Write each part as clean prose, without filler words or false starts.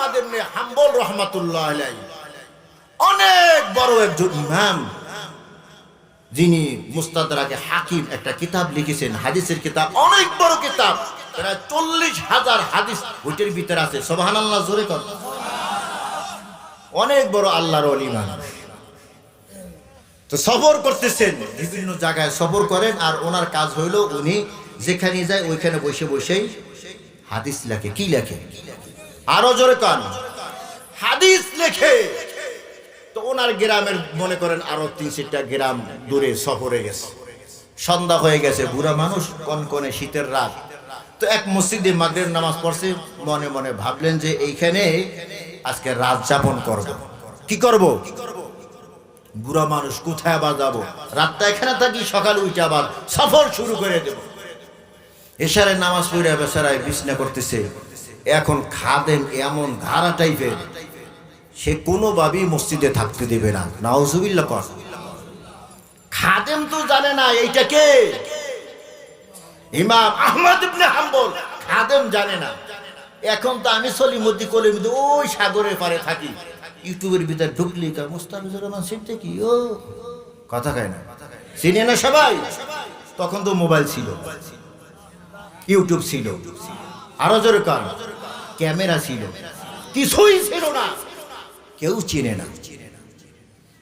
আহমদ ইবনে হাম্বল রাহমাতুল্লাহ আলাইহি অনেক বড় একজন ইমাম, যিনি মুস্তাদরাকে হাকিম একটা কিতাব লিখেছেন, হাদিসের কিতাব, অনেক বড় কিতাব, প্রায় 40,000 হাদিস ওইটার ভিতরে আছে। সুবহানাল্লাহ, জোরে কর। অনেক বড় আল্লাহর ওলি মানুষ। তো সফর করতেছেন, বিভিন্ন জায়গায় সফর করেন, আর ওনার কাজ হইলো উনি যেখানে যায় ওইখানে বসে বসেই হাদিস লেখে। কি লেখে? আরো জোরে কান। হাদিস লেখে। তো ওনার গ্রামের মনে করেন আরো 3-4টা গ্রাম দূরে সফরে গেছে, সন্ধ্যা হয়ে গেছে, বুড়া মানুষ, কনকনে শীতের রাত। তো এক মসজিদে মাগরিবের নামাজ পড়ছে, মনে মনে ভাবলেন যে এইখানে আজকে রাত যাপন করব। কি করব? বুড়া মানুষ, কোথায় আবার যাবো, রাতটা এখানে থাকি, সকালে উঠে আবার সফর শুরু করে দেব। এশারের নামাজ পড়ে বেচারায় বিছনা করতেছে। এখন খাদেম এমন ধারা টাইপের, সে কোনোভাবেই মসজিদে থাকতে দেবে না। নাউজুবিল্লাহ কর। খাদেম তো জানে না এইটা কে, ইমাম আহমদ ইবনে হাম্বল। খাদেম জানে না। এখন তো আমি সলিমুদ্দি কলিমুদ্দি ওই সাগরের পারে থাকি, ইউটিউবের ভিতরে ঢুকলি মুস্তাফিজুর রহমান সিদ্দিকী কি ও কথা কয় না, চিনে না সবাই। তখন তো মোবাইল ছিল, ইউটিউব ছিল, আরো জোরে কান, ক্যামেরা ছিল, কিছুই ছিল না, কেউ চিনে না।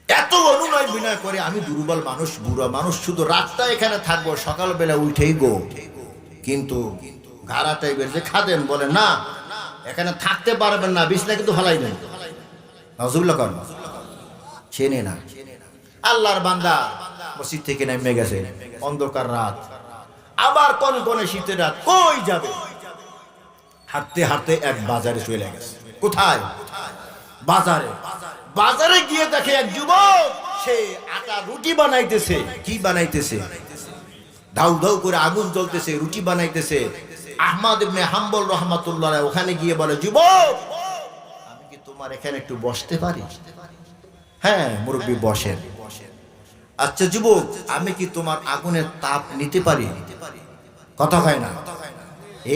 এত অনুনয় বিনয় করে, আমি দুর্বল মানুষ, বুড়া মানুষ, শুধু রাতটা এখানে থাকবো, সকালবেলা উঠেই গো। কিন্তু ঘাড়া টাইপের যে খাদেম বলে না, এখানে থাকতে পারবেন না, বিছনা কিন্তু ফলাই নেই। নাউজুবিল্লাহ কর। চেনে না। আল্লাহর বান্দা মসজিদ থেকে নেমে গেছে, অন্ধকার রাত, আবার কনকনে শীতের রাত, কই যাবে? হাঁটতে হাঁটতে এক বাজারে চলে গেছে। কোথায়? বাজারে। বাজারে গিয়ে দেখে এক যুবক, সে আটা রুটি বানাইতেছে। কি বানাইতেছে? ধাউ ধাউ করে আগুন জ্বলতেছে, রুটি বানাইতেছে। আহমদ ইবনে হাম্বল রাহমাতুল্লাহ আলাইহি ওখানে গিয়ে বলে, যুবক, আমি কি তোমার এখানে একটু বসতে পারি? হ্যাঁ মুরব্বি, বসেন। আচ্ছা যুবক, আমি কি তোমার আগুনের তাপ নিতে পারি? কথা হয় না,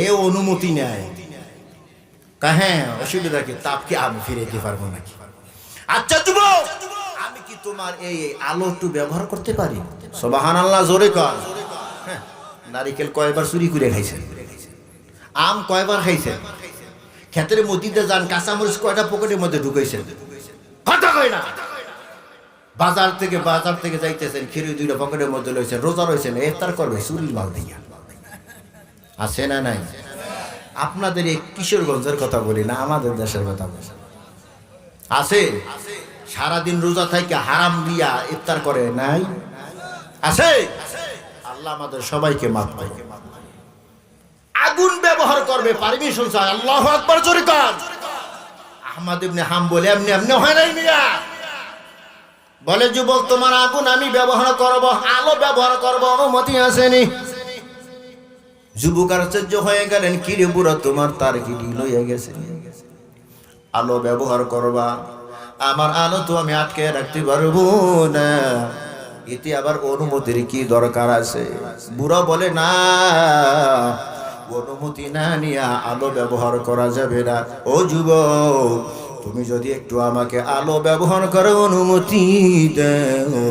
এ অনুমতি নেয়। হ্যাঁ, অসুবিধা কি? তাপ কি আমি ফিরাইতে পারবো নাকি? আচ্ছা যুবক, আমি কি তোমার এই আলো একটু ব্যবহার করতে পারি? সুবহানাল্লাহ, জোরে কর। নারিকেল কয়বার চুরি করে খাইছেন? আম কয়বার খাইছেন? ক্ষেতের মধ্যে যান, কাঁচামরিচ কয়টা পকেটের মধ্যে ঢুকাইছেন? কথা কয় না। বাজার থেকে যাইতেছেন, খিরি 2টা পকেটের মধ্যে লইছেন, রোজা রয়েছেন, ইফতার করবে চুরির মাল দিয়া। আছে না নাই? আপনাদের এই কিশোরগঞ্জের কথা বলি না, আমাদের দেশের কথা বলি। আছে? সারাদিন রোজা থেকে হারাম দিয়া ইফতার করে নাই? আছে? আল্লাহ আমাদের সবাইকে মাফ করে। আগুন ব্যবহার করবে, পারমিশন চায়। আল্লাহু আকবার, জোরে কর। আহমদ ইবনে হাম্বল এমনি হয় নাই মিয়া। বলে, যুবক, তোমার আগুন আমি ব্যবহার করব, আলো ব্যবহার করব, অনুমতি আসেনি। যুবক আশ্চর্য হয়ে গেলেন, কি রে বুড়া, তোমার তার কি ঢিল হয়ে গেছে? আলো ব্যবহার করবা, আমার আলো তো আমি আটকে রাখতে পারবো না, এতে আবার অনুমতির কি দরকার আছে? বুড়া বলে, না, অনুমতি না নিয়ে আলো ব্যবহার করা যাবে না। ও যুবক, তুমি যদি একটু আমাকে আলো ব্যবহার করার অনুমতি দাও,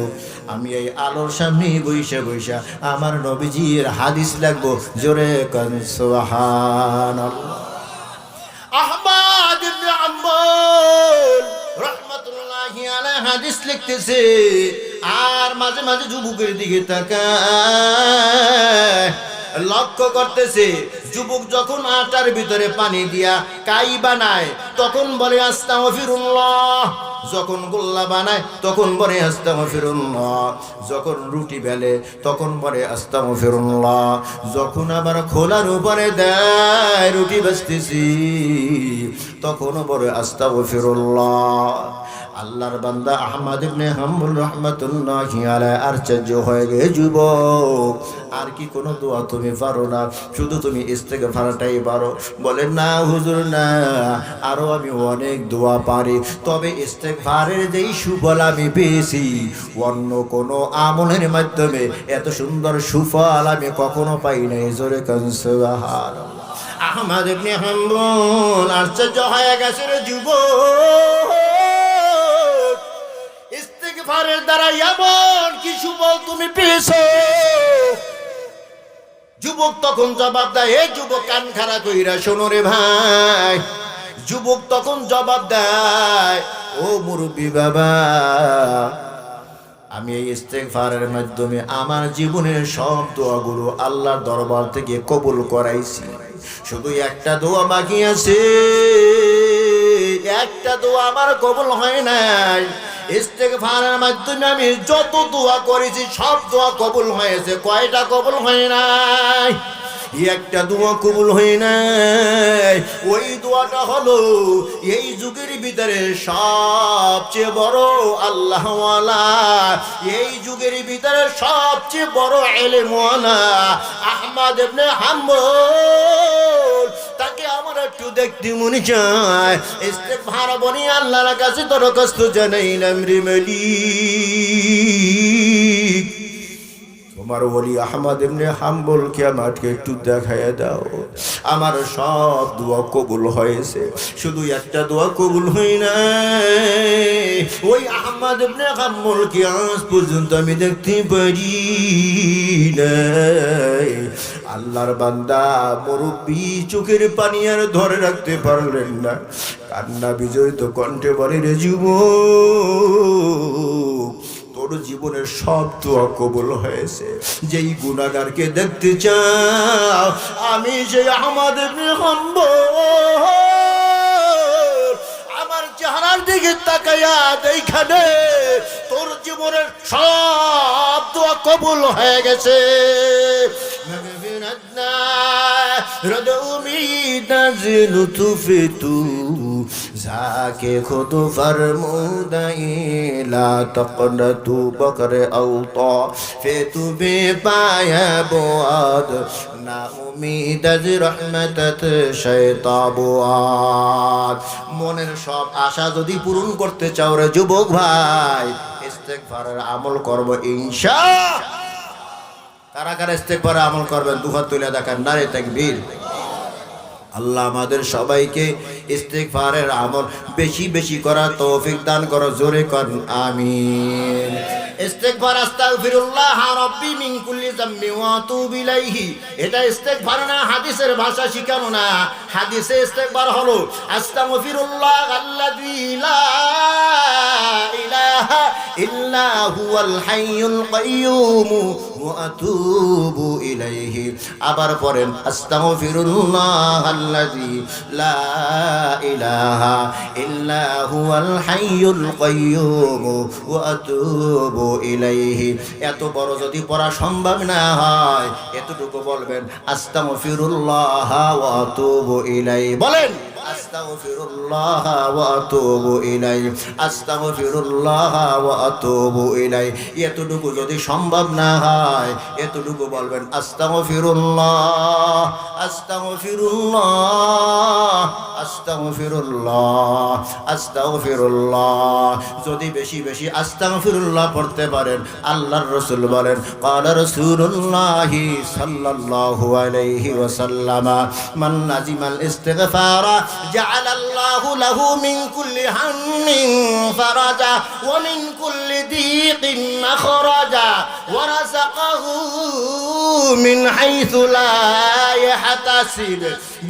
আমি এই আলোর সামনে বইসা বইসা আমার নবীজির হাদিস লাগবো। জোরে কান সুবহানাল্লাহ। আহমদ ইবনে হাম্বল রাহমাতুল্লাহি আলাইহি হাদিস লিখতেছে, আর মাঝে মাঝে যুবকের দিকে তাকায়, লক্ষ্য করতেছে। যুবক যখন আটার ভিতরে পানি দিয়া কাই বানায় তখন বলে আস্তাগফিরুল্লাহ, যখন গোল্লা বানায় তখন বলে আস্তাগফিরুল্লাহ, যখন রুটি বেলে তখন বলে আস্তাগফিরুল্লাহ, যখন আবার খোলার উপরে দেয় রুটি বেচতেছি তখন বলে আস্তাগফিরুল্লাহ। আল্লাহর বান্দা আহমদ ইবনে হাম্বল রাহমাতুল্লাহি আলাইহি আশ্চর্য হয়ে গে, যুবক, আর কি কোনো দোয়া তুমি পারো না? শুধু তুমি ইস্তেগফারটাই পারো? বলে, না হুজুর, না, আরো আমি অনেক দোয়া পারি, তবে ইস্তেগফারের যেই সুফল আমি পেয়েছি অন্য কোনো আমলের মাধ্যমে এত সুন্দর সুফল আমি কখনো পাই নাই। জোরে কান সুবহানাল্লাহ। আহমদ ইবনে হাম্বল আশ্চর্য হয়ে গেছে রে যুবক, ইস্তিগফারের দ্বারা এমন কিছু বল তুমি পেয়েছো। যুবক তখন জবাব দেয়, এ যুবক কান খাড়া কইরা শোনো রে ভাই। যুবক তখন জবাব দেয়, ও মুরব্বী বাবা, আমি এই ইস্তেগফারের মাধ্যমে আমার জীবনের সব দোয়াগুলো আল্লাহর দরবার থেকে কবুল করাইছি, শুধু একটা দোয়া বাকি আছে, একটা দোয়া আমার কবুল হয় নাই। ইস্তেগফারের মাধ্যমে আমি যত দোয়া করেছি সব দোয়া কবুল হয়েছে, কয়টা কবুল হয় নাই? একটা দোয়া কবুল হয় নাই। ওই দোয়াটা হলো এই যুগের ভিতরে সবচেয়ে বড় আল্লাহওয়ালা, এই যুগের ভিতরে সবচেয়ে বড় ইলমওয়ালা আহমদ ইবনে হাম্বল, তাকে আমার একটু দেখতে মনে চায়। ইস্তেগফার বনি আল্লাহর কাছে দরখাস্ত জানাইলাম, রে মালিক, তোমার ওলি আহমদ ইবনে হাম্বলকে আমাকে একটু দেখাইয়া দাও। আমার সব দোয়া কবুল হয়েছে, শুধু একটা দোয়া কবুল হয় নাই। ওই আহমদ ইবনে হাম্বলকে আজ পর্যন্ত আমি দেখতে পারি নাই। আল্লাহর বান্দা মুরব্বি চোখের পানি আর ধরে রাখতে পারলেন না, কান্না বিজড়িত কণ্ঠে বলে, রে যুবক, তোর জীবনের সব দোয়া কবুল হয়েছে। যেই গুনাহগারকে দেখতে চাও, আমি সেই আহমদ ইবনে হাম্বল আমার চেহারার দিকে তাকাইয়া দেখানে তোর জীবনের সব দোয়া কবুল হয়ে গেছে। যাকে খুদ ফরমুদাই লা তকনতু বকরে আওতা ফেতু বে পায়া বুআদ না উমিদ আজ রহমতত শয়তাবুআদ। মনের সব আশা যদি পূরণ করতে চাও রে যুবক ভাই, ইস্তেগফারের আমল করব ইনশাআল্লাহ। কারা কারা ইস্তেগফারের আমল করবেন দুহাত তুলে দেখান, নারে তাকবীর। আল্লাহ আমাদের সবাইকে ইস্তেগফারের আমল বেশি বেশি করার তৌফিক দান করো, জোরে করুন আমিন। ইস্তেগফার আস্তাগফিরুল্লাহ রাব্বি মিন কুল্লি যামবি ওয়া আতুবু ইলাইহি, এটা ইস্তেগফার না, হাদিসের ভাষা শিখানো না। হাদিসে ইস্তেগফার হলো আস্তাগফিরুল্লাহ আল্লাযী লা ইলাহা ইল্লা হুয়াল হাইয়ুল কাইয়্যুম ওয়া আতুবু ইলাইহি। আবার পড়েন আস্তাগফিরুল্লাহ আল্লাযী লা ইলাহা ইল্লা হুয়াল হাইয়ুল কাইয়্যুম ওয়া আতুবু ইলাইহি। এত বড় যদি পড়া সম্ভব না হয়, এতটুকু বলবেন আস্তাগফিরুল্লাহ ওয়া আতুবু ইলাইহি। বলেন আস্তাগফিরুল্লাহ ওয়া আতুবু ইলাইহি, আস্তাগফিরুল্লাহ ওয়া আতুবু ইলাইহি। এতটুকু যদি সম্ভব না হয়, এতটুকু বলবেন আস্তাগফিরুল্লাহ, আস্তাগফিরুল্লাহ, আস্তাগফিরুল্লাহ, আস্তাগফিরুল্লাহ। যদি বেশি বেশি আস্তাগফিরুল্লাহ পড়তে পারেন, আল্লাহর রাসূল বলেন ক্বালা রাসূলুল্লাহ সাল্লাল্লাহু আলাইহি ওয়াসাল্লাম মান নাজিমাল ইস্তিগফারা জাআলাল্লাহু লাহু মিন কুল্লি হাম্মিন ফারাজা ওয়া মিন কুল্লি দীকিন মাখরাজা ওয়া রাযাকাহু মিন হাইথু লা ইয়াহতাসিব।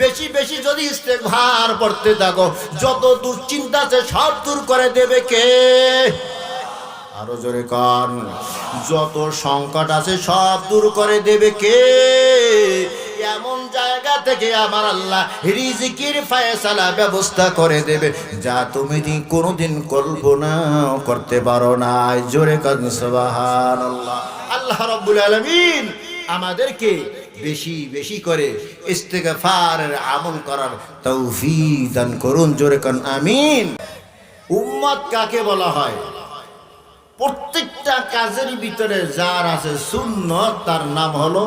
বেশি বেশি যদি ইস্তেগফার পড়তে থাকো, যত দুশ্চিন্তা আছে সব দূর করে দেবে কে? আরো জোরে কান। যত সংকট আছে সব দূর করে দেবে কে? এমন জায়গা থেকে আমার আল্লাহ রিজিকের ফয়সালা ব্যবস্থা করে দেবে যা তুমি কোনোদিন কল্পনা করতে পারো না। জোরে কান সুবহানাল্লাহ। আল্লাহ রাব্বুল আলামিন আমাদেরকে বেশি বেশি করে ইস্তেগফারের আমল করার তৌফিক দান করুন, জোরে কান আমিন। উম্মত কাকে বলা হয়? প্রত্যেকটা কাজের ভিতরে যার আছে সুন্নত, তার নাম হলো।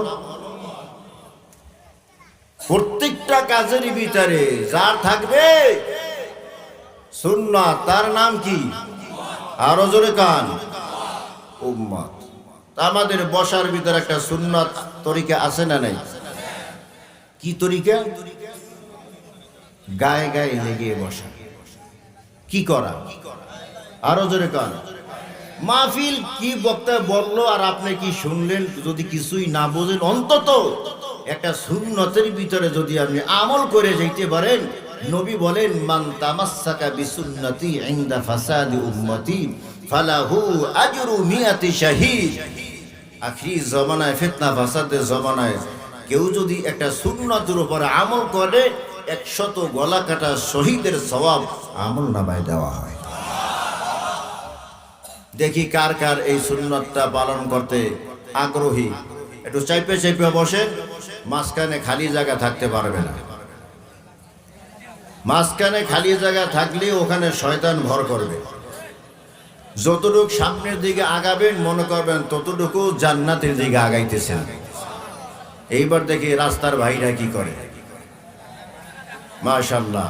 প্রত্যেকটা কাজের ভিতরে যার থাকবে সুন্নাত, তার নাম কি? আরো জোরে কান, উম্মত। আমাদের বসার ভিতরে একটা সুন্নাত তরিকা আছে না নাই? কি তরিকা? গায়ে গায়ে লেগে বসা। কি করা? আরো জোরে কান। মাহফিল কি বক্তা বললো আর আপনি কি শুনলেন? যদি কিছুই না বোঝেন, অন্তত একটা সুন্নতের ভিতরে যদি আপনি আমল করে যাইতে পারেন, নবী বলেন, মান তামাসসাকা বিসুন্নতি ইনদা ফাসাদি উম্মতি ফালাহু আজরু মিয়াতি শাহীদ। আখির জমানায়, ফিতনা ফাসাদের জমানায় কেউ যদি একটা সুন্নতের উপরে আমল করে, 100 গলা কাটা শহীদের সওয়াব আমল নামায় দেওয়া হয়। দেখি কার কার এই সুন্নতটা পালন করতে আগ্রহী। একটু চাইপে চাইপে বসেন, মাঝখানে খালি জায়গা থাকতে পারবে না। মাঝখানে খালি জায়গা থাকলে ওখানে শয়তান ভর করবে। যতটুকু সামনের দিকে আগাবেন মনে করবেন ততটুকু জান্নাতের দিকে আগাইতেছেন। এইবার দেখি রাস্তার ভাইরা কি করে। মাশাআল্লাহ,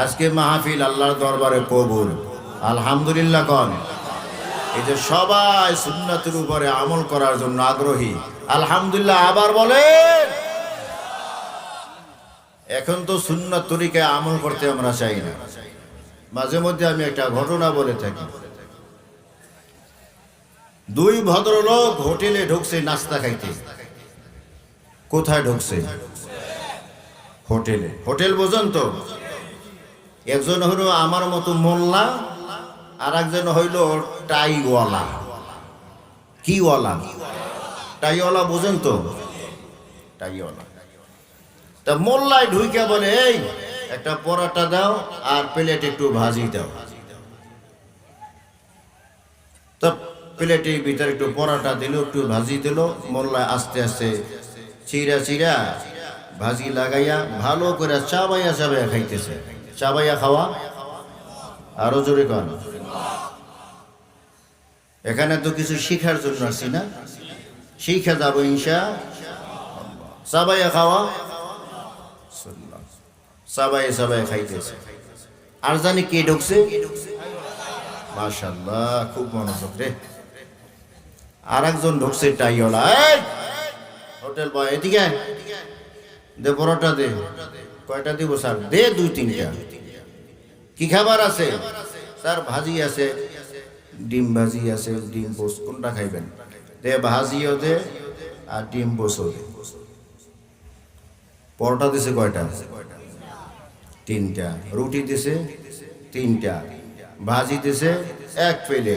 আজকে মাহফিল আল্লাহর দরবারে কবুল, আলহামদুলিল্লাহ কন। এই যে সবাই সুন্নাতের উপরে আমল করার জন্য আগ্রহী, আলহামদুলিল্লাহ আবার বলেন। এখন তো সুন্নাত তরিকায় আমল করতে আমরা চাই না। মাঝে মধ্যে আমি একটা ঘটনা বলে থাকি। দুই ভদ্রলোক হোটেলে ঢুকছে নাস্তা খাইতে। কোথায় ঢুকছে? হোটেলে। হোটেল বোঝেন তো? একজন হলো আমার মতো মোল্লা, আর একজন হইল টাইওয়ালা। কি ওয়ালা? টাইওয়ালা বোঝেন তো? টাইওয়ালা। তা মোল্লায় ঢুইকা বলে, এই একটা পরোটা দাও আর প্লেট একটু ভাজি দাও। তো প্লেটের ভিতরে একটু পরোটা দিল, একটু ভাজি দিল। মোল্লায় আস্তে আস্তে চিরা চিরা ভাজি লাগাইয়া ভালো করে চাবাইয়া চাবাইয়া খাইতেছে। চাবাইয়া খাওয়া, আরো জোরে কন। এখানে তো কিছু শিখার জন্য আসছি না? শিখা যাবো ইনশাআল্লাহ। চাবাইয়া খাওয়া, চাবাইয়া চাবাইয়া খাইতেছে। আর জানি কে ঢুকছে? মাশাআল্লাহ, খুব মনোযোগ রে। আর একজন ঢুকছে টাইওয়ালা। এই হোটেল বয়, এদিকে দে পরোটা দে। কয়টা দিব স্যার? দে 2-3টা। কি খাবার আছে স্যার? ভাজি আছে, ডিম ভাজি আছে, ডিম পোস্ট। কোনটা খাইবেন? দে ভাজিও দে আর ডিম পোস্টও দে। পরোটা দিছে কয়টা? 3টা। রুটি দিছে 3টা। ভাজি দিছে 1 প্লেট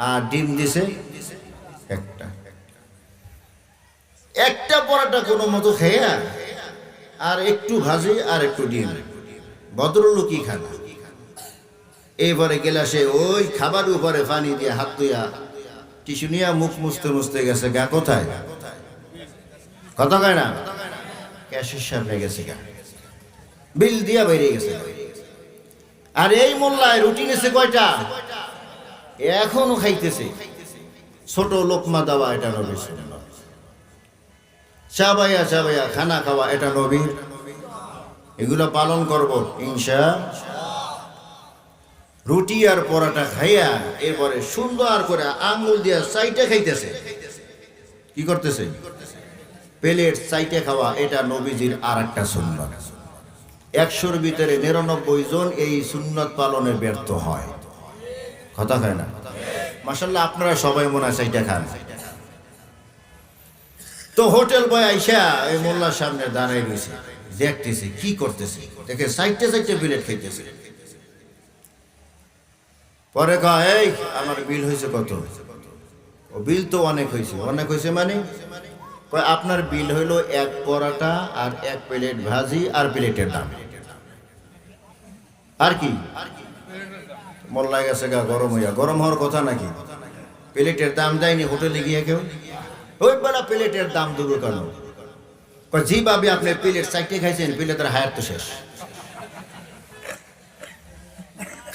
আর ডিম দিছে 1টা। একটা পরোটা কোনো মতো খেয়ে আর একটু ভাজি আর একটু ডিম। ভদ্রলোকই খানা। এবারে গ্লাসে ওই খাবার উপরে পানি দিয়ে হাত ধুইয়া টিস্যু নিয়ে মুখ মুছতে মুছতে গেছে। গা কোথায়? কথা কয় না? ক্যাশের সামনে গেছে গা, বিল দিয়া বেরিয়ে গেছে। আর এই মোল্লায় রুটি নিছে কয়টা? এখনো খাইতেছে। ছোট লোকমা দেওয়া এটা নবীর সুন্নাত। চাবাইয়া চাবাইয়া খানা খাওয়া এটা নবীর। এগুলো পালন করব ইনশাআল্লাহ। রুটি আর পরোটা খাইয়া এরপরে সুন্দর করে আঙ্গুল দিয়া চাইটে খাইতেছে। কি করতেছে? প্লেট চাইটে খাওয়া এটা নবীজির আর একটা সুন্নাত। 100-র ভিতরে 99 জন এই সুন্নাত পালনে ব্যর্থ হয়। কথা হয় না? মাশাআল্লাহ, আপনারা সবাই মনে হয় চাইটে খান। তো হোটেল বয় আইসা এই মোল্লার সামনে দাঁড়াই রয়েছে, দেখতেছে কি করতেছে। দেখে চাইটে চাইটে প্লেট খাইতেছে। পরে কয়, এই আমার বিল হয়েছে কত? ও বিল তো অনেক হয়েছে। অনেক হয়েছে মানে? কয় আপনার বিল হইল 1 পরোটা আর 1 প্লেট ভাজি আর প্লেটের দাম। আর কি? মোল্লা গেছে গা গরম হইয়া। গরম হওয়ার কথা নাকি? প্লেটের দাম দেয়নি হোটেলে গিয়ে কেউ? ওই বেলা প্লেটের দাম দেবো কেন? যেভাবে আপনি প্লেট চাইতে খাইছেন, প্লেটের হায়ার তো শেষ।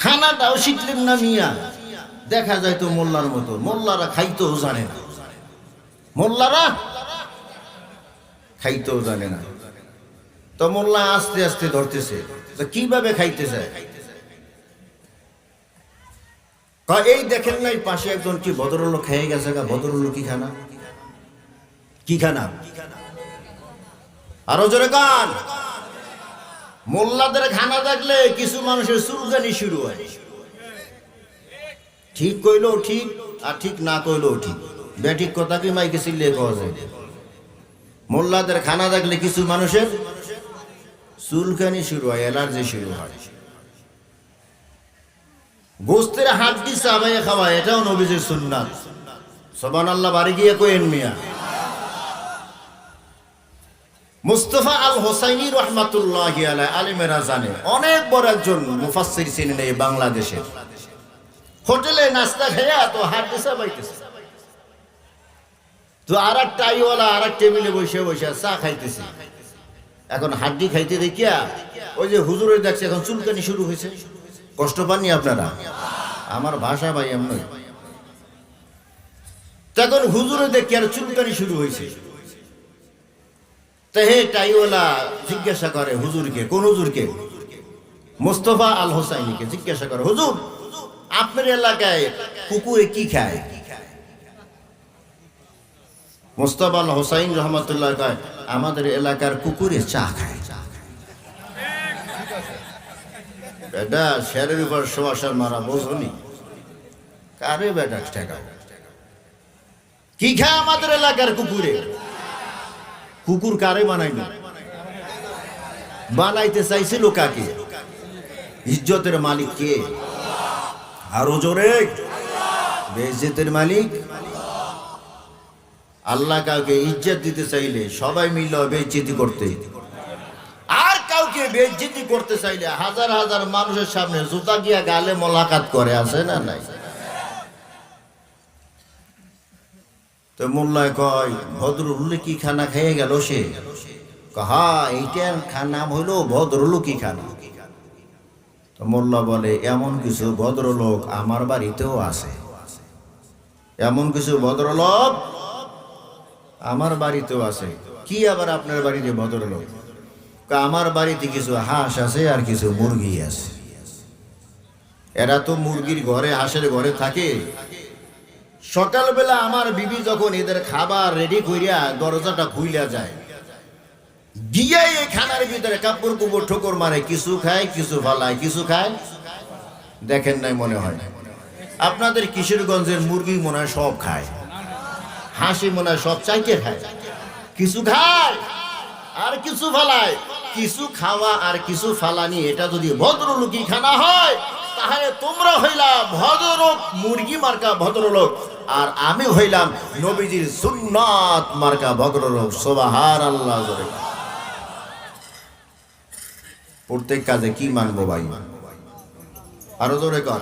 খানাটাও শিখলেন না মিয়া। দেখা যায় তো মোল্লার মতো। মোল্লারা খাইতেও জানে না। মোল্লারা খাইতেও জানে না। তো মোল্লা আস্তে আস্তে ধরতেছে। তো কিভাবে খাইতেছে? এই দেখেন নাই পাশে একজন কি ভদ্রলোক খেয়ে গেছে গা। ভদ্রলোক কি খানা? কি খানা? আরো জোরে গান। মোল্লাদের খানা দেখলে কিছু মানুষের চুলকানি শুরু হয়। ঠিক কইলেও ঠিক, আর ঠিক না কইলেও ঠিক। বেঠিক কথা কি মাইকে চিল্লে কওয়া যায়। মোল্লাদের খানা দেখলে কিছু মানুষের চুলকানি শুরু হয়, অ্যালার্জি শুরু হয়। গোস্তের হাড্ডি চাবাইয়া খাওয়া, এটাও নবীজির সুন্নাত। সুবহানাল্লাহ, বাড়ি গিয়ে কইেন মিয়া। মুস্তাফা আল হোসাইনি রহমাতুল্লাহি আলাইহি, আলেমেরা জানে, অনেক বড় একজন মুফাসসির ছিলেন এই বাংলাদেশের। হোটেলে নাস্তা খাইয়া তো হাড্ডি চাবাইতেছে, তো আর এক টাইওয়ালা আর এক টেবিলে বসে বসে চা খাইতেছে। এখন হাড্ডি খাইতে দেখিয়া ওই যে হুজুরে দেখছে এখন চুলকানি শুরু হয়েছে। কষ্ট পাননি আপনারা? আমার ভাষা ভাই এমন। তখন হুজুরে দেখি আর চুলকানি শুরু হয়েছে। তো হে টাইওয়ালা জিজ্ঞাসা করে হুজুরকে, কোন হুজুরকে? মুস্তাফা আল হোসাইনিকে জিজ্ঞাসা করে, হুজুর আপনার এলাকায় কুকুরে কি খায়? মুস্তাফা আল হোসাইন রহমাতুল্লাহ কয়, আমাদের এলাকার কুকুরে চা খায়। বেটা শেরের উপর শোয়াশার মারা, বোঝনি কারে বেটা ঠেকা? কি খায় আমাদের এলাকার কুকুরে? কুকুর কারে বানাইল? বানাইতে চাইছিল কাকে? ইজ্জতের মালিক কে? আরো জোরে, বেইজ্জতের মালিক আল্লাহ। কাউকে ইজ্জত দিতে চাইলে সবাই মিলে বেইজ্জতি করতে, আর কাউকে বেইজ্জতি করতে চাইলে হাজার হাজার মানুষের সামনে জুতা গিয়া গালে মোলাকাত করে, আছে না নাই? তো মোল্লায় কয়, ভদ্রলোকি খানা খেয়ে গেল সে? হা, এইটার নাম হইল ভদ্রলোকি খানা। তো মোল্লা বলে, এমন কিছু ভদ্রলোক আমার বাড়িতেও আছে। এমন কিছু ভদ্রলোক আমার বাড়িতেও আছে। কি আবার আপনার বাড়িতে ভদ্রলোক? আমার বাড়িতে কিছু হাঁস আছে আর কিছু মুরগি আছে। এরা তো মুরগির ঘরে হাঁসের ঘরে থাকে। সকালবেলা আমার বিবি যখন এদের খাবার রেডি করিয়া দরজাটা খুইলা যায়, গিয়ে এই খানার ভিতরে কাপড় কুপড় ঠোকর মারে, কিছু খায় কিছু ফালায়, কিছু খায়। দেখেন নাই মনে হয়? আপনাদের কিশোরগঞ্জের মুরগি মনে হয় সব খায়, হাসি মনে হয় সব চাইতে খায়। কিছু খায় আর কিছু ফালায়। কিছু খাওয়া আর কিছু ফালানি, এটা যদি ভদ্রলোকই খানা হয়, তাহলে তোমরা হইলা ভদ্রলোক, মুরগি মার্কা ভদ্রলোক, আর আমি হইলাম নবীজির সুন্নাত মার্কা ভদ্রলোক। সুবহানাল্লাহ। প্রত্যেক কাজে কি মানবো ভাই? আরো জোরে কর।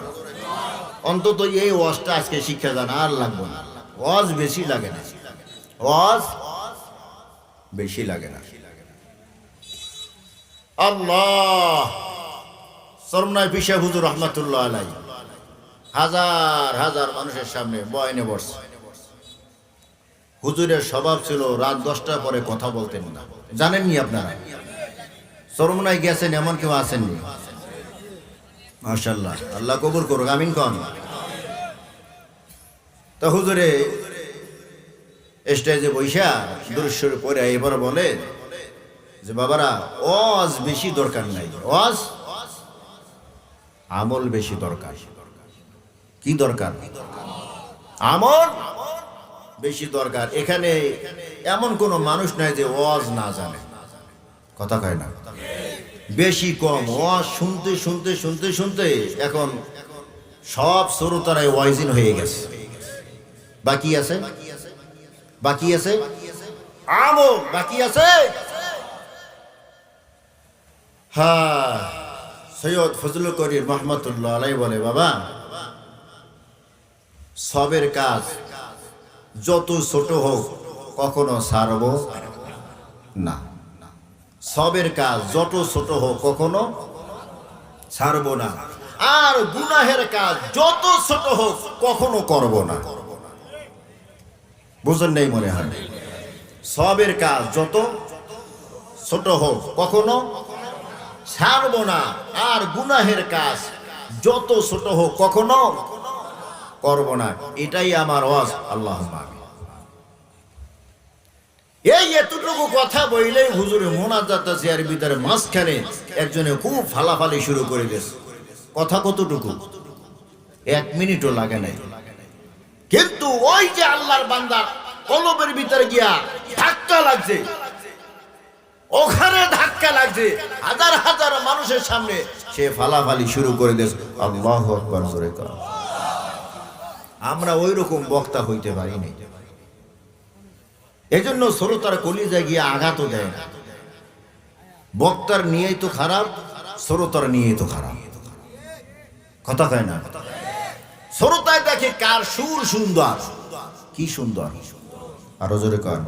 অন্তত এই ওয়াজটা আজকে শিক্ষা জানা, আর লাগবো না। ওয়াজ বেশি লাগে না, ওয়াজ বেশি লাগে না। আল্লাহ, সরমনায় পিসা হুজুর রহমাতুল্লাহ আলাইহি হাজার হাজার মানুষের সামনে বয়ানে বসছে। হুজুরের স্বভাব ছিল রাত 10টার পরে কথা বলতেন না। জানেননি আপনারা? সরমনায় গেছেন এমন কেউ আসেননি? মাশাআল্লাহ, আল্লাহ কবুল করুক, আমিন কন। তা হুজুরে স্টেজে বৈশা দুরুদ পড়ে এবার বলে যে, বাবারা, ওয়াজ বেশি দরকার নাই, ওয়াজ আমল বেশি দরকার। কি দরকার? আমল বেশি দরকার। এখানে এমন কোন মানুষ নাই যে ওয়াজ না জানে। কথা কয় না? বেশি কম ওয়াজ শুনতে শুনতে শুনতে শুনতে এখন সব শ্রোতারাই ওয়াইজিন হয়ে গেছে। বাকি আছে, বাকি আছে আমল, বাকি আছে। হ্যাঁ, সৈয়দ ফজলুল করিম রহমাতুল্লাহ আলাইহি বলে, বাবা, সবের কাজ যত ছোট হোক কখনো ছাড়ব না। সবের কাজ যত ছোট হোক কখনো ছাড়ব না। আর গুনাহের কাজ যত ছোট হোক কখনো করব না। বুঝেন নাই মনে হয়? সবের কাজ যত ছোট হোক কখনো ছাড়ব না, আর গুনাহের কাজ যত ছোট হোক কখনো করব না। এটাই আমার ওয়াজ। আল্লাহুম্মা আমিন। এই এতটুকু কথা বইলেই হুজুরে মোনাজাত আছে এর ভিতরে মাঝখানে একজনে খুব ফালাফালি শুরু করে দিয়েছে। কথা কতটুকু? 1 মিনিটও লাগে নাই, কিন্তু ওই যে আল্লাহর বান্দা কলবের ভিতরে গিয়া ধাক্কা লাগছে, ওখানে ধাক্কা লাগছে, হাজার হাজার মানুষের সামনে সে ফালাফালি শুরু করে দিয়েছে। আল্লাহু আকবার জোরে কর। আমরা ওই রকম বক্তা হইতে পারিনি, এজন্য শ্রোতার কলিজায় গিয়ে আঘাতও দেয় না। বক্তার নিয়েই তো খারাপ, শ্রোতার নিয়েই তো খারাপ। কথা কয় না? শ্রোতায় দেখে কার সুর সুন্দর, কি সুন্দর, আরো জোরে কর।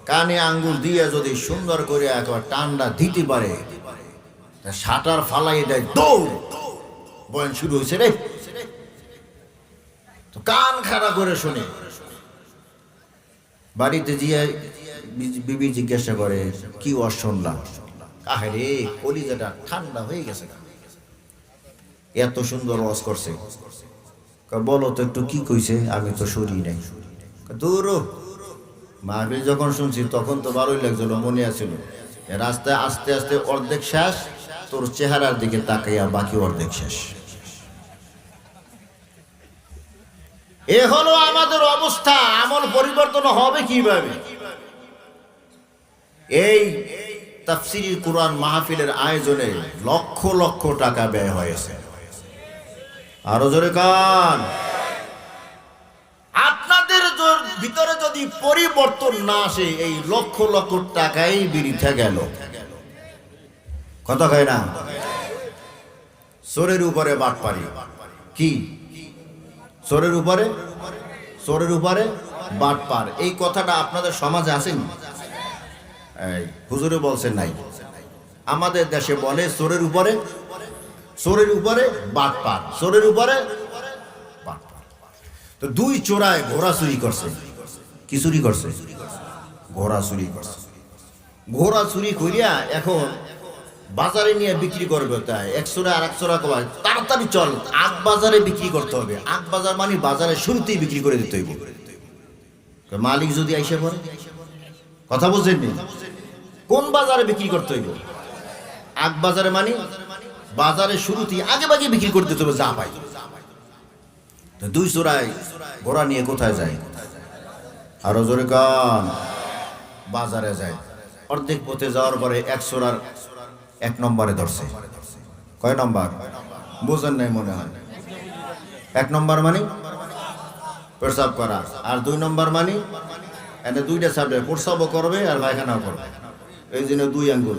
কানে আঙ্গুল দিয়ে যদি সুন্দর করে একবার টান্ডা দিতে পারে, শাটার ফালাই দেয়, দৌড়, বয়ান শুরু হয়েছে রে, তো কান খাড়া করে শুনে। বাড়িতে গিয়ে বিবি জিজ্ঞাসা করে, কি ওয়াজ শুনলাম? কাহেরে কলিজাটা ঠান্ডা হয়ে গেছে, এত সুন্দর ওয়াজ করছে। বলো তো একটু কি কইছে? আমি তো শুনি নাই। দূর, মাহফিল যখন শুনছি তখন তো ভালোই লাগছিল, মনে আছিল। রাস্তায় আস্তে আস্তে অর্ধেক শেষ, তোর চেহারার দিকে তাকাইয়া বাকি অর্ধেক শেষ। এ হলো আমাদের অবস্থা। আমল পরিবর্তন হবে কিভাবে? এই তাফসীরুল কুরআন মাহফিলের আয়োজনে লক্ষ লক্ষ টাকা ব্যয় হয়েছে। আরো জোরে কান। আপনাদের ভিতরে যদি পরিবর্তন না আসে, এই লক্ষ লক্ষ টাকাই বৃথা গেল। কথা কয় না? চোরের উপরে বাটপারি, কি চোরের উপরে বাটপার, এই কথাটা আপনাদের সমাজে আসেনি? হুজুরে বলছেন নাই, আমাদের দেশে বলে চোরের উপরে বাটপার, চোরের উপরে বাটপার। তো দুই চোরায় ঘোড়া চুরি করছে। কি চুরি করছে? ঘোড়া চুরি করছে। ঘোড়া চুরি করিয়া এখন বাজারে নিয়ে বিক্রি করবে। তাই এক চোরা আর এক চোরা কয়, তাড়াতাড়ি চল, আগ বাজারে বিক্রি করতে হবে। আগ বাজার মানে বাজারে শুরুতেই বিক্রি করে দিতে হইব। মালিক যদি আইসে পড়ে, কথা বুঝেননি? কোন বাজারে বিক্রি করতে হইব? আগ বাজারে মানে বাজারে শুরুতেই আগে বাগে বিক্রি করে দিতে হবে, যা পাই। দুই চোরাই ঘোড়া নিয়ে কোথায় যায়? আরো জোরে কান। বাজারে যায়। অর্ধেক পথে যাওয়ার পরে এক চোরার 1 নম্বরে ধরছে। কয় নম্বর বোঝেন নাই মনে হয়? 1 নম্বর মানে প্রসাব করা, আর 2 নম্বর মানে এনে দুইটা সাবজেক্ট, প্রসাবও করবে আর পায়খানাও করবে। এই জন্য 2 আঙ্গুল।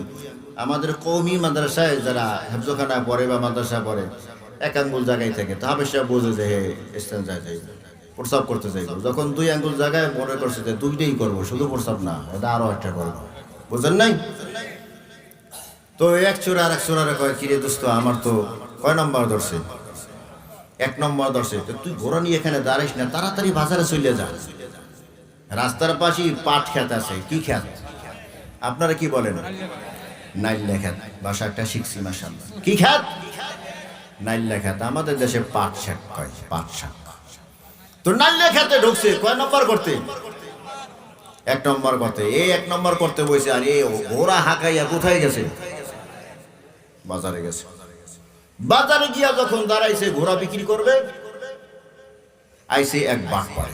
আমাদের কওমি মাদ্রাসায় যারা হেফজখানা পড়ে বা মাদ্রাসা পড়ে, 1 আঙ্গুল জায়গায় থাকে, তাহলে সে বোঝে যে স্থান যায় প্রসাব করতে চাইব। যখন 2 আঙ্গুল জায়গায় মনে করছে যে 2টাই করবো, শুধু প্রসাব না, এটা আরো একটা করবো। বুঝেন নাই? তো এক চোরা আর এক চোরারে কয়, কিরে দোস্ত, আমার তো কয় নম্বর ধরছে? 1 নম্বর ধরছে। তো তুই ঘোড়া নিয়ে এখানে দাঁড়াইস না, তাড়াতাড়ি বাজারে চলে যা। রাস্তার পাশে পাট খেত আছে। কি খেত? আপনারা কি বলেন? নাইল্লা খেত। ভাষা একটা শিখছি মাশাআল্লাহ। কি খেত? নাইল্লা খেত। আমাদের দেশে পাট শাক কয়, পাট শাক। তো নাইল্লা খেতে ঢুকছে, কয় নম্বর করতে? 1 নম্বর করতে। এই 1 নম্বর করতে বসে, আর এই ঘোড়া হাঁকাইয়া কোথায় গেছে? বাজারে গেছে। বাজারে গিয়া যখন দাঁড়াইছে ঘোড়া বিক্রি করবে, আইছে এক বাটপার।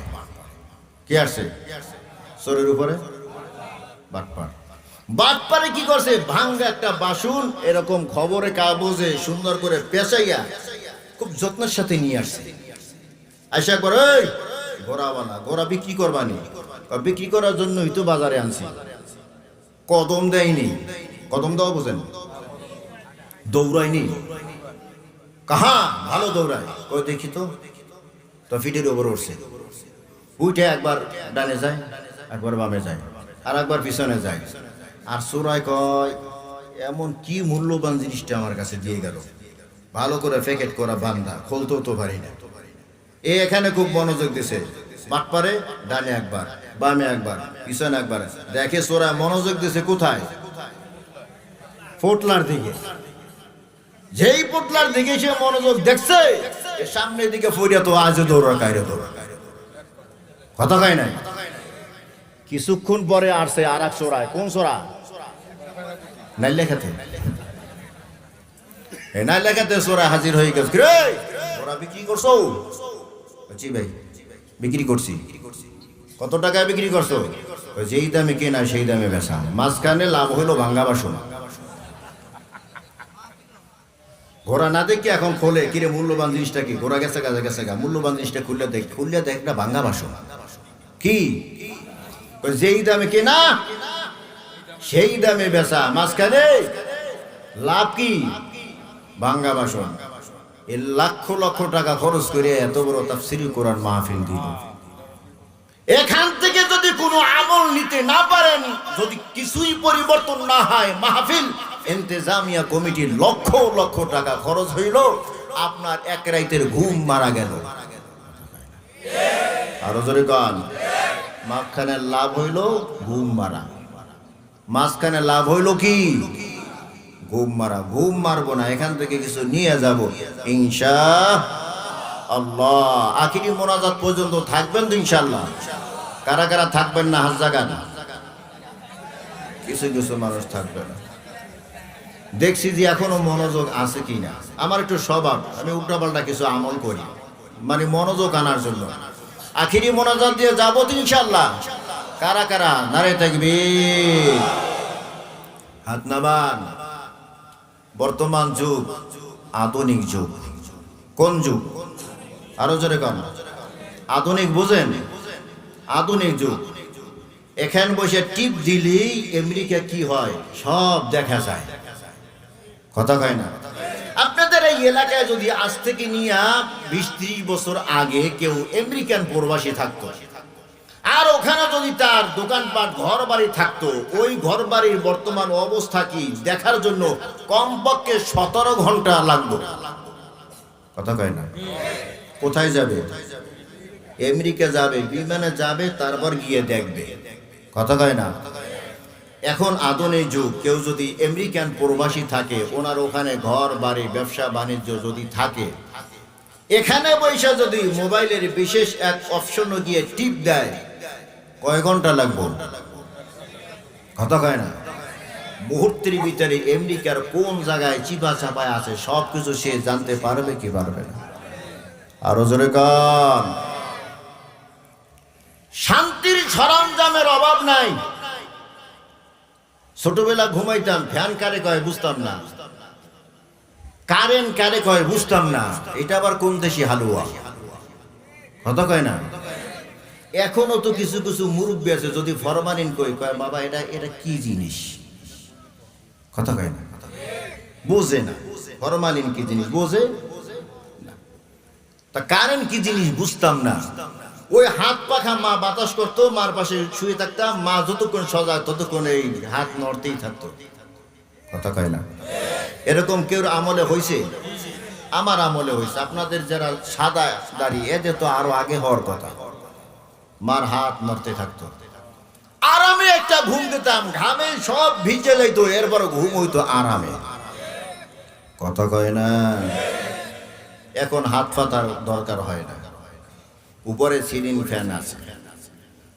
কে আসছে? চোরের উপরে বাটপার। বাটপারে কি করছে? ভাঙ্গা একটা বাসন এরকম খবরে কাগজে সুন্দর করে পেঁচাইয়া খুব যত্নের সাথে নিয়ে আসছে। আইসা একবার, এই ঘোড়াওয়ালা, ঘোড়া বিক্রি করবানি? বিক্রি করার জন্যই তো বাজারে আনছি। কদম দেয়নি। কদম দেওয়া বোঝেন? দৌড়ায়নি। কাহা ভালো দৌড়ায়, কই দেখি তো। তো ফিটের উপর উঠছে, উঠে একবার ডানে যায়, একবার বামে যায়, আর একবার পিছনে যায়। আর চোরাই কয়, এমন কি মূল্যবান জিনিসটা আমার কাছে দিয়ে গেল, ভালো করে প্যাকেট করা বান্দা, খুলতেও তো পারি না। এখানে খুব মনোযোগ দিছে। বাটপারে ডানে একবার, বামে একবার, পিছনে একবার। দেখে চোরা মনোযোগ দিছে কোথায়? পোটলার দিকে। যেই পোটলার দিকে সে মনোযোগ দেখছে, সামনের দিকে ফরিয়া তো আজ দৌড়া কায়রে দৌড়া। কথা কয় নাই? কিছুক্ষণ পরে আসছে আর এক চোরায়। কোন চোরা? নাইলেখাতে। নাইলেখাতে চোরা হাজির হয়ে গেছে। রে ওরা বিক্রি করছো? জি ভাই বিক্রি করছি। কত টাকায় বিক্রি করছো? যেই দামে কেনা সেই দামে বেচা, মাঝখানে লাভ হইলো ভাঙ্গা বাসন। ঘোড়া না দেখি এখন খোলে, কিরে মূল্যবান জিনিসটা কি? ঘোড়া গেছে গা গেছে গা, মূল্যবান জিনিসটা খুললে দেখ না ভাঙ্গা বাসন। কি যেই দামে কেনা সেই দামে বেচা, মাঝখানে লাভ কি? ভাঙ্গা বাসন। এ লক্ষ লক্ষ টাকা খরচ করে এত বড় তাফসীরুল কোরআন মাহফিল দিল। এখান থেকে যদি কোনো আমল নিতে না পারেন, যদি কিছুই পরিবর্তন না হয়, মাহফিল ইন্তেজামিয়া কমিটির লক্ষ লক্ষ টাকা খরচ হইল, আপনার এক রাতের ঘুম মারা গেল। আরো জোরে গান। মাঝখানে লাভ হইল ঘুম মারা, মাঝখানে লাভ হইল কি? ঘুম মারা। ঘুম মারবো না, এখান থেকে কিছু নিয়ে যাব ইনশাআল্লাহ। আখিরি মোনাজাত পর্যন্ত থাকবেন তো ইনশাআল্লাহ? কারা কারা থাকবেন না হাত জাগান। কিছু কিছু মানুষ থাকবে না। দেখছি যে এখনো মনোযোগ আছে কিনা। আমার একটু স্বভাব, আমি উল্টাপাল্টা কিছু আমল করি, মানে মনোযোগ আনার জন্য। আখিরি মোনাজাত দিয়ে যাবো তো ইনশাআল্লাহ। কারা কারা নারে তাকবীর, হাত নামান। বর্তমান যুগ আধুনিক যুগ। কোন যুগ? আরো জোরে কোন? আধুনিক বুঝেন? আধুনিক যুগ। এখান বসে টিপ দিলেই আমেরিকা কি হয় সব দেখা যায়। কথা কয় না? আপনাদের এই এলাকায় যদি আজ থেকে নিয়ে 20-30 বছর আগে কেউ আমেরিকান প্রবাসী থাকতো, আর ওখানে যদি তার দোকানপাট ঘর বাড়ি থাকতো, ওই ঘর বাড়ির বর্তমান অবস্থা কি দেখার জন্য কমপক্ষে 17 ঘন্টা লাগতো। কথা কয় না? কোথায় যাবে? আমেরিকা যাবে, বিমানে যাবে, তারপর গিয়ে দেখবে। কথা কয় না? এখন আধুনিক যুগ, কেউ যদি আমেরিকান প্রবাসী থাকে, ওনার ওখানে ঘর বাড়ি ব্যবসা বাণিজ্য যদি থাকে, এখানে বৈশা যদি মোবাইলের বিশেষ এক অপশনে গিয়ে টিপ দেয়, কয় ঘন্টা লাগবে? কথা কয় না? মুহূর্তের ভিতরে আমেরিকার কোন জায়গায় চিপা চাপায় আছে সব কিছু সে জানতে পারবে কি পারবে না? আরো জোরে কান। শান্তির সরঞ্জামের অভাব নাই। ছোটবেলা ঘুমাইতাম, ফ্যান কারে কয় বুঝতাম না, কারেন্ট কারে কয় বুঝতাম না। এটা আবার কোন দেশি হালুয়া? কথা কয় না? এখনো তো কিছু কিছু মুরব্বী আছে, যদি ফরমালিন কয় বাবা এটা এটা কি জিনিস? কথা কয় না? বোঝে না ফরমালিন কি জিনিস, বোঝে না। তা কারেন্ট কি জিনিস বুঝতাম না। ওই হাত পাখা মা বাতাস করতো, মার পাশে শুয়ে থাকতাম, মা যতক্ষণ সজাগ ততক্ষণ এই হাত নড়তেই থাকতো। কথা কয় না? এরকম কেউ আমলে হয়েছে? আমার আমলে হয়েছে। আপনাদের যারা সাদা দাড়ি, এদের তো আরো আগে হওয়ার কথা। মার হাত নড়তে থাকতো, আরামে একটা ঘুম দিতাম, ঘামে সব ভিজে যাইতো, এরপর ঘুম হইতো আরামে। কথা কয় না? এখন হাত পাতার দরকার হয় না, উপরে সিলিং ফ্যান আছে,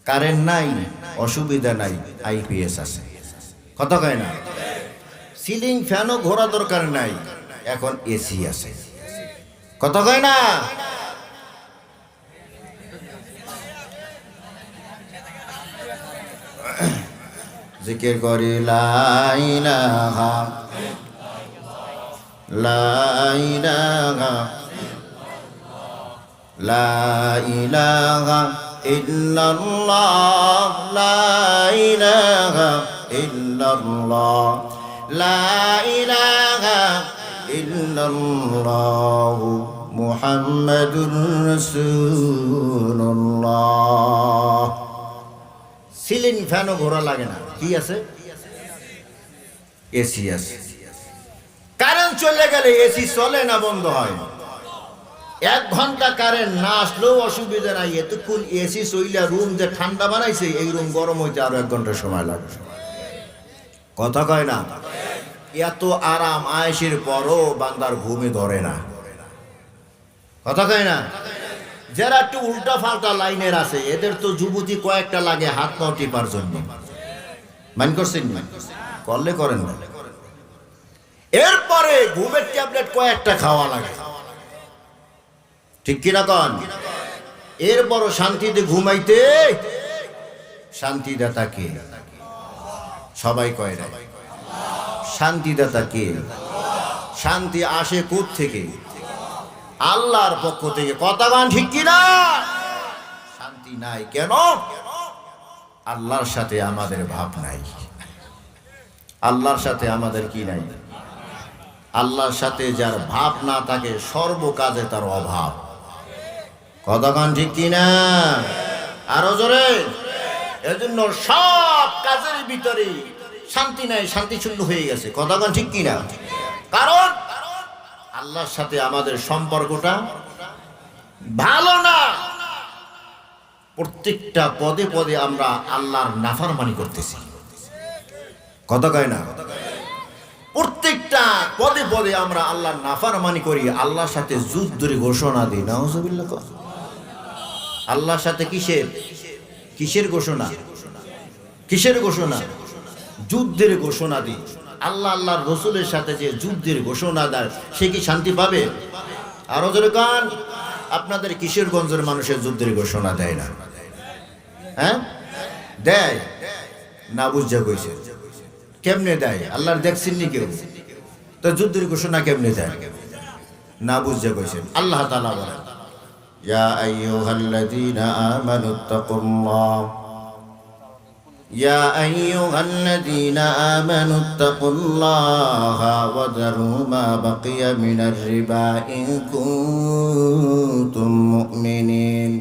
কারেন্ট নাই, অসুবিধা নাই, আইপিএস আছে। কথা কয় না? সিলিং ফ্যানও ঘোরা দরকার নাই, এখন এসি আছে। কথা কয় না? জিকির করি লা ইলাহা লা ইলাহা লা ইলাহা ইল্লাল্লাহ লা ইলাহা ইল্লাল্লাহ লা ইলাহা ইল্লাল্লাহ মুহাম্মাদুর রাসূলুল্লাহ। সিলিং ফ্যানও ঘোরা লাগে না, কি আছে? এসি আছে। কারেন্ট চলে গেলে এসি চলে না, বন্ধ হয়। 1 ঘন্টা কারেন্ট না আসলেও অসুবিধা নাই, এতক্ষণ এসি চইলা রুম যে ঠান্ডা বানাইছে, এই রুম গরম হইতে আরো 1 ঘন্টা সময় লাগে। কথা কয় না? এত আরাম আয়েশের পরও বান্দার ঘুমে ধরে না। কথা কয় না? যারা একটু উল্টা ফাল্টা লাইনের আছে এদের তো যুবতী কয়েকটা লাগে হাত পাও টিপার জন্য। মান করছেন না? করলে করেন না। এরপরে ঘুমের ট্যাবলেট কয়েকটা খাওয়া লাগে, ঠিক কিনা কন? এরপর শান্তিতে ঘুমাইতে শান্তিদাতা কে? সবাই কয় না শান্তিদাতা কে? শান্তি আসে কোথা থেকে? আল্লাহর পক্ষ থেকে। কথা গান ঠিক কিনা? শান্তি নাই কেন? আল্লাহর সাথে আমাদের ভাব নাই। আল্লাহর সাথে আমাদের কি নাই? আল্লাহর সাথে যার ভাব না থাকে সর্ব কাজে তার অভাব। কথা গান ঠিক কিনা? আরো জোরে। এজন্য সব কাজের ভিতরে শান্তি নাই, শান্তি শূন্য হয়ে গেছে। কথা গান ঠিক কিনা? কারণ আল্লাহর সাথে আমাদের সম্পর্কটা ভালো না। প্রত্যেকটা পদে পদে আমরা আল্লাহর নাফরমানি করতেছি। কথা কয় না? প্রত্যেকটা পদে পদে আমরা আল্লাহর নাফরমানি করি, আল্লাহর সাথে যুদ্ধের ঘোষণা দিই। নাউজুবিল্লাহ। আল্লাহর সাথে কিসের ঘোষণা? কিসের ঘোষণা? যুদ্ধের ঘোষণা দিই। আল্লাহর রসুলের সাথে যে যুদ্ধের ঘোষণা দেয় সে কি শান্তি পাবে? আরো জোরে কান। আপনাদের কিশোরগঞ্জের মানুষের যুদ্ধের ঘোষণা দেয় না? হ্যাঁ দেয় না? বুঝা কইছে কেমনে দেয়? আল্লাহর দেখছেন নি কেউ? তো যুদ্ধের ঘোষণা কেমনে দেয়? না বুঝা কইছেন। আল্লাহ তাআলা বলেন, ইয়া আইয়ুহাল্লাযীনা আমানুত্তাকুল্লাহ يا أيها الذين آمنوا اتقوا الله وذروا ما بقي من الربا إن كنتم مؤمنين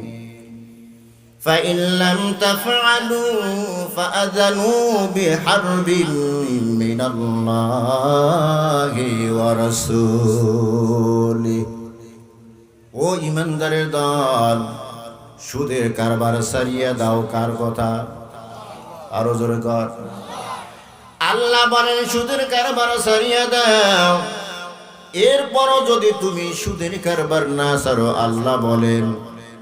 فإن لم تفعلوا فأذنوا بحرب من الله ورسوله ও ইমানদারের দল, সুদের কারবার সারিয়ে দাও। কার কথা? আরো জোরে কর। আল্লাহ বলেন সুদের কারবার সারিয়ে দাও। এরপরও যদি তুমি সুদের কারবার না ছাড়ো, আল্লাহ বলেন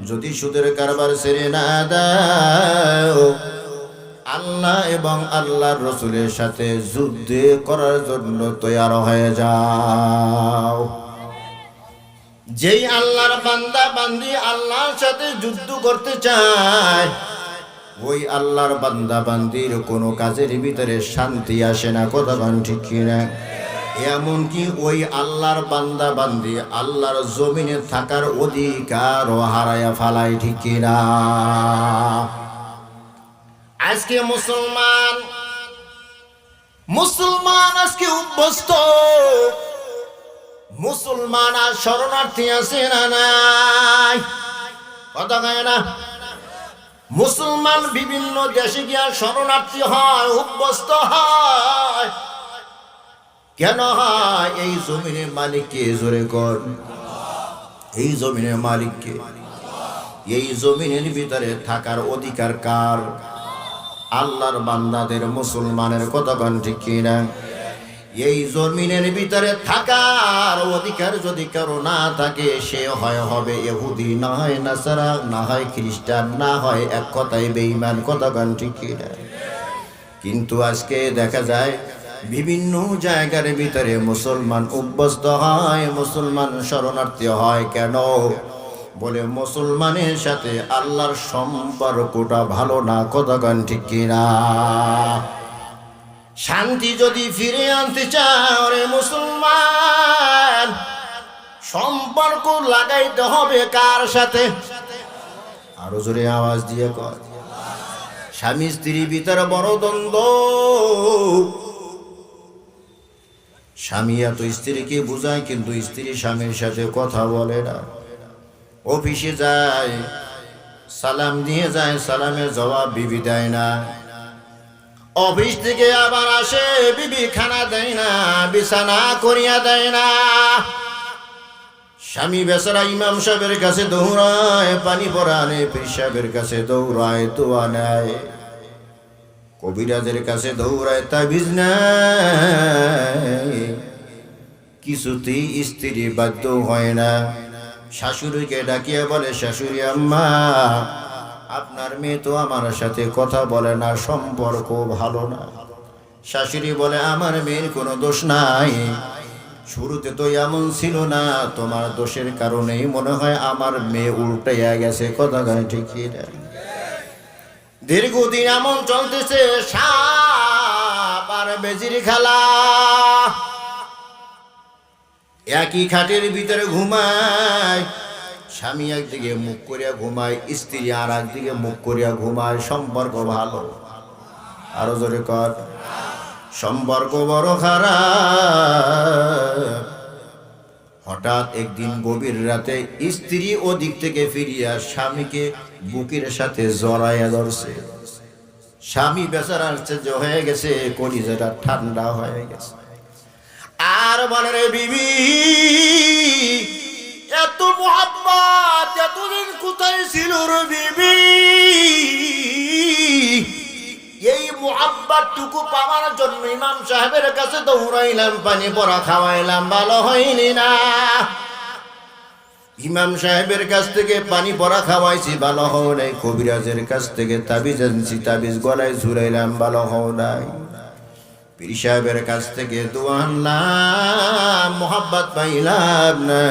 যদি সুদের কারবার ছেড়ে না দাও, আল্লাহ এবং আল্লাহর রসুলের সাথে যুদ্ধ করার জন্য তৈয়ার হয়ে যাও। যেই আল্লাহর বান্দা বান্দি আল্লাহর সাথে যুদ্ধ করতে চায়, ওই আল্লাহর বান্দা বান্দির কোনো কাজের ভিতরে শান্তি আসে না। কথা বলেন ঠিক কিনা? এমনকি ওই আল্লাহর বান্দা বান্দি আল্লাহর জমিনে থাকার অধিকারও হারায়া ফালায়। ঠিক কিনা? আজকে মুসলমান আজকে অভ্যস্ত। মুসলমান আর শরণার্থী আছে না নাই? কথা কয় না? মুসলমান বিভিন্ন দেশে গিয়া শরণার্থী হয়, অভ্যস্ত হয়। কেন হয়? এই জমিনের মালিককে। জোরে কর। এই জমিনের মালিককে। এই জমিনের ভিতরে থাকার অধিকার কার? আল্লাহর বান্দাদের, মুসলমানের। কথা কন ঠিক কিনা? এই জমিনের ভিতরে থাকার অধিকার যদি কারো না থাকে, সে হবে ইহুদি, না হয় নাসারা, না হয় খ্রিস্টান, না হয় এক কথায় বেঈমান। কথা গান ঠিক কিনা? কিন্তু আজকে দেখা যায় বিভিন্ন জায়গার ভিতরে মুসলমান অভ্যস্ত হয়, মুসলমান শরণার্থী হয়। কেন? বলে মুসলমানের সাথে আল্লাহর সম্পর্কটা ভালো না। কথা গান ঠিক কিনা? শান্তি যদি ফিরে আনতে চাও রে মুসলমান, সম্পর্ক লাগাইতে হবে কার সাথে? আরো জোরে আওয়াজ দিয়ে কর। স্বামী স্ত্রীর ভিতরে বড় দ্বন্দ্ব। স্বামী এত স্ত্রীকে বুঝায়, কিন্তু স্ত্রী স্বামীর সাথে কথা বলে না। অফিসে যায়, সালাম দিয়ে যায়, সালামের জবাব বিবি দেয় না। অফিস থেকে আবার আসে, বিবি খানা দেয় না, বিছানা করিয়া দেয় না। স্বামী বেচারা ইমাম সাহেবের কাছে দৌড়ায়, পানি পড়া আনে, পীর সাহেবের কাছে দৌড়ায়, দোয়া নেয়, কবিরাজের কাছে দৌড়ায়, তাবিজ নেয়। কিছুতেই স্ত্রী বাধ্য হয় না। শাশুড়িকে ডাকিয়ে বলে, শাশুড়ি আম্মা, আপনার মেয়ে তো আমার সাথে কথা বলে না, সম্পর্ক ভালো না। শাশুড়ি বলে, আমার মেয়ের কোনো দোষ নাই, শুরুতে তো এমন ছিল না, তোমার দোষের কারণেই মনে হয় আমার মেয়ে উল্টাইয়া গেছে। কথা গায়ে ঠিক না? দীর্ঘদিন এমন চলতেছে, সাপ আর বেজির খেলা। একই খাটের ভিতরে ঘুমায়, স্বামী একদিকে মুখ করিয়া ঘুমায়, স্ত্রী আর একদিকে মুখ করিয়া ঘুমায়। সম্পর্ক ভালো? আরো জোরে কর। সম্পর্ক বড় খারাপ। হঠাৎ একদিন গভীর রাতে স্ত্রী ওদিক থেকে ফিরিয়া স্বামীকে বুকের সাথে জড়াইয়া ধরছে। স্বামী বেচারার চেয়ে হয়ে গেছে, কলিজাটা ঠান্ডা হয়ে গেছে। আর বলে, রে বিবি, এত মোহাব্বত এতদিন কোথায় ছিল রে বিবি? এই মোহাব্বতটুকু পাওয়ার জন্য ইমাম সাহেবের কাছে দৌড়াইলাম, পানি পড়া খাওয়াইলাম, ভালো হয়নি না। ইমাম সাহেবের কাছ থেকে পানি পড়া খাওয়াইছি, ভালো হও নাই। কবিরাজের কাছ থেকে তাবিজ আনছি, তাবিজ গলায় ঝুলাইলাম, ভালো হও নাই। পীর সাহেবের কাছ থেকে দোয়া আনলাম, মোহাব্বত পাইলাম না।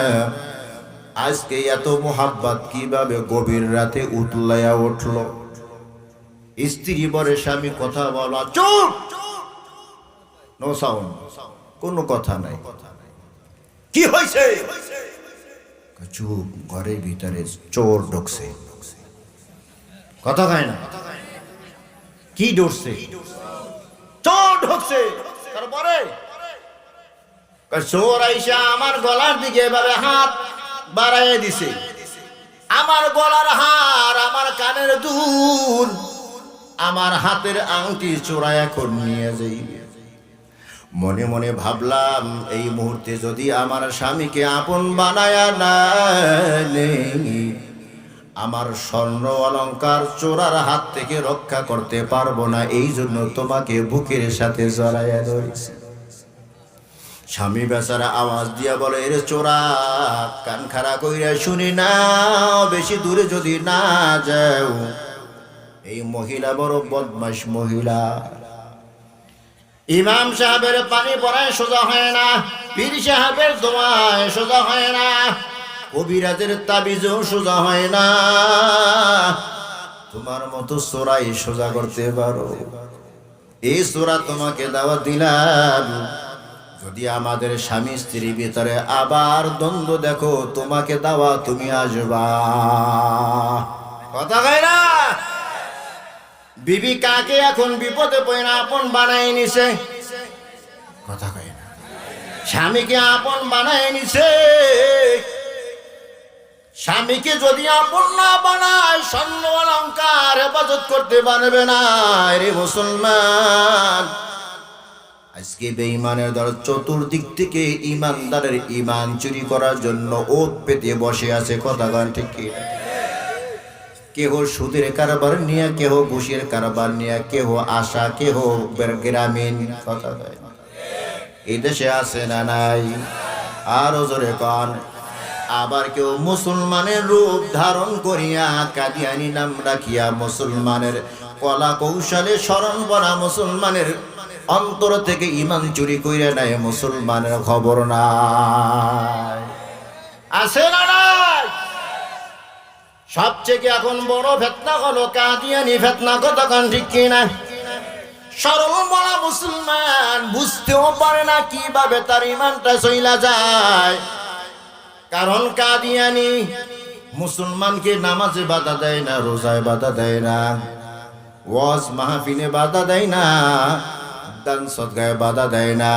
আজকে এত মোহাব্বত কিভাবে গভীর রাতে উতলাইয়া উঠল? স্ত্রী বলে, স্বামী কথা বলা, চুপ, নো সাউন্ড, কোনো কথা নাই। কি হয়েছে? চুপ, ঘরের ভিতরে চোর ঢুকছে। কথা কয় না? কি ঢুকছে? চোর ঢুকছে। তারপরে চোর আইসা আমার গলার দিকে এভাবে হাত বাড়াইয়া দিছে। আমার গলার হার, আমার কানের দুল, আমার হাতের আংটি চোরা এখন নিয়ে যাই। মনে মনে ভাবলাম, এই মুহূর্তে যদি আমার স্বামীকে আপন বানায়া না নেই, আমার স্বর্ণ অলংকার চোরার হাত থেকে রক্ষা করতে পারবো না। এই জন্য তোমাকে বুকের সাথে জড়াইয়া ধরেছি। স্বামী বেচারা আওয়াজ দিয়া বলে, এর চোরা, কান খাড়া কইরা শুনি না, বেশি দূরে যদি না যাও। এই মহিলা বড় বদমাশ মহিলা। ইমাম সাহেবের পানি পড়ায় সোজা হয় না, পীর সাহেবের দোয়ায় সোজা হয় না, কবিরাজের তাবিজও সোজা হয় না। তোমার মতো চোরাই সোজা করতে পারো। এই চোরা তোমাকে দাওয়াত দিলাম, যদি আমাদের স্বামী স্ত্রীর ভিতরে আবার দ্বন্দ্ব দেখো, তোমাকে দাওয়া, তুমি আসবা। কথা কয় না? বিবি কাকে এখন বিপদে পড়ে আপন বানাই নিছে? কথা কয় না? স্বামীকে আপন বানাই নিছে। স্বামীকে যদি আপন না বানায়, স্বর্ণ অলংকার হেফাজত করতে পারবে না। রে মুসলমান, আজকে বেঈমানের দল চতুর্দিক থেকে ইমানদারের ইমান চুরি করার জন্য ওত পেতে বসে আছে। কথা গান ঠিক কি? কেহ সুদের কারবার নিয়ে, কেহ ঘুষের কারবার নিয়ে, কেহ আশা, কেহ গ্রামীণ। কথা কয় না? এই দেশে আছে না নাই? আরো জোরে কন। আবার কেউ মুসলমানের রূপ ধারণ করিয়া, কাদিয়ানি নাম রাখিয়া, মুসলমানের কলা কৌশলে স্মরণ করা, মুসলমানের অন্তর থেকে ইমান চুরি কইরা নেয়, মুসলমানের খবর নাই। আছে না নাই? সবচেয়ে এখন বড় ফিতনা হলো কাদিয়ানি ফিতনা। কথা কান ঠিক কিনা? সরল বলা মুসলমান বুঝতেও পারে না কিভাবে তার ইমানটা চইলা যায়। কারণ কাদিয়ানি মুসলমানকে নামাজে বাধা দেয় না, রোজায় বাধা দেয় না, ওয়াজ মাহফিলে বাধা দেয় না, দান সদকায় বাধা দেয় না।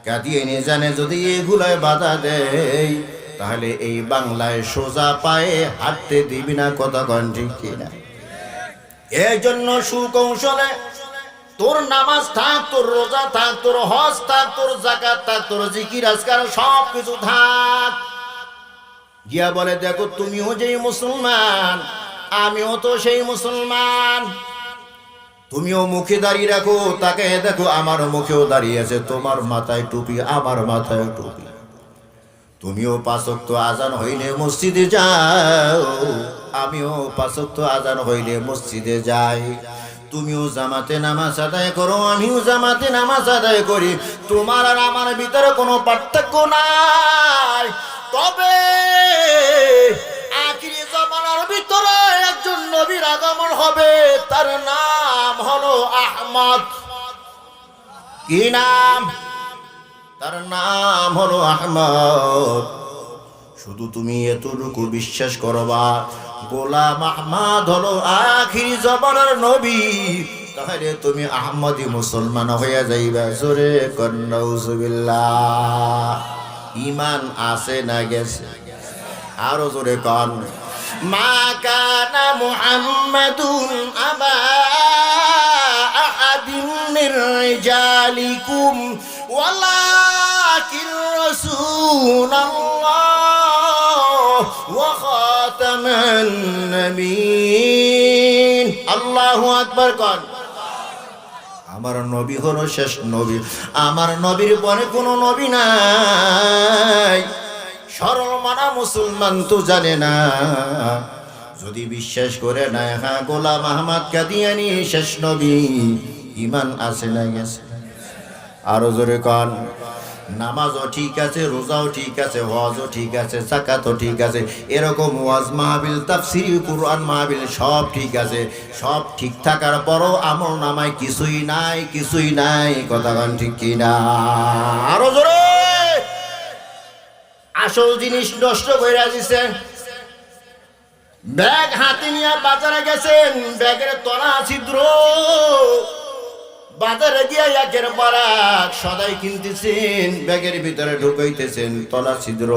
কাদিয়ানি জানে যদি এগুলায় বাধা দেয়, তাহলে এই বাংলায় সোজা পায়ে হাঁটতে দিবি না। কথা কন ঠিক কিনা? এই জন্য সুকৌশলে তোর নামাজ থাক, তোর রোজা থাক, তোর হজ থাক, তোর যাকাত থাক, তোর জিকির আজকার সব কিছু থাক। গিয়া বলে, দেখো তুমিও যেই মুসলমান, আমিও তো সেই মুসলমান। তুমিও মুখে দাঁড়িয়ে রাখো, তাকে দেখো আমার মুখেও দাঁড়িয়ে আছে। তোমার মাথায় টুপি, আমার মাথায় টুপি। তুমিও 5 ওয়াক্ত আজান হইলে মসজিদে যাও, আমিও 5 ওয়াক্ত আজান হইলে মসজিদে যাই। তুমিও জামাতে নামাজ আদায় করো, আমিও জামাতে নামাজ আদায় করি। তোমার আর আমার ভিতরে কোনো পার্থক্য নাই। তবে আখিরি জামানার ভিতরে একজন নবীর আগমন হবে, তার নাম হলো আহমদ। কি নাম? তার নাম হলো আহমদ। শুধু তুমি এতটুকু বিশ্বাস করবা, গোলাম আহমদ হলো আখিরি জামানার নবী, তাহলে তুমি আহমদি মুসলমান হইয়া যাইবা। জোরে কর নাউজুবিল্লাহ। ঈমান আছে না গেছে? আরো জোরে কন। মা কানা মুহাম্মাদুন আবা আহাদিন মির রিজালিকুম ওয়ালাকিন রাসূলুল্লাহ ওয়া খাতামান নবিয়্যিন। আল্লাহু আকবার কন। আমার নবী হলো শেষ নবী, আমার নবীর পরে কোনো নবী নাই। সরল মানা মুসলমান তো জানে না। যদি বিশ্বাস করে না হ্যাঁ গোলাম আহমদ কাদিয়ানী শেষ নবী, ঈমান আছে না গেছে? আরো জোরে কন। নামাজও ঠিক আছে, রোজাও ঠিক আছে, হজও ঠিক আছে, যাকাতও ঠিক আছে, এরকম ওয়াজ মাহফিল, তাফসীর, কুরআন মাহফিল সব ঠিক আছে। সব ঠিক থাকার পরও আমল নামায় কিছুই নাই, কিছুই নাই। কথা কন ঠিক কি না? আরো জোরে। আসল জিনিস নষ্ট করে দিছে। ব্যাগ হাতে নিয়ে বাজারে গেছেন, ব্যাগের তলা ছিদ্র। বাজারে গিয়ে একের পর এক সদাই কিনতেছেন, ব্যাগের ভিতরে ঢুকাইতেছেন, তলা ছিদ্র।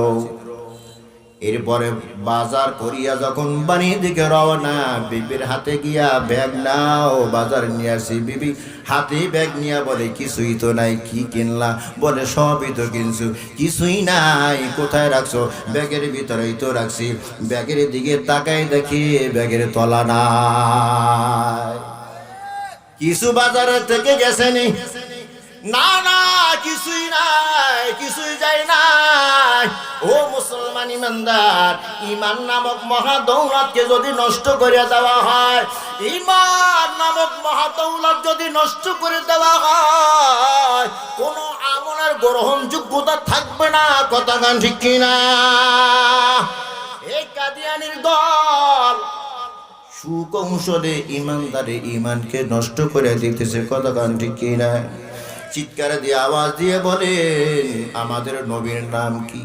এরপরে বাজার করিয়া যখন বাড়ির দিকে রওনা, বিবির হাতে গিয়া ব্যাগ নাও, বাজার নিয়ে আসি। বিবি হাতে ব্যাগ নিয়ে বলে কিছুই তো নাই। কি কিনলা? বলে সবই তো কিনছু। কিছুই নাই। কোথায় রাখছো? ব্যাগের ভিতরেই তো রাখছি। ব্যাগের দিকে তাকাই দেখি ব্যাগের তলা নাই। কিছু বাজারে থেকে গেছেনি? না না, কিছুই নাই, কিছুই যায় নাই। ও মুসলমান ইমানদার, ঈমান নামক মহাদৌলতকে যদি নষ্ট করে দেওয়া হয়, ঈমান নামক মহাদৌলত যদি নষ্ট করে দেওয়া হয়, কোন আমলের গ্রহণযোগ্যতা থাকবে না। কথা গান ঠিক কিনা? এই কাদিয়ানির দল সুকৌশলে ইমানদারে ঈমানকে নষ্ট করে দিতেছে। কথা গান ঠিক কিনা? চিৎকার দিয়ে আওয়াজ দিয়ে বলেন, আমাদের নবীর নাম কি?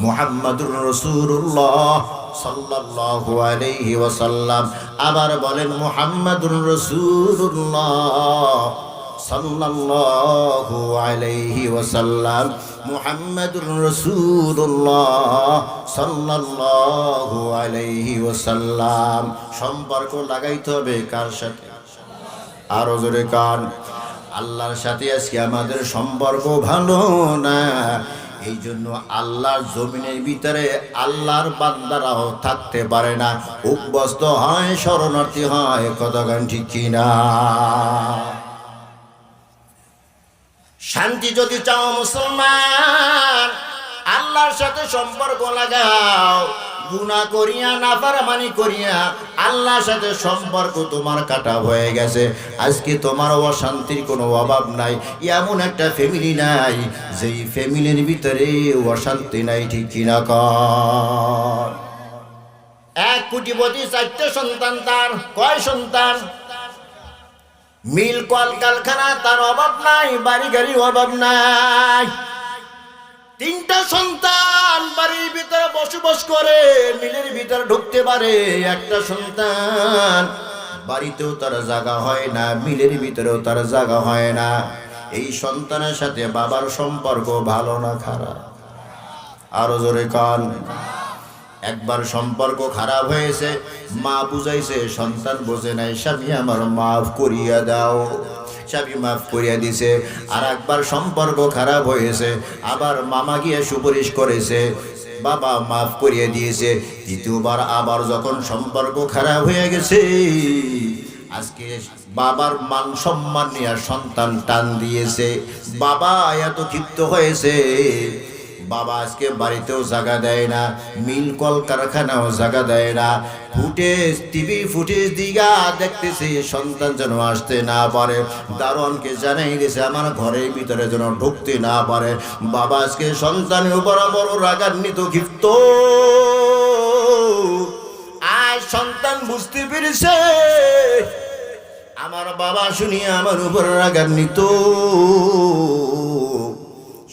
মুহাম্মাদুর রাসূলুল্লাহ সাল্লাল্লাহু আলাইহি ওয়াসাল্লাম। আবার বলেন মুহাম্মাদুর রাসূলুল্লাহ সাল্লাল্লাহু আলাইহি ওয়াসাল্লাম। মুহাম্মাদুর রাসূলুল্লাহ সাল্লাল্লাহু আলাইহি ওয়াসাল্লাম। সম্পর্ক লাগাইতে হবে কার সাথে? আরো জোরে কান। আল্লাহর সাথে আজকে আমাদের সম্পর্ক ভালো না। এই জন্য আল্লাহর জমিনের ভিতরে আল্লাহর বান্দারাও থাকতে পারে না, অভ্যস্ত হয়, শরণার্থী হয়। কথা গান ঠিক কিনা? শান্তি যদি চাও মুসলমান, আল্লাহর সাথে সম্পর্ক লাগাও। গুনাহ করিয়া, নাফরমানি করিয়া আল্লাহর সাথে সম্পর্ক তোমার কাটা হয়ে গেছে। আজকে তোমার অশান্তির কোনো অভাব নাই। এমন একটা ফ্যামিলি নাই যেই ফ্যামিলির ভিতরে অশান্তি নাই। ঠিক কিনা কর? 1 কোটিপতি 4টে সন্তান, তার কয় সন্তান? মিল কল কারখানা তার অভাব নাই, বাড়ি গাড়ির অভাব নাই। 3টা সন্তান বাড়ির ভিতরে বসবাস করে, মিলের ভিতরে ঢুকতে পারে। 1টা সন্তান বাড়িতেও তার জায়গা হয় না, মিলের ভিতরেও তার জায়গা হয় না। এই সন্তানের সাথে বাবার সম্পর্ক ভালো না খারাপ? আরো জোরে কান। একবার সম্পর্ক খারাপ হয়েছে, মা বুঝাইছে, সন্তান বোঝে নাই। স্বামী আমার মাফ করিয়া দাও। স্বামী মাফ করিয়া দিছে। আর একবার সম্পর্ক খারাপ হয়েছে, আবার মামা গিয়ে সুপারিশ করেছে, বাবা মাফ করিয়ে দিয়েছে। দ্বিতীয়বার আবার যখন সম্পর্ক খারাপ হয়ে গেছে, আজকে বাবার মান সম্মান নিয়ে সন্তান টান দিয়েছে। বাবা এত ক্ষিপ্ত হয়েছে, বাবা আজকে বাড়িতেও জায়গা দেয় না, মিল কল কারখানাও জায়গা দেয় না। ফুটেজ, টিভি ফুটেজ দিঘা দেখতেছে সন্তান যেন আসতে না পারে। দারোয়ানকে জানাই দিয়েছে আমার ঘরের ভিতরে যেন ঢুকতে না পারে। বাবা আজকে সন্তানের উপর বড় রাগান্বিত, ক্ষিপ্ত। আজ সন্তান বুঝতে পেরেছে আমার বাবা শুনিয়ে আমার উপর রাগান্বিত।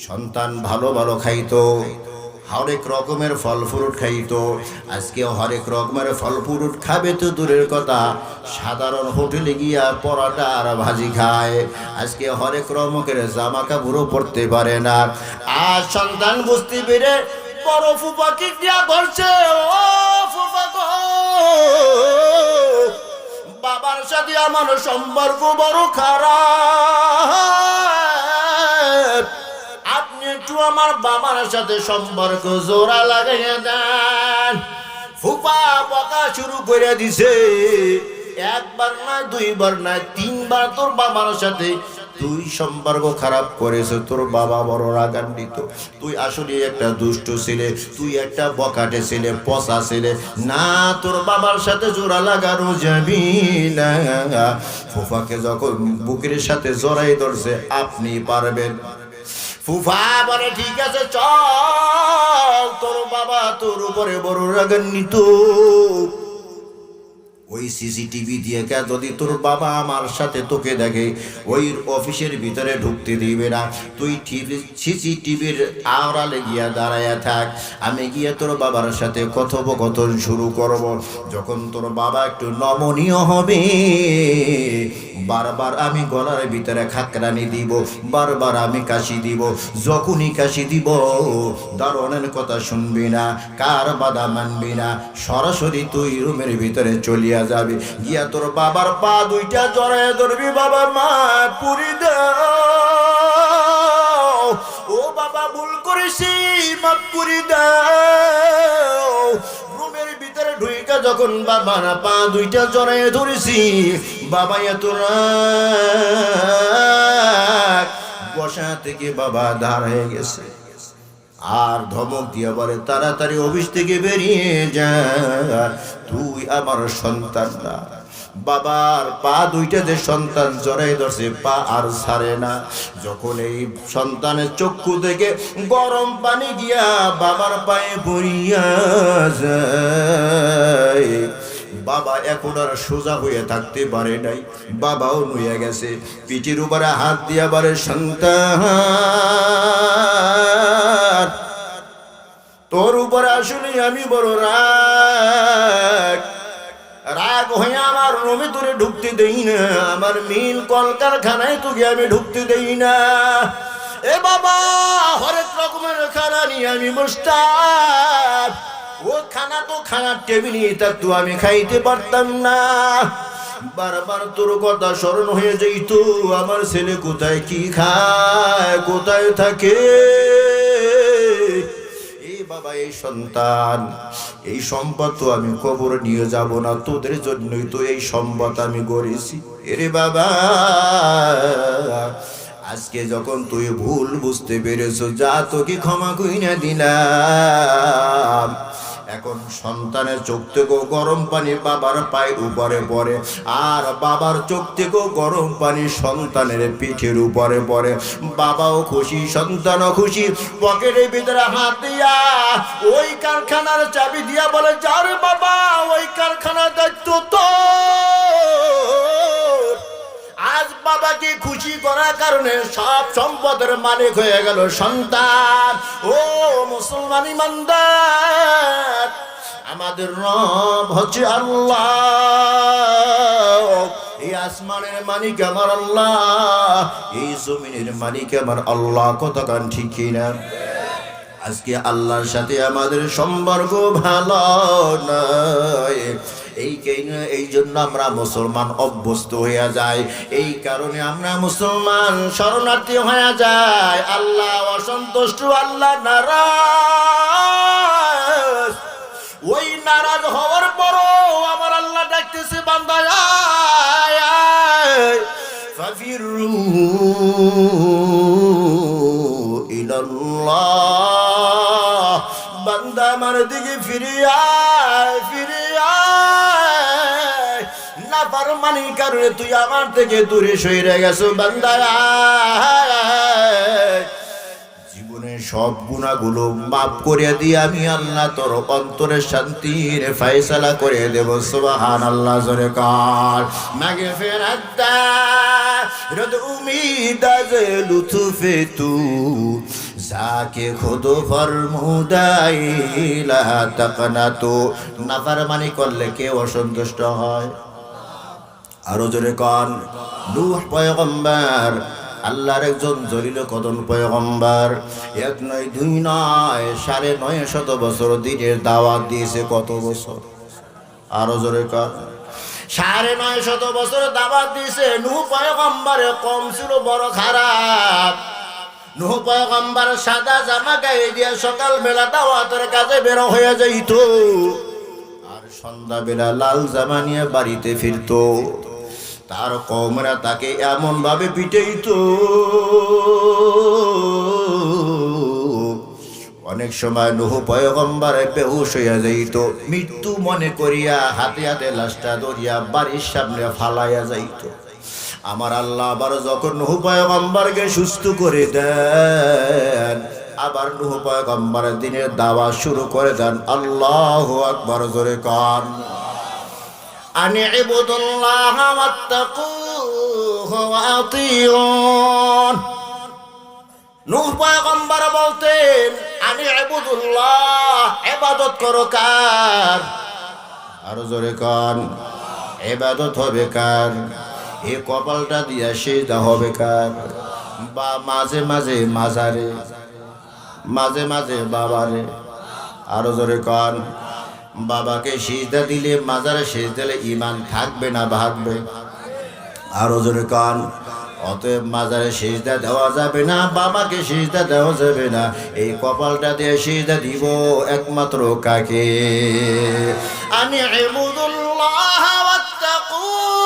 সন্তান ভালো ভালো খাইতো, হরেক রকমের ফল ফ্রুট খাইতো, আজকে হরেক রকমের ফল ফ্রুট খাবে তো দূরের কথা, সাধারণ হোটেলে গিয়া পরাটা আর ভাজি খায়। আজকে হরেক রকমের জামা কাপড়ও পরতে পারে না। আর সন্তান বুঝতে পেরে বড় ফুপাকে গিয়া ধরছে, ও ফুপা গো, বাবার সাথে আমার সম্পর্ক বড় খারাপ, আপনি একটু আমার বাবার সাথে সম্পর্ক জোড়া লাগাইয়া দেন। ফুপা বকা শুরু করে দিছে, একবার নয়, দুইবার নয়, তিনবার তোর বাবার সাথে তুই সম্পর্ক খারাপ করেছে। তোর বাবা বড় রাগান্বিত। তুই আসলে একটা দুষ্ট ছেলে, তুই একটা বকাটে ছেলে, পচা ছেলে, না তোর বাবার সাথে জোড়া লাগানো যাবি না। ফুফাকে যখন বুকের সাথে জড়াই ধরছে, আপনি পারবেন। ফুফা বলে ঠিক আছে চল, তোর বাবা তোর উপরে বড় রাগান্বিত। ওই সিসিটিভি দিয়ে যদি তোর বাবা আমার সাথে তোকে দেখে, ওই অফিসের ভিতরে ঢুকতে দিবে না। তুই সিসিটিভির আড়ালে গিয়া দাঁড়াইয়া থাক, আমি গিয়ে তোর বাবার সাথে কথোপকথন শুরু করব। যখন তোর বাবা একটু নমনীয় হবে, বারবার আমি গলার ভিতরে খাকরানি দিব, বারবার আমি কাশি দিব। যখনই কাশি দিব, দারোয়ানের কথা শুনবি না, কার বাধা মানবি না, সরাসরি তুই রুমের ভিতরে চলিয়া যাবি। গিয়া তোর বাবার পা দুইটা জড়ায় ধরবি, বাবা মা পুরি দাও, ও বাবা ভুল করেছি, মাফ পুরি দাও। রুমের ভিতরে ঢুইকা যখন বাবার পা দুইটা জড়ায় ধরেছি, বাবা এত রাগ, বসা থেকে বাবা দাঁড়ায় গেছে। আর ধমক দিয়ে বলে তাড়াতাড়ি অফিস থেকে বেরিয়ে যা, তুই আমার সন্তান না। বাবার পা দুইটা যে সন্তান জড়াই ধরছে, পা আর ছাড়ে না। যখন এই সন্তানের চক্ষু থেকে গরম পানি গিয়া বাবার পায়ে পড়িয়া যায়, বাবা এখন আর সোজা হয়ে থাকতে পারে নাই, বাবাও নুয়ে গেছে। পিঠের উপরে হাত দিয়া বলে সন্তান, তোর উপরে আসলে আমি বড় রাগ, রাগ হয়ে আমার রুমে তোরে ঢুকতে দেই না, আমার মিল কলকারখানায় তোকে আমি ঢুকতে দেই না। এ বাবা, হরেক রকমের খানা নিয়ে আমি বসতাম, ও খানা তো খানার টেবিলে থাকতো, আমি খাইতে পারতাম না। বারবার তোর কথা স্মরণ হয়ে যেত, আমার ছেলে কোথায় কি খায়, কোথায় থাকে। বাবা এই সন্তান, এই সম্পদ তো আমি কবরে নিয়ে যাব না, তোদের জন্যই তো এই সম্পদ আমি গড়েছি। এরে বাবা, আজকে যখন তুই ভুল বুঝতে পেরেছো, যা তোকে ক্ষমা কইরা দিলাম। এখন সন্তানের চোখ থেকেও গরম পানি বাবার পায়ের উপরে পড়ে, আর বাবার চোখ থেকেও গরম পানি সন্তানের পিঠের উপরে পড়ে। বাবাও খুশি, সন্তানও খুশি। পকেটের ভিতরে হাত দিয়া ওই কারখানার চাবি দিয়া বলে, যার বাবা ওই কারখানার দায়িত্ব তো। আজ বাবাকে খুশি করার কারণে সব সম্পদের মালিক হয়ে গেল সন্তান। ও মুসলমান ইমানদার, আমাদের রব হচ্ছে আল্লাহ। এই আসমানের মালিক আমার আল্লাহ, এই জমিনের মালিক আমার আল্লাহ। কতক্ষণ ঠিক কিনা? আজকে আল্লাহর সাথে আমাদের সম্পর্ক ভালো নয়। এই জন্য আমরা মুসলমান অভ্যস্ত হয়ে যাই, এই কারণে আমরা মুসলমান শরণার্থী হয়ে যাই। আল্লাহ অসন্তুষ্ট, আল্লাহ নারাজ। ওই নারাজ হওয়ার পরও আমার আল্লাহ ডাকতেছে, বান্দা আয় আয়, ফাফিরু ইলাল্লাহ। বান্দা আমার দিকে ফিরে আয়, ফিরে আয়। নাফরমানির কারণে তুই আমার থেকে দূরে সরে গেছো বান্দা, জীবনের সব গুনাহগুলো মাফ করে দিয়ে আমি আল্লাহ তোর অন্তরে শান্তির ফয়সালা করে দেব। সুবহানাল্লাহ, জোরে কার মাগফিরাত রদ উম্মীদ আজ লুৎফে তু যাকে খুদ ফরমুদাইলা তাকনাতু। নাফরমানি করলে কে অসন্তুষ্ট হয়? আরো জোরে কান। নূহ পয়গম্বর আল্লাহর একজন জলিল কদম পয়গম্বর, এক নয় দুই নয় ৯৫০ বছর দিনের দাওয়াত দিয়েছে। কত বছর? আরো জোরে কান। ৯৫০ বছর দাওয়াত দিয়েছে। নূহ পয়গম্বরের কম ছিল বড় খারাপ। নূহ পয়গম্বর সাদা জামা গায়ে দিয়ে সকাল বেলা দাওয়াতের কাজে বের হয়ে যাইত, আর সন্ধ্যা বেলা লাল জামা নিয়ে বাড়িতে ফিরতো। তার কওমরা তাকে এমন ভাবে পিটাইতো, অনেক সময় নূহ পয়গম্বর বেহুশ হইয়া যাইত। মৃত্যু মনে করিয়া হাতে হাতে লাশটা ধরিয়া বাড়ির সামনে ফালাইয়া যাইত। আমার আল্লাহ আবার যখন নূহ পয়গম্বরকে সুস্থ করে দেন, আবার নূহ পয়গম্বর দিনের দাওয়াত শুরু করে দেন। আল্লাহু আকবার, জোরে কান। আনি ইবুদুল্লাহ ওয়াত্তাকুহু ওয়া আতিউন। নূহ পয়গম্বর বলতেন, আনি ইবুদুল্লাহ, ইবাদত করো কার? আরো জোরে কান। ইবাদত হবে কার? এই কপালটা দিয়া সিজদা হবে কার? বা মাঝে মাঝে মাজারে, মাঝে মাঝে বাবারে। আরো জোরে কান। বাবাকে সিজদা দিলে, মাজারে সিজদা দিলে ঈমান থাকবে না ভাগবে? আরো জোরে কান। অতএব মাজারে সিজদা দেওয়া যাবে না, বাবাকে সিজদা দেওয়া যাবে না। এই কপালটা দিয়ে সিজদা দিব একমাত্র কাকে? আনি ইবুদুল্লাহ ওয়াত্তাকুহু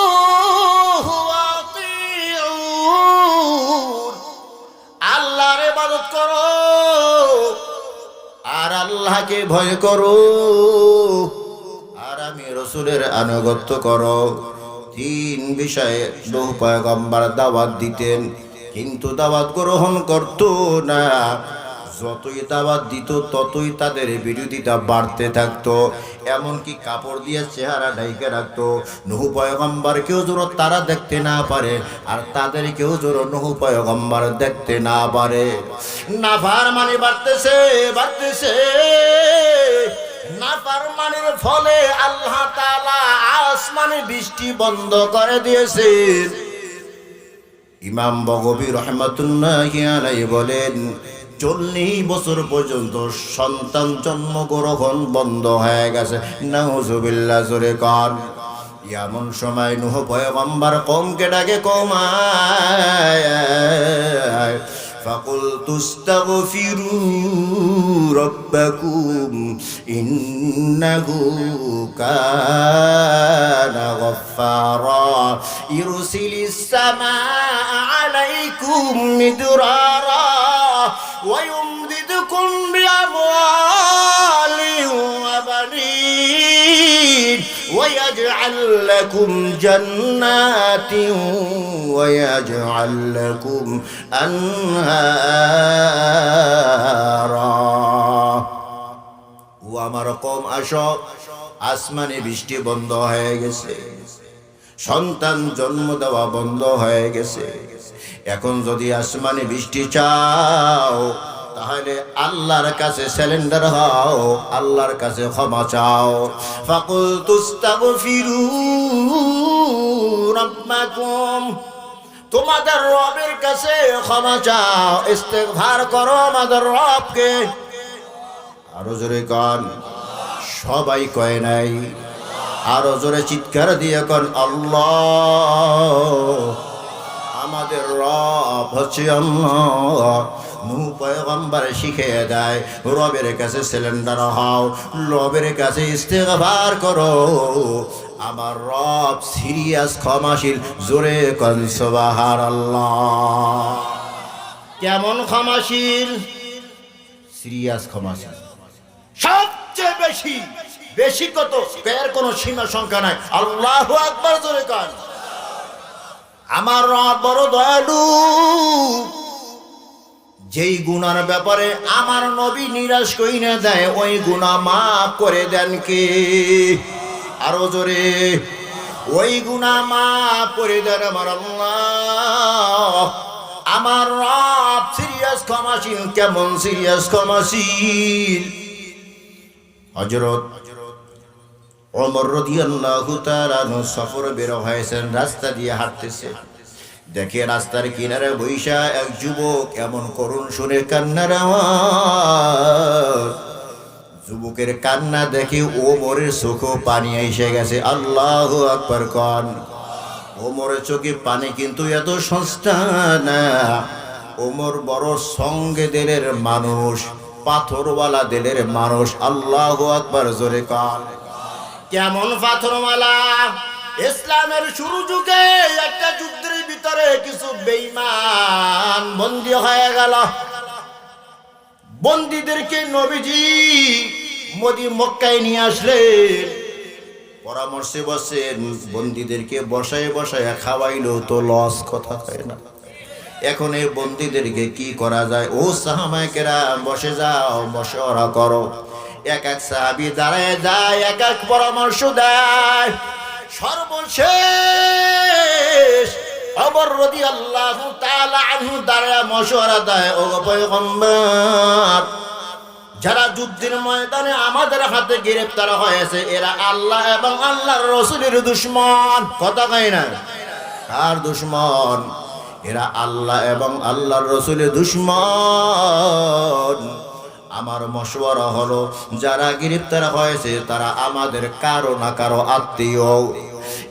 ওয়া আতিউন। আল্লাহর ইবাদত করো আর আল্লাহকে ভয় করো, আর আমি রাসূলের আনুগত্য করো। ৩ বিষয়ে নূহ পয়গম্বর দাওয়াত দিতেন, কিন্তু দাওয়াত গ্রহণ করত না। যতই দাওয়াত দিত ততই তাদের বিরোধিতা বাড়তে থাকতো, এমনকি কাপড় দিয়ে চেহারা ঢাইকে রাখতো। নূহ পয়গম্বরকেও যেন তারা দেখতে না পারে, আর তাদেরকেও যেন নূহ পয়গম্বর দেখতে না পারে। নাফরমানি বাড়তেছে, বাড়তেছে। নাফরমানির ফলে আল্লাহ তাআলা আসমানে বৃষ্টি বন্ধ করে দিয়েছেন। ইমাম বগবী রাহমাতুল্লাহি আলাইহি বলেন, ৪০ বছর পর্যন্ত সন্তান জন্মগ্রহণ বন্ধ হয়ে গেছে। নাউজুবিল্লাহ, জোরে কান। এমন সময় নূহ পয়গম্বর কওমকে ডাকে, কওম ফাকুলতু ইস্তাগফিরু রাব্বাকুম ইন্নাহু কানা গফফারা ইরসিলিস সামাআ আলাইকুম মিদরারা ওয়া ইউমদিদকুম বিআমওয়ালিন ওয়া বানিন ওয়া ইয়াজআল লাকুম জান্নাতিন ওয়া ইয়াজআল লাকুম আনহারা। ও আমার কওম, আসো, আসমানে বৃষ্টি বন্ধ হয়ে গেছে, সন্তান জন্ম দেওয়া বন্ধ হয়ে গেছে। এখন যদি আসমানে বৃষ্টি চাও, তাহলে আল্লাহর কাছে সারেন্ডার হও, আল্লাহর কাছে ক্ষমা চাও। ফাকুলতু ইস্তাগফিরু রাব্বাকুম, তোমাদের রবের কাছে ক্ষমা চাও, ইস্তেগফার করো আমাদের রবকে। আরো জোরে কান। সবাই কয় নাই, আরো জোরে চিৎকার দিয়ে কন, আল্লাহ। আমাদের রব হচ্ছে আল্লাহ। নূহ পয়গম্বর শিখিয়ে দেয়, রবের কাছে সিলিন্ডার হও, রবের কাছে ইস্তেগফার করো। আমার রব সিরিয়াস ক্ষমাশীল। জোরে কন সুবহানাল্লাহ। কেমন ক্ষমাশীল? সিরিয়াস ক্ষমাশীল। সব বেশি, বেশি কত এর কোনো সীমা সংখ্যা নাই। আল্লাহু আকবার জোরে কান। আমার রব বড় দয়ালু, যেই গুনার ব্যাপারে আমার নবী নিরাশ কইরা দেয় ওই গুনাহ মাফ করে দেন কে? আরো জোরে, ওই গুনাহ মাফ করে দেন আমার আল্লাহ। আমার রব সিরিয়াস ক্ষমাশীল। কেমন সিরিয়াস ক্ষমাশীল? হযরত ওমর রাদিয়াল্লাহু তাআলা আনহু সফরে বের হয়েছেন, রাস্তা দিয়ে হাঁটতেছে, দেখে রাস্তার কিনারে বৈশা এক যুবক এমন করুণ সুরে কান্নার আওয়াজ। যুবকের কান্না দেখে ওমরের চোখে পানি এসে গেছে। আল্লাহু আকবার কোন। ওমরের চোখে পানি কিন্তু এত সস্তা না। ওমর বড় সঙ্গে দিলের মানুষ, পাথরওয়ালা দিলের মানুষ। আল্লাহু আকবার জোরে কোন। কেমন পাথরওয়ালা? ইসলামের শুরু যুগে একটা যুদ্ধের ভিতরে কিছু বেঈমান বন্দী হয়ে গেল। বন্দীদেরকে নবীজি মক্কায় নিয়ে আসলেন। পরামর্শে বসেন, বন্দীদেরকে বসায় বসায় খাওয়াইলো তো লস, কথা হয় না। এখন এই বন্দীদেরকে কি করা যায়? ও সাহাবায়ে কেরাম বসে যাও, মশওয়ারা করো। এক এক সাহাবী দাঁড়ায় যায়, এক এক পরামর্শ দেয়। সর্বশেষ ওমর রাদিয়াল্লাহু তাআলা আনহু দাঁড়ায় মশওয়ারা দেয়, ও পয়গম্বর, যারা যুদ্ধের ময়দানে আমাদের হাতে গ্রেফতার হয়েছে এরা আল্লাহ এবং আল্লাহর রাসূলের দুশমন। কথা কয় না? কার দুশমন? এরা আল্লাহ এবং আল্লাহর রাসূলের দুশমন। আমার মশওয়ারা হলো, যারা গ্রেফতার হয়েছে তারা আমাদের কারো না কারো আত্মীয়।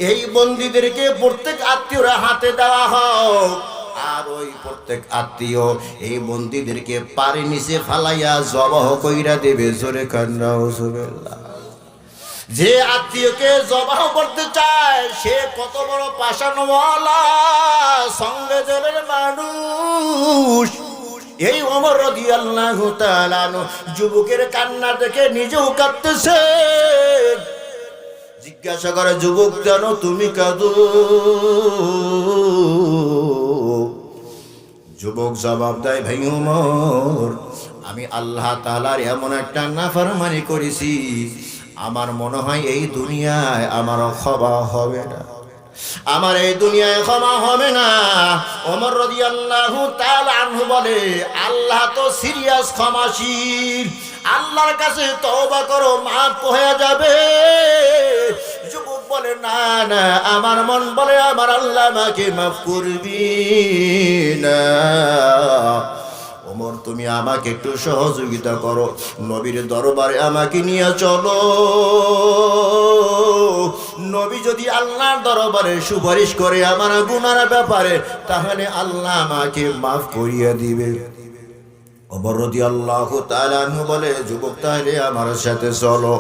এই বন্দীদেরকে প্রত্যেক আত্মীয়রা হাতে দেওয়া হোক, আর ওই প্রত্যেক আত্মীয় এই বন্দীদেরকে পারে নিচে ফালাইয়া জবাহ কইরা দেবে। জোরে কান্না হুজুরাল্লাহ। যে আত্মীয়কে জবাহ করতে চায় সে কত বড় পাষাণওয়ালা সঙ্গে জেলের মানুষ। এই ওমর রাদিয়াল্লাহু তাআলা যুবকের কান্না দেখে নিজেও কাঁদতেছে। জিজ্ঞাসা করে, যুবক জানো তুমি কাঁদো? যুবক জবাব দেয়, ভাই ওমর, আমি আল্লাহ তাআলার এমন একটা নাফরমানি করেছি, আমার মনে হয় এই দুনিয়ায় আমার ক্ষমা হবে না, আমার এই দুনিয়ায় ক্ষমা হবে না। ওমর রাদিয়াল্লাহু তাআলা আনহু বলে, আল্লাহ তো সিরিয়াস ক্ষমাশীল, আল্লাহর কাছে তওবা করো, মাফ হয়ে যাবে। যুবক বলে, না না, আমার মন বলে আমার আল্লাহ আমাকে মাফ করবি না। ওমর, তুমি আমাকে একটু সহযোগিতা করো, নবীর দরবারে আমাকে নিয়ে চলো। নবী যদি আল্লাহর দরবারে সুপারিশ করে আমার গুনার ব্যাপারে, তাহলে আল্লাহ আমাকে মাফ করিয়ে দিবে। ওমর রাদিয়াল্লাহু তাআলা আনহু বলে, যুবক তাহলে আমার সাথে চলো।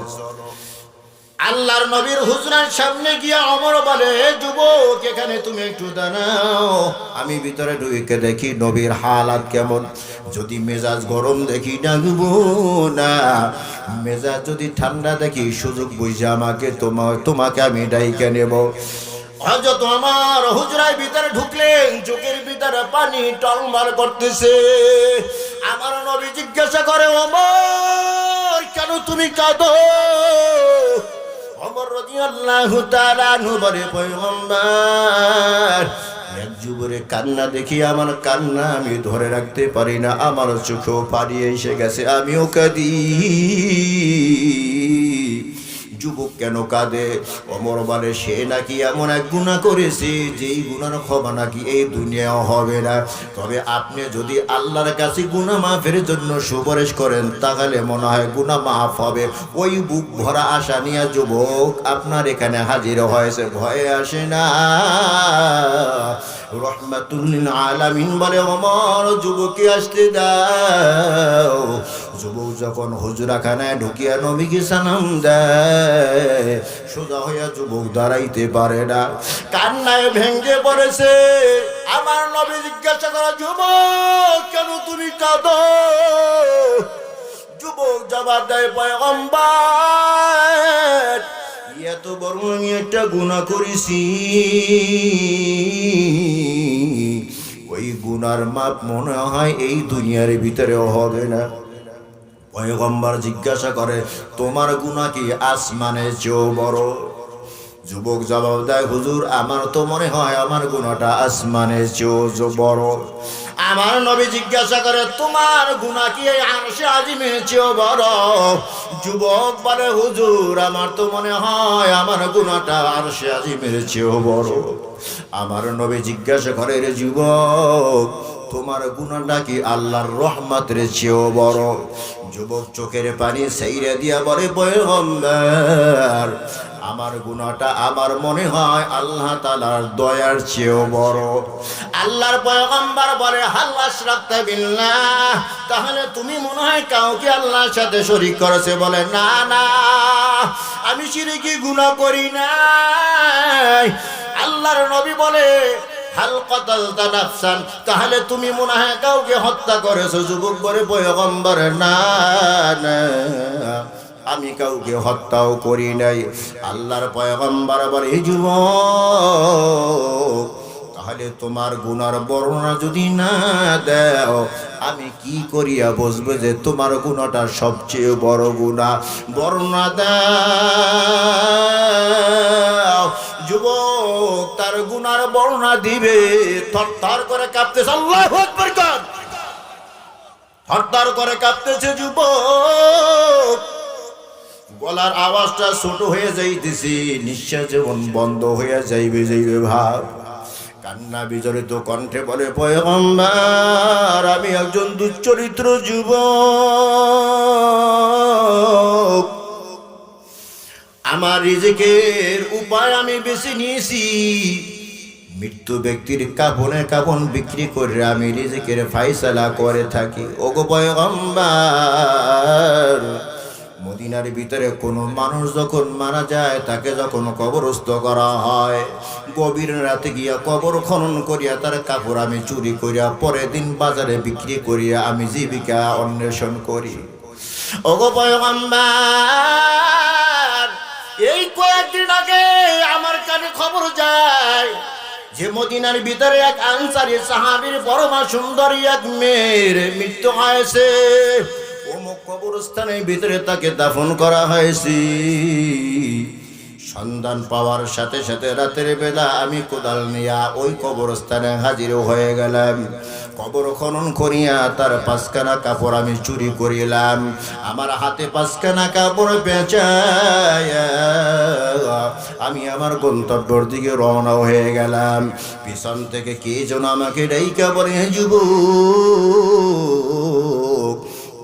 আল্লাহর নবীর হুজরার সামনে গিয়া ওমর বলে, যুবক এখানে তুমি একটু দাঁড়াও, আমি ভিতরে ঢুকে দেখি নবীর হালাত কেমন। যদি মেজাজ গরম দেখি ডাকবো না, মেজাজ যদি ঠান্ডা দেখি সুযোগ বুঝে তোমাকে আমি ডাইকে নেব। হযরত ওমর হুজরার ভিতরে ঢুকলেন, চোখের ভিতরে পানি টলমল করতেছে। আমার নবী জিজ্ঞাসা করে, ওমর কেন তুমি কাঁদো? ওমর রাদিয়াল্লাহু তাআলা আনহু বলে, পয়গম্বর, এক যুবকের কান্না দেখি আমার কান্না আমি ধরে রাখতে পারি না, আমার চোখেও পানি এসে গেছে, আমিও কাঁদি। যুবক কেন কাঁদে? ওমর বলে, সে নাকি এমন এক গুনাহ করেছে যেই গুনার ক্ষমা নাকি এই দুনিয়াও হবে না। তবে আপনি যদি আল্লাহর কাছে গুনাহ মাফের জন্য সুপারিশ করেন তাহলে মনে হয় গুনাহ মাফ হবে। ওই বুক ভরা আশা নিয়ে যুবক আপনার এখানে হাজির হয়েছে, ভয়ে আসে না। রহমাতুল লিল আলামিন বলে, ওমর যুবককে আসতে দাও। যুবক যখন হুজরাখানায় ঢুকিয়া নবীকে সালাম দেয়, সোজা হইয়া যুবক দাঁড়াইতে পারে না, কান্নায় ভেঙ্গে পড়েছে। আমার নবী জিজ্ঞাসা করে, যুবক কেন তুমি কাঁদো? যুবক জবাব দেয়, পয়গম্বর, এত বড় আমি একটা গুনাহ করেছি, ওই গুনার মাপ মনে হয় এই দুনিয়ার ভিতরেও হবে না। পয়গম্বর জিজ্ঞাসা করে, তোমার গুনাহ কি আসমানের চেয়েও বড়? যুবক জবাব দেয়, হুজুর, আমার তো মনে হয় আমার গুনাহটা আসমানের চেয়েও বড়। আমার নবী জিজ্ঞাসা করে, তোমার গুনাহ কি এই আরশে আজিমের চেয়েও বড়? যুবক বলে, হুজুর, আমার তো মনে হয় আমার গুনাহটা আরশে আজিমের চেয়েও বড়। আমার নবী জিজ্ঞাসা করে, রে যুবক, তোমার গুনাহটা কি আল্লাহর রহমতের চেয়েও বড়? যুবক চোখের পানি ছাইড়া দিয়া বলে, পয়গম্বর, আমার গুনাহটা আমার মনে হয় আল্লাহ তাআলার দয়ার চেয়েও বড়। আল্লাহর পয়গম্বর বলে, হাল আশরাকতা বিল্লাহ, তাহলে তুমি মনে হয় কাউকে আল্লাহর সাথে শরীক করেছে? বলে, না না, আমি শিরকি গুনাহ করি না। আল্লাহর নবী বলে, হাল কাতালতা নাফসান, তাহলে তুমি মনে হয় কাউকে হত্যা করেছো? যুবক বলে, পয়গম্বর, না না, আমি কাউকে হত্যাও করি নাই। আল্লাহর পয়গম্বর বলে, যুবক, তাহলে তোমার গুনার বর্ণনা যদি না দাও, আমি কি করিয়া বুঝবো যে তোমার গুনাহটা সবচেয়ে বড় গুনাহ? বর্ণনা দাও। যুবক তার গুনার বর্ণনা দিবে, থরথর করে কাঁপতেছে। আল্লাহু আকবার! থরথর করে কাঁপতেছে যুবক, গলার আওয়াজটা ছোট হয়ে যাইতেছে, নিঃশ্বাস যেমন বন্ধ হয়ে যাইবে ভাব। কান্না বিজড়িত কণ্ঠে বলে, পয়গম্বর, আমি একজন দুশ্চরিত্র যুবক, আমার রিজিকের উপায় আমি বেছে নিয়েছি। মৃত্যু ব্যক্তির কাফনে কাফন বিক্রি করে আমি রিজিকের ফায়সালা করে থাকি। ওগো পয়গম্বর, মদিনার ভিতরে কোনো মানুষ যখন মারা যায়, তাকে যখন কবরস্থ করা হয়, গভীর রাতে গিয়া কবর খনন করিয়া তার কাপড় আমি চুরি করিয়া পরের দিন বাজারে বিক্রি করিয়া আমি জীবিকা অন্বেষণ করি। ওগো পয়গম্বর, এই কয়েকদিন আগে আমার কানে খবর যায় যে মদিনার ভিতরে এক আনসারী সাহাবীর পরমা সুন্দরী এক মেয়ের মৃত্যু হয়েছে। অমুক কবরস্থানের ভিতরে তাকে দাফন করা হয়েছে। সন্ধান পাওয়ার সাথে সাথে রাতের বেলা আমি কোদাল নিয়া ওই কবরস্থানে হাজির হয়ে গেলাম। কবর খনন করিয়া তার 5খানা কাপড় আমি চুরি করিলাম। আমার হাতে 5খানা কাপড় পেঁচাইয়া আমি আমার গন্তব্যের দিকে রওনা হয়ে গেলাম। পিছন থেকে কে যেন আমাকে ডাইকা বলে, যুবক,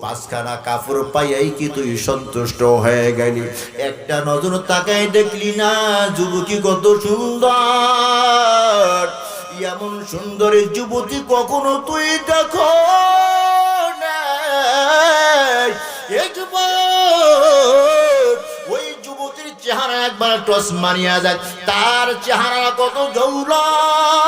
5খানা কাপড় পাইয়াই কি তুই সন্তুষ্ট হয়ে গেলি? একটা নজর তাকাই দেখলি না যুবতী কত সুন্দর? এমন সুন্দরী যুবতী কখনো তুই দেখো নাই? এই যুবক, ওই যুবতীর চেহারা একবার টস মারিয়া যায়, তার চেহারা কত জৌলস,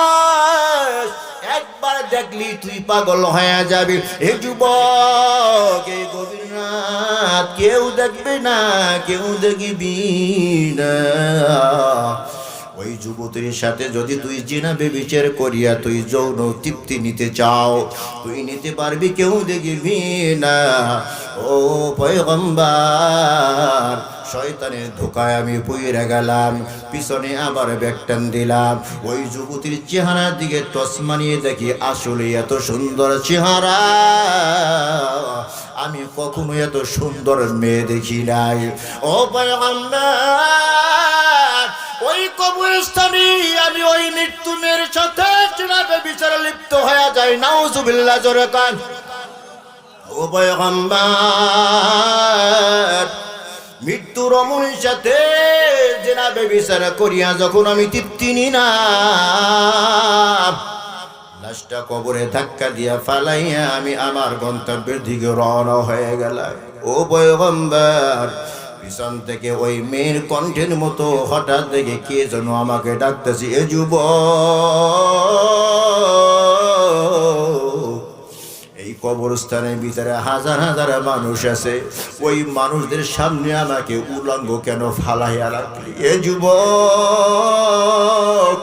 একবার দেখলি তুই পাগল হয়ে যাবি। হে যুবক, এই গভীর রাত কেউ দেখবে না, কেউ দেখবি না। ওই যুবতীর সাথে যদি তুই জিনা ব্যভিচার করিয়া তুই যৌন তৃপ্তি নিতে চাও, তুই নিতে পারবি, কেউ দেখবি না। ও পয়গম্বর, শয়তানের ধোকায় আমি পইরা গেলাম। পিছনে আবার ব্যাগটান দিলাম। ওই যুবতীর চেহারার দিকে টস মানিয়ে দেখি, আসলে এত সুন্দর চেহারা আমি কখনো এত সুন্দর মেয়ে দেখি নাই। ও পয়গম্বর, ওই কবরস্থানে আমি ওই মৃত্যু মেয়ের সাথে জিনাবে বিচারে লিপ্ত হয়ে যাই। নাউজুবিল্লাহ, জোরে কান। ও পয়গম্বর, মৃত্যু রমণীর সাথে জিনাবে বিচার করিয়া যখন আমি তৃপ্তি নিলাম, লাশটা কবরে ধাক্কা দিয়া ফালাইয়া আমি আমার গন্তব্যের দিকে রওনা হয়ে গেলাম। ও পয়গম্বর, পিছন থেকে ওই মেয়ের কণ্ঠের মতো হঠাৎ দেখে কে যেন আমাকে ডাকতেছি, এ যুবক। এই কবরস্থানের ভিতরে হাজার হাজার মানুষ আছে, ওই মানুষদের সামনে আমাকে উলঙ্গ কেন ফালাইয়া রাখলি? এ যুবক,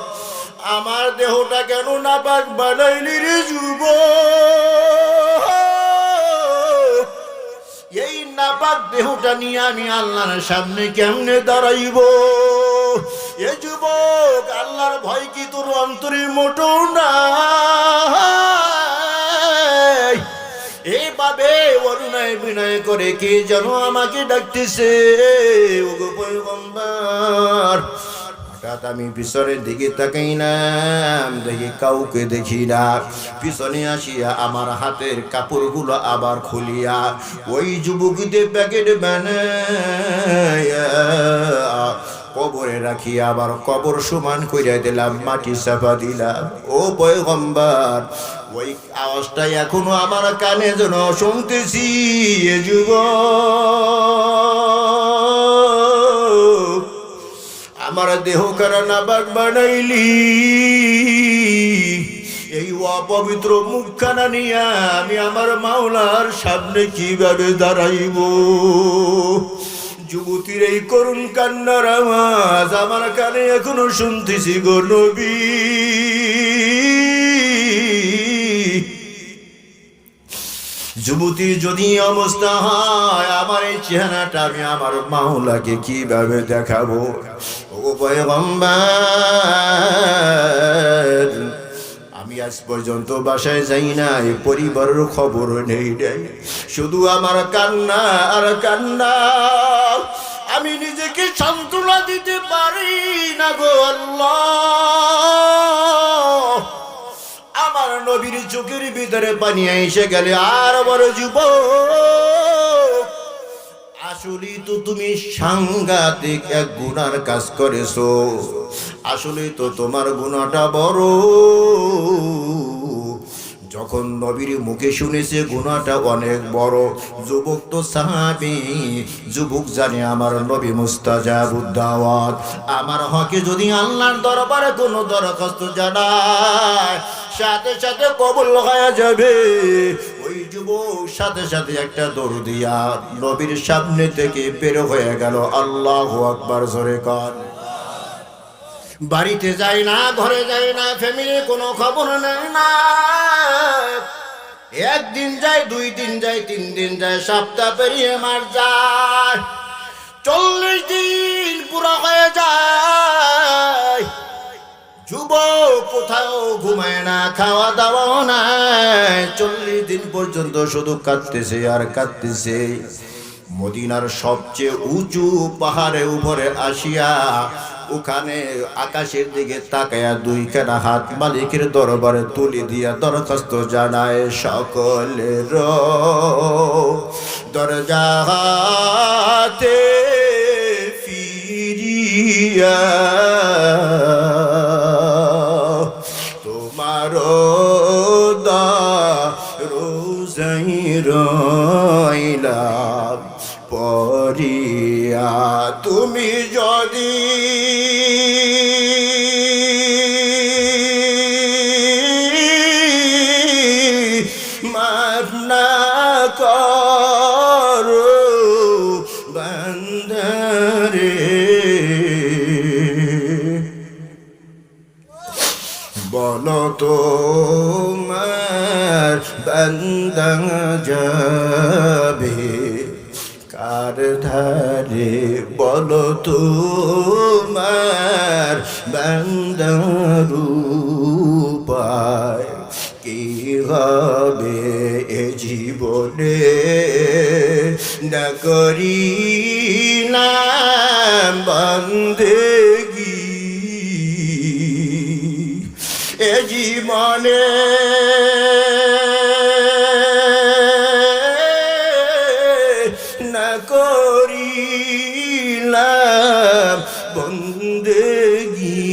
আমার দেহটা কেন নাপাক বানাইলি রে যুবক? এই নাপাক দেহটা নিয়ে আমি আল্লাহর সামনে কেমনে দাঁড়াইব? এ যুবক, আল্লাহর ভয় কি তোর অন্তরে মোটো না? এইভাবে অরুণায় বিনয় করে কে যেন আমাকে ডাকতেছে, ওগো পয়গম্বর। হঠাৎ আমি পিছনের দিকে তাকাই না, দেখি কাউকে দেখি না। পিছনে আসিয়া আমার হাতের কাপড়গুলো আবার খুলিয়া ওই যুবকদের প্যাকেট বানাইয়া কবরে রাখি আবার কবর সমান কইরা দিলাম, মাটি চাপা দিলাম। ও পয়গম্বর, ওই আওয়াজটা এখনো আমার কানে যেন শুনতেছি। এ যুবক, আমার দেহ কারা নাপাক বানাইলি? এই অপবিত্র মুখখানা নিয়া আমি আমার মাওলার সামনে কিভাবে দাঁড়াইব? যুবতীর এই করুণ কান্নার আওয়াজ আমার কানে এখনো শুনতেছি গো নবী। যুবতীর যদি অবস্থা হয়, আমার এই চেহারাটা আমি আমার মাওলাকে কিভাবে দেখাবো? ও পয়গম্বর, আমি আজ পর্যন্ত বাসায় যাই না, এই পরিবারের খবর নেই রে, শুধু আমার কান্না আর কান্না। আমি নিজেকে সান্ত্বনা দিতে পারি না গো আল্লাহ। আমার নবীর চোখের ভিতরে পানি এসে গেলে আর বড় যুবক, আসলেই তো তুমি সাংঘাতিক এক গুনার কাজ করেছো। আসলেই তো তোমার গুনাহটা বড়। যখন নবীর মুখে শুনেছে গুনাহটা অনেক বড়, যুবক তো সাহাবী, যুবক জানে আমার নবী মুস্তাজাবুদ দাওয়াত। আমার হকে যদি আল্লাহর দরবারে কোনো দরখাস্ত জানায়, সাথে সাথে কবুল হয়ে যাবে। ওই যুবক সাথে সাথে একটা দৌড় দিয়া নবীর সামনে থেকে বের হয়ে গেল। আল্লাহু আকবার, জোরে কর। বাড়িতে যাই না, ঘরে যাই না, ফ্যামিলি কোনো খবর নেই না। একদিন যায়, 2 দিন যায়, 3 দিন যায়, সপ্তাহ পেরিয়ে মাস যায়, 40 দিন পুরো হয়ে যায়। যুবক কোথাও ঘুমায় না, খাওয়া দাওয়াও নাই, 40 দিন পর্যন্ত শুধু কাঁদতেছে আর কাঁদতেছে। মদিনার সবচেয়ে উঁচু পাহাড়ের উপরে আসিয়া ওখানে আকাশের দিকে তাকায়া 2 খানা হাত মালিকের দরবারে তুলি দিয়া দরখাস্ত জানায়, সকলের দরজাতে ফিরিয়া তোমার রোজাই রইলাম পরিয়া। তুমি যদি মাফ না করো বান্দারে, বলো তোমার বান্দা যাবে কার ধারে? বলো তোমার বান্দার উপায় কি হবে এ জীবনে? না করিলাম বান্দেগি এ জীবনে, না করিলাম বন্দেগি।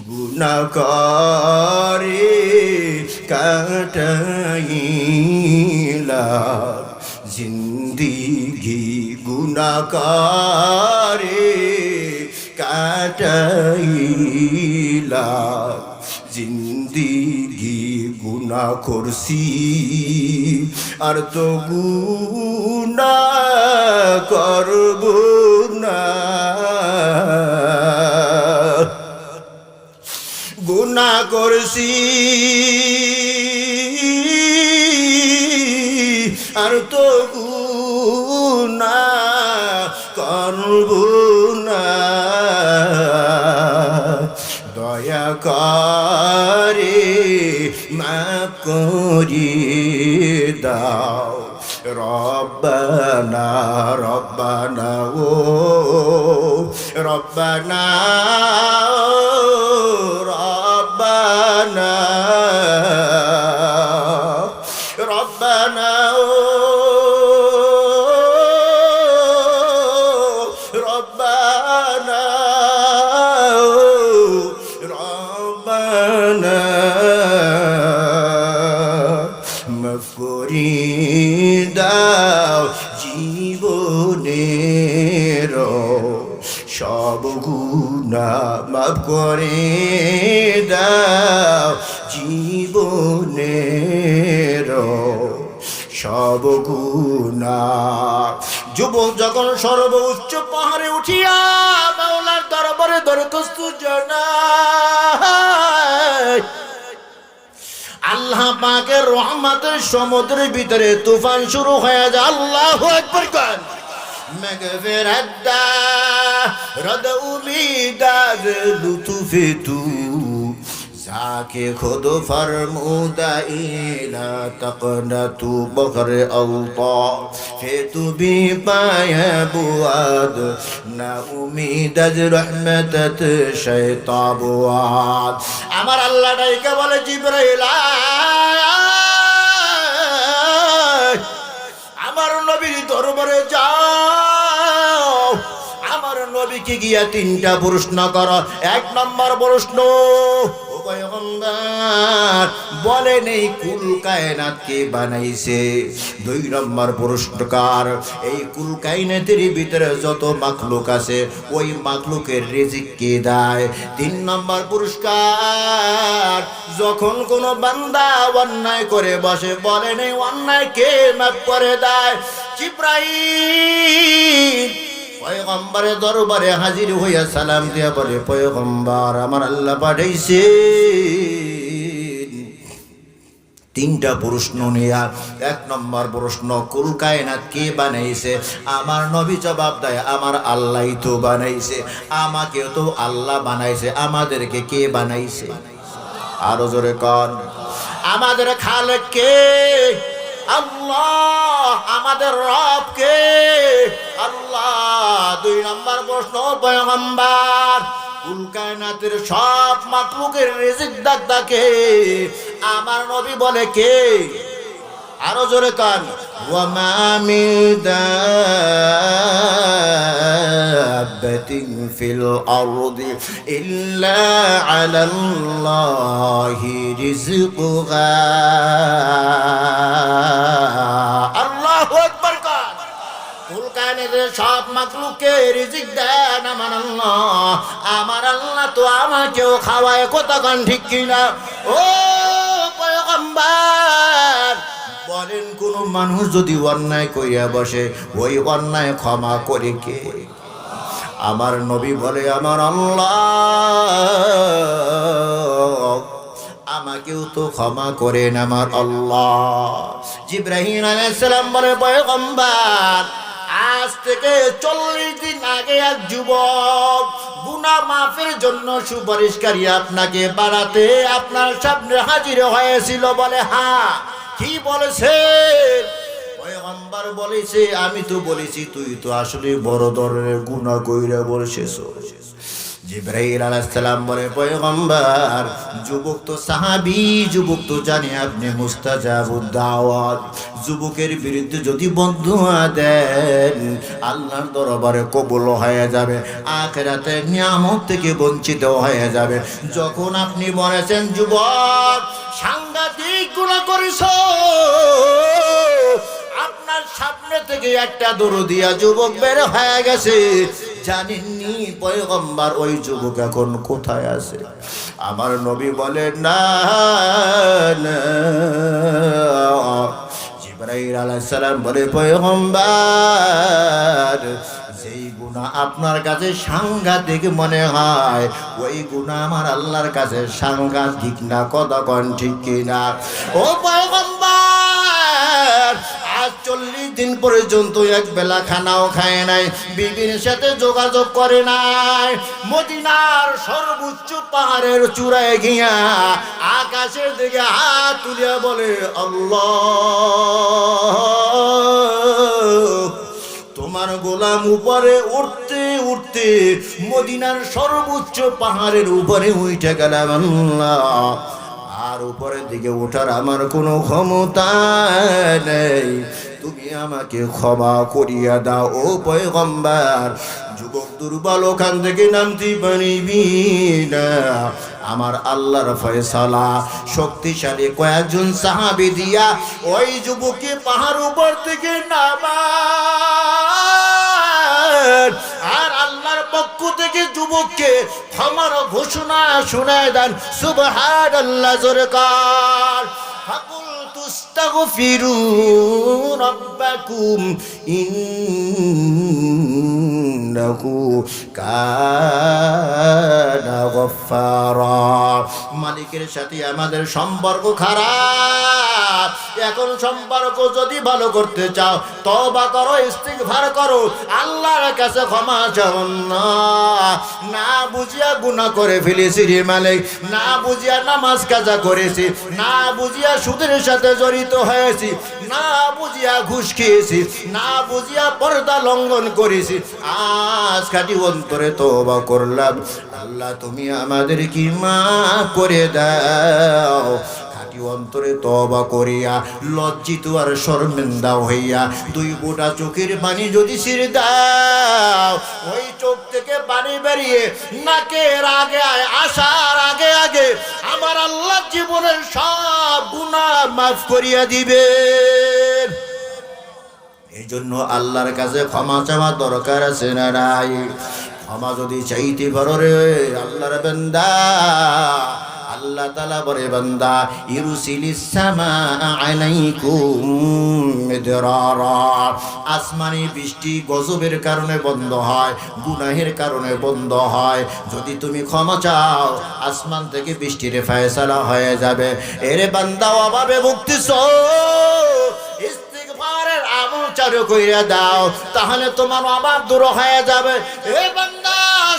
গুনাহ করে কাটাইলাম জিন্দিগি, গুনাহ করে কাটাইলাম জিন্দিগি, গুনাহ করছি আর তো গুনাহ করব না গুনাহ করছি আর তো গুনাহ করব না দয়া করে মাফ করিয়ে দাও রব্বানা রব্বানা ও রব্বানা রব্বানা রব্বানা রব্বানা রব্বানা মাফ করে দাও জীবনের সব গুনাহ মাফ করে দাও জীবনের সব গুনাহ যুবক যখন সর্বোচ্চ পাহাড়ে উঠিয়া মাওলার দরবারে দরখাস্ত জানায় আল্লাহ পাকের রহমতের সমুদ্রের ভিতরে তুফান শুরু হয়ে যায় আল্লাহু আকবার কন مغفرت دا رد امیدار لطف تو ذاکے خود فرمودا ایلا تقنتو بغر اللہ پھر تو بھی پایا بواد نا امید از رحمتت شیطان بواد আমার আল্লাহ ডাইকা বলে জিবরাইল আমার নবীর দরবারে যাও আমার নবীকে গিয়া তিনটা প্রশ্ন করো এক নম্বর প্রশ্ন ও পয়গম্বর বলেন এই কুল কায়নাত কে বানাইছে দুই নম্বর পুরস্কার এই কুল কায়নাতের ভিতরে যত মাখলুক আছে ওই মাখলুকের রিজিক কে দেয় তিন নম্বর পুরস্কার যখন কোন বান্দা অন্যায় করে বসে বলেন এই অন্যায় কে মাফ করে দেয় জিবরাইল পয়গম্বরের দরবারে হাজির হইয়া সালাম দিয়া বলে পয়গম্বর আমার আল্লাহ পাঠাইছে তিনটা প্রশ্ন নিয়া এক নম্বর প্রশ্ন কুল কায়নাত কে বানাইছে আমার নবী জবাব দেয় আমার আল্লাহই তো বানাইছে আমাকে তো আল্লাহ বানাইছে আমাদেরকে কে বানাইছে আরো জোরে কোন আমাদের খালেক কে আল্লাহ আমাদের রব কে আল্লাহ দুই নম্বর প্রশ্ন পয়গম্বর কুল কায়নাতের সব মাখলুকের রিজিক দাতা কে আমার নবী বলে কে আরো জোরে কান ওয়া মা মিন দাব্বাতিন ফিল আরদি ইল্লা আলাল্লাহি রিজকুহা আল্লাহু আকবার কান কুল কায়নাতের সব মাখলুককে রিজিক দেন আমার আল্লাহ তো আমাকেও খাওয়ায় কথা কান ঠিক কিনা ও পয়গম্বর বলেন কোন মানুষ যদি অন্যায় কইরা বসে ওই অন্যায় ক্ষমা করে কে আমার নবী বলে আমার আল্লাহ আমাকেও তো ক্ষমা করেন আমার আল্লাহ জিবরাইল আলাইহিস সালাম বলে পয়গম্বর আজ থেকে 40 দিন আগে এক যুবক গুনাহ মাফের জন্য সুপারিশকারী আপনাকে বাড়াতে আপনার সামনে হাজির হয়েছিল বলে হ্যাঁ কি বলেছে পয়গম্বর বলেছে আমি তো বলেছি তুই তো আসলে বড় ধরনের গুনাহ কইরা বলেছিস জিবরাইল আলাইহিস সালাম বলে পয়গম্বর যুবক তো সাহাবী যুবক তো জানে আপনি মুস্তাজাবুদ দাওয়াত যুবকের বিরুদ্ধে যদি বদদুয়া দেন আল্লাহর দরবারে কবুল হয়ে যাবে আখিরাতে নিয়ামত থেকে বঞ্চিত হয়ে যাবে যখন আপনি বলেছেন যুবক সাংঘাতিক গুনাহ করেছো আপনার সামনে থেকে একটা দরদিয়া যুবক বের হয়ে গেছে জানেননি পয়গম্বর ওই যুবক এখন কোথায় আছে? আমার নবী বলেন না, জিবরাইল আলাইহিস সালাম বলে পয়গম্বর যেই গুনাহ আপনার কাছে সাংঘাতিক মনে হয় ওই গুনাহ আমার আল্লাহর কাছে সাংঘাতিক না, কথা কোন ঠিক কিনা? ও পয়গম্বর আজ 40 দিন পর্যন্ত এক বেলা খানাও খায় নাই, বিবির সাথে যোগাযোগ করে নাই, মদিনার সর্বোচ্চ পাহাড়ের চূড়ায় গিয়া আকাশের দিকে হাত তুলিয়া বলে আল্লাহ, তোমার গোলাম উপরে উঠতে উঠতে মদিনার সর্বোচ্চ পাহাড়ের উপরে উঠে গেলাম আল্লাহ, আর উপরের দিকে ওঠার আমার কোনো ক্ষমতা নেই, তুমি আমাকে ক্ষমা করিয়া দাও ও পয়গম্বর। যুবক দুর্বল ওখান থেকে নামতে পারিবি না, আমার আল্লাহর ফয়সালা শক্তিশালী কয়েকজন সাহাবী দিয়া ওই যুবককে পাহাড় উপর থেকে নামান, আর আল্লাহর পক্ষ থেকে যুবককে ক্ষমার ঘোষণা শোনায় দেন। সুবহানাল্লাহ, জোরে কার। ফাকুলতু আস্তাগফিরু রাব্বাকুম ইন্নাহু কানা গফফারা। মালিকের সাথে আমাদের সম্পর্ক খারাপ, এখন সম্পর্ক যদি ভালো করতে চাও তওবা করো, ইস্তিগফার করো, আল্লাহর কাছে ক্ষমা চাও। না বুঝিয়া গুনাহ করে ফেলেছি রে মালিক, না বুঝিয়া নামাজ কাজা করেছি, না বুঝিয়া সুদের সাথে জড়িত হয়েছি, না বুঝিয়া ঘুষ খেয়েছি, না বুঝিয়া পর্দা লঙ্ঘন করেছি, আজ খাঁটি অন্তরে তওবা করলাম, আল্লাহ তুমি আমাদের কি মাফ করে দাও। খাঁটি অন্তরে তওবা করিয়া লজ্জিত আর শর্মিন্দা হইয়া দুই ফোঁটা চোখের পানি যদি ছিঁড়ে দাও, ওই চোখ থেকে পানি বেরিয়ে নাকের আগে আসার আগে আগে আমার আল্লাহ জীবনের সব গুনাহ মাফ করিয়া দিবেন। এই জন্য আল্লাহর কাছে ক্ষমা চাওয়া দরকার আছে না নাই? ক্ষমা যদি চাইতে পারো রে আল্লাহর বান্দা, আল্লাহ তাআলা বলে বান্দা ইরসিলিস সামা আলাইকুম মিদরারা, আসমানি বৃষ্টি গজবের কারণে বন্ধ হয়, গুনাহের কারণে বন্ধ হয়, যদি তুমি ক্ষমা চাও আসমান থেকে বৃষ্টির ফয়সালা হয়ে যাবে। এরে বান্দা অভাবে ভুগতেছো, ইস্তিগফারের আমল চালু কইরা দাও, তাহলে তোমার অভাব দূর হয়ে যাবে। এ বান্দা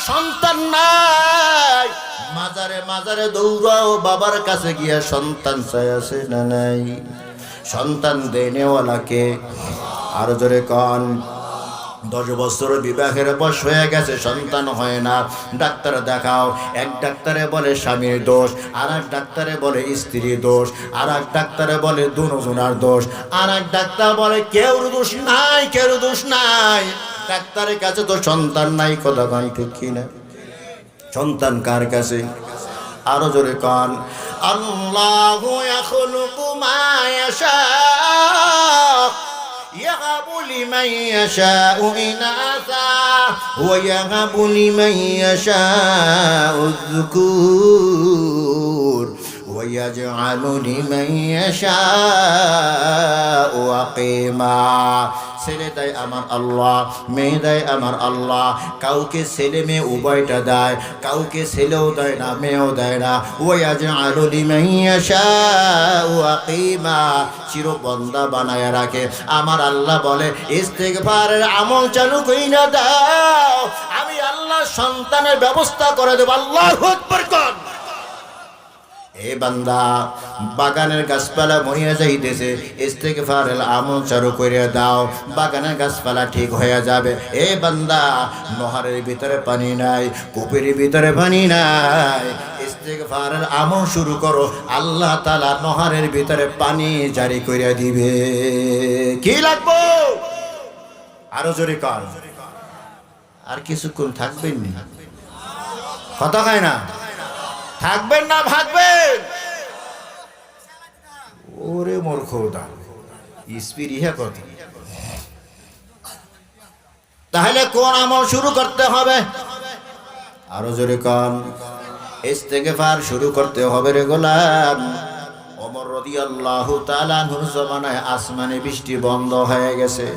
সন্তান নাই, মাজারে মাজারে দৌড়াও, বাবার কাছে গিয়া সন্তান চাই আছে না নাই? সন্তান দেনেওয়ালাকে আরো জোরে কন। 10 বছর বিবাহের বয়স হয়ে গেছে, সন্তান হয় না, ডাক্তার দেখাও। এক ডাক্তারে বলে স্বামীর দোষ, আর এক ডাক্তারে বলে স্ত্রীর দোষ, আর এক ডাক্তারে বলে দুজনার দোষ, আর এক ডাক্তার বলে কেউ দোষ নাই, কেউ দোষ নাই। ডাক্তারের কাছে তো সন্তান নাই, কথা কন ঠিক কিনা? সন্তান কার কাছে? আরো জোরে কান। আল্লাহু ইয়াখলুকু মা ইয়াশা يهب لمن يشاء إناثا ويهب لمن يشاء الذكور ويجعل لمن يشاء عقيما। ছেলে দেয় আমার আল্লাহ, মেয়ে দেয় আমার আল্লাহ, কাউকে ছেলে মেয়ে উভয়টা দেয়, কাউকে ছেলেও দেয় না মেয়েও দেয় না। ওয়াজআলু লিমান ইয়াশাউ আকিমা, চিরবন্দা বানায় রাখে। আমার আল্লাহ বলে ইস্তিগফারের আমল চালু কইরা দাও, আমি আল্লাহ সন্তানের ব্যবস্থা করে দেব। আল্লাহু আকবার কর। এ বান্দা বাগানের গাছপালা মরিয়া যাইতেছে, ইস্তিগফারের আমল চালু করে দাও, বাগানের গাছপালা ঠিক হয়ে যাবে। এ বান্দা নহরের ভিতরে পানি নাই, কূপের ভিতরে পানি নাই, ইস্তিগফারের আমল শুরু করো, আল্লাহ তাআলা নহরের ভিতরে পানি জারি করে দিবে। কি লাগবো? আরো জোরে কর। আর কিছুক্ষণ থাকবেন না, কথা কয় না? থাকবেন না ভাগবেন? ওরে মোর খোদা, স্পিরিহা কথা। তাহলে কোন আমল শুরু করতে হবে? আরো জোরে কোন? ইস্তেগফার শুরু করতে হবে রে গোলাম। ওমর রাদিয়াল্লাহু তাআলা আনহুর জমানায় আসমানে বৃষ্টি বন্ধ হয়ে গেছে।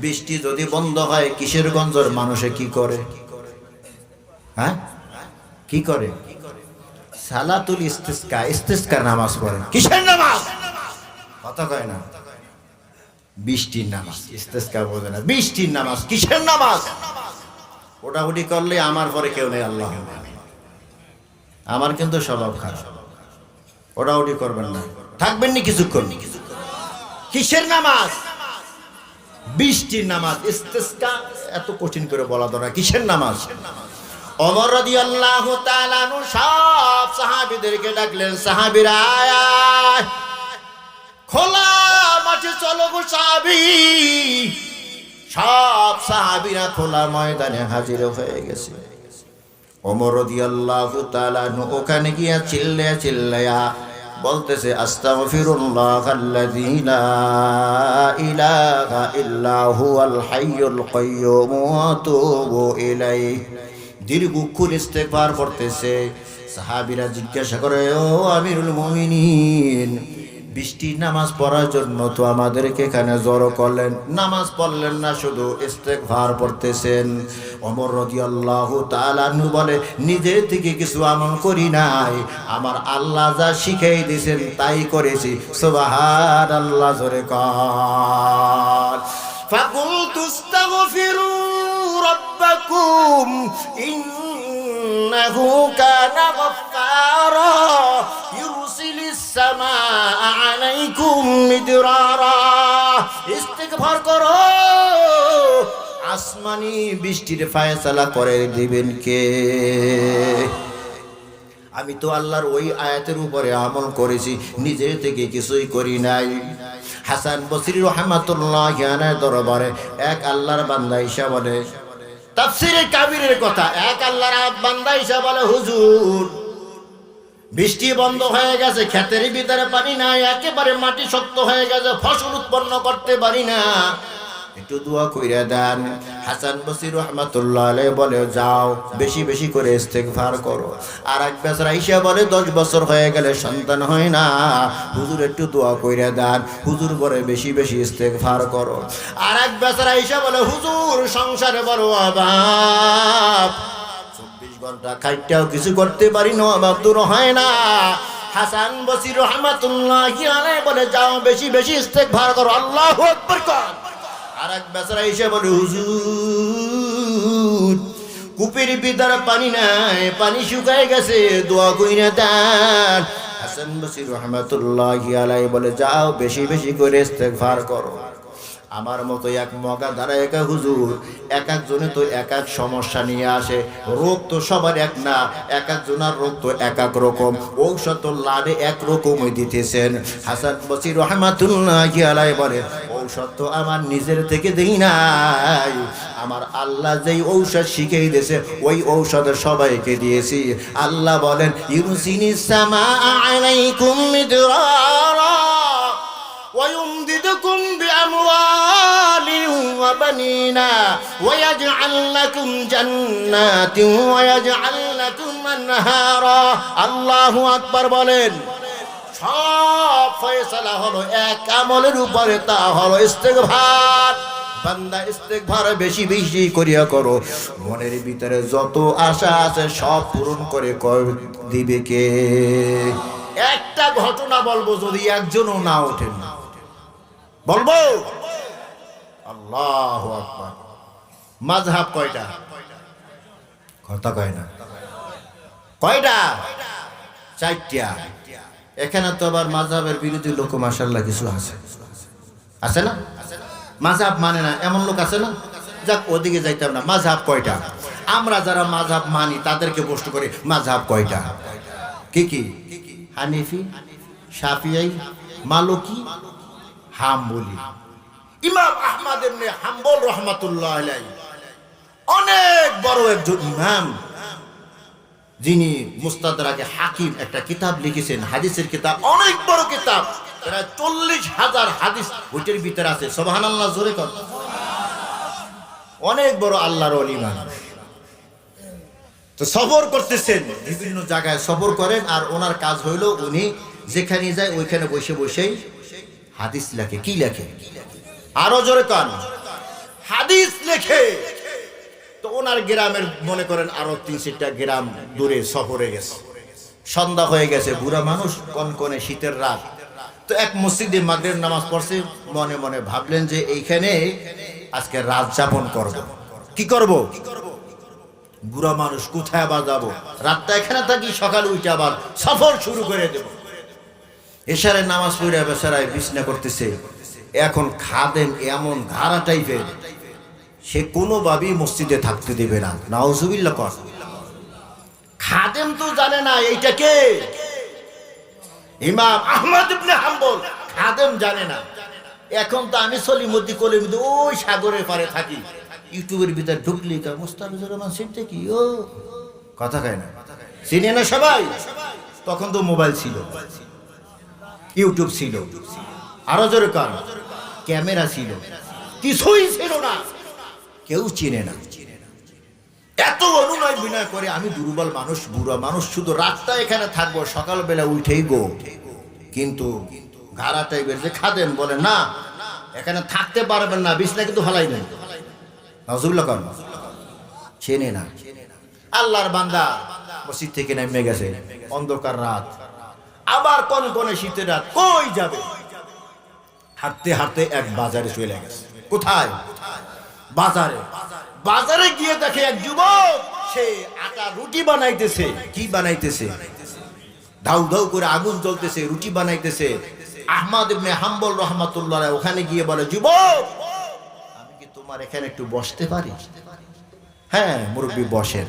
বৃষ্টি যদি বন্ধ হয় কিশোরগঞ্জের মানুষে কি করে? হ্যাঁ, কি করে? সালাতুল ইস্তিসকা, ইস্তিসকার নামাজ পড়ে। কিসের নামাজ? কথা কয় না। বৃষ্টির নামাজ। ইস্তিসকা বোঝে না, বৃষ্টির নামাজ। কিসের নামাজ? ওটাউটি করলে আমার পরে কেউ নেই, আল্লাহ। আমার কিন্তু স্বভাব খারাপ, ওটাউটি করবেন না, থাকবেন নি কিছুক্ষণ। কিসের নামাজ? বৃষ্টির নামাজ। ইস্তিসকা এত কঠিন করে বলা দরকার? কিসের নামাজ? ওমর রাদিয়াল্লাহু তাআলা আনহু সব সাহাবীদেরকে ডাকলেন, সাহাবীরা আয়, খোলা মাঠে চলো গো সাহাবী। সব সাহাবীরা খোলা ময়দানে হাজির হয়ে গেছে। ওমর রাদিয়াল্লাহু তাআলা আনহু ওখানে গিয়া চিল্লায়া বলতেছে, আস্তাগফিরুল্লাহাল্লাযী লা ইলাহা ইল্লা হুয়াল হাইয়ুল কাইয়্যুম ওয়া আতুবু ইলাইহি। দীর্ঘক্ষণ ইস্তেগফার করতেছে। সাহাবীরা জিজ্ঞাসা করে, ও আমিরুল মুমিনিন, বৃষ্টির নামাজ পড়ার জন্য তো আমাদেরকে এখানে জড়ো করলেন, নামাজ পড়লেন না, শুধু ইস্তেগফার পড়তেছেন। ওমর রাদিয়াল্লাহু তাআলা আনহু বলে, নিজে থেকে কিছু আমল করি নাই, আমার আল্লাহ যা শিখিয়ে দিয়েছেন তাই করেছি। সুবহানাল্লাহ, জোরে কান। ফাকুলতু আস্তাগফিরু রাব্বাকুম ইন্নাহু কানা গাফফারা ইউরসিলিস সামাআ আলাইকুম মিদরারা। ইস্তিগফার করো, আসমানি বৃষ্টির ফায়সালা করে দিবেন কে? আমি তো আল্লাহর ওই আয়াতের উপরে আমল করেছি, নিজে থেকে কিছুই করি নাই। হাসান বসরি রাহমাতুল্লাহি আলাইহি দরবারে এক আল্লাহর বান্দা ঈসা বলে, তাফসীরে কাবীরের কথা, এক আল্লাহর বান্দা ঈসা বলে, হুজুর বৃষ্টি বন্ধ হয়ে গেছে, ক্ষেতের ভিতরে পানি নাই, একেবারে মাটি শক্ত হয়ে গেছে, ফসল উৎপন্ন করতে পারি না, একটু দোয়া কইরা দেন। হাসান বসরি রাহমাতুল্লাহি আলাইহি বলে, যাও বেশি বেশি করে ইস্তেগফার করো। আর এক বেচারা ঈসা বলে, 10 বছর হয়ে গেলে সন্তান হয় না, হুজুর একটু দোয়া কইরা দেন। হুজুর বলে, বেশি বেশি ইস্তেগফার করো। আর এক বেচারা ঈসা বলে, হুজুর সংসারে বড় অভাব, 24 ঘন্টা খাইটাও কিছু করতে পারি না, অভাব দূর হয় না। হাসান বসরি রাহমাতুল্লাহি আলাইহি বলে, যাও বেশি বেশি ইস্তেগফার করো। আল্লাহু আকবার কর। আর এক বেচারা এসে বলে, হুজুর কূপের ভিতরে পানি নাই, পানি শুকায় গেছে, দোয়া কইরা দেন। হাসান বসরি রাহমাতুল্লাহি আলাইহি বলে, যাও বেশি বেশি করে ইস্তেগফার করো। আমার মতো এক মগা দ্বারা একা হুজুর, এক একজনে তো এক এক সমস্যা নিয়ে আসে, রোগ তো সবার এক না, এক একজনের রোগ তো এক এক রকম, ঔষধ তো লাডে এক রকমই দিতেছেন। হাসান বসরি রাহমাতুল্লাহি আলাইহি বলে, ঔষধ তো আমার নিজের থেকে দেই নাই, আমার আল্লাহ যেই ঔষধ শিখিয়ে দিয়েছে ওই ঔষধ সবাইকে দিয়েছি। আল্লাহ বলেন, ইউরসিলিস সামাআ আলাইকুম মিদরারা ويمددكم بأموال وبنين ويجعل لكم جنات ويجعل لكم أنهارا। আল্লাহু আকবার বলেন। সব ফয়সালা হলো এক আমলের উপরে, তা হলো ইস্তেগফার। বান্দা ইস্তেগফার বেশি বেশি করিয়া করো, মনের ভিতরে যত আশা আছে সব পূরণ করে দিবে কে? একটা ঘটনা বলবো, যদি একজনও না ওঠেন বলবো। আল্লাহু আকবার। মাযহাব কয়টা? কথা কয় না। কয়টা? 4টা। এখানে তো আবার মাযহাবের বিরোধী লোক মাশাআল্লাহ কিছু আছে, আছে না? মাযহাব মানে না এমন লোক আছে না? যাক, ওদিকে যাইতাম না। মাযহাব কয়টা? আমরা যারা মাযহাব মানি তাদেরকে প্রশ্ন করি, মাযহাব কয়টা? কি কি? হানিফি, শাফিঈ, মালিকি, হাম্বলি। ইমাম আহমদ ইবনে হাম্বল রাহমাতুল্লাহি আলাইহি অনেক বড় একজন ইমাম, যিনি মুস্তাদরাকে হাকিম একটা কিতাব লিখেছেন, হাদিসের কিতাব, অনেক বড় কিতাব, প্রায় 40,000 হাদিস ওইটার ভিতরে আছে। সুবহানাল্লাহ, জোরে কর। অনেক বড় আল্লাহর ওলি মানুষ। তো সফর করতেছেন, বিভিন্ন জায়গায় সফর করেন, আর ওনার কাজ হইল উনি যেখানে যায় ওইখানে বসে বসেই হাদিস লেখে। কি লেখে? আরো জোরে কান, হাদিস লেখে। তো ওনার গ্রামের মনে করেন আরো 3-4টা গ্রাম দূরে সফরে গেছে, সন্ধ্যা হয়ে গেছে, বুড়া মানুষ, কনকনে শীতের রাত। তো এক মসজিদে মাগরিব নামাজ পড়ছে, মনে মনে ভাবলেন যে এইখানে আজকে রাত যাপন করব। কি করব? বুড়া মানুষ, কোথায় আবার যাবো, রাতটা এখানে থাকি, সকালে উঠে আবার সফর শুরু করে দেব। এশারে নামাজ পড়ে বেচারায় বিছনা করতেছে। এখন খাদেম এমন ঘাড়া টাইপের, সে কোনোভাবেই মসজিদে থাকতে দেবে না। নাউজুবিল্লাহ কর। খাদেম তো জানে না এইটা কে, ইমাম আহমদ ইবনে হাম্বল। খাদেম জানে না। এখন তো আমি সলিমুদ্দিন কলিমুদ্দিন ওই সাগরের পারে থাকি, ইউটিউবের ভিতরে ঢুকলি মুস্তাফিজুর রহমান সিটটা কি, ও কথা কয় না, চিনে না সবাই। তখন তো মোবাইল ছিল, ইউটিউব ছিল, আরো জোরে কান, ক্যামেরা ছিল, কিছুই ছিল না, কেউ চিনে না। এত অনুনয় বিনয় করে, আমি দুর্বল মানুষ, বুড়া মানুষ, শুধু রাতটা এখানে থাকবো, সকালবেলা উঠেই গো। কিন্তু ঘাড়া টাইপের যে খাদেম বলে না, এখানে থাকতে পারবেন না, বিছনা কিন্তু ফালাই নেন। নাউজুবিল্লাহ কর। চেনে না। আল্লাহর বান্দা মসজিদ থেকে নেমে গেছে, অন্ধকার রাত, আবার কনকনে শীতের রাত, কই যাবে? হাঁটতে হাঁটতে এক বাজারে চলে গেছে। কোথায়? বাজারে। বাজারে গিয়ে দেখে এক যুবক, সে আটা রুটি বানাইতেছে। কি বানাইতেছে? ধাউ ধাউ করে আগুন জ্বলতেছে, রুটি বানাইতেছে। আহমদ ইবনে হাম্বল রাহমাতুল্লাহ ওখানে গিয়ে বলে, যুবক, আমি কি তোমার এখানে একটু বসতে পারি? হ্যাঁ মুরব্বী, বসেন।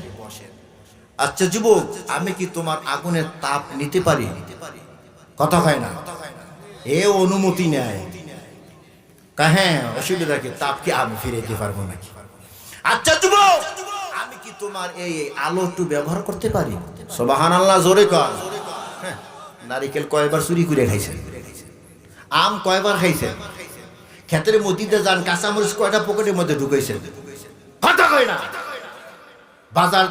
আচ্ছা যুবক, আমি কি তোমার আগুনের তাপ নিতে পারি? কথা হয় না, এ অনুমতি নেয়। হ্যাঁ, অসুবিধা কি, তাপ কি আমি ফিরাইতে পারবো নাকি? আচ্ছা যুবক, আমি কি তোমার এই আলো একটু ব্যবহার করতে পারি? সুবহানাল্লাহ, জোরে কর। নারিকেল কয়বার চুরি করে খাইছেন? আম কয়বার খাইছেন? ক্ষেতের মধ্যে যান, কাঁচামরিচ কয়টা পকেটের মধ্যে ঢুকাইছেন? কথা কয় না। বাজার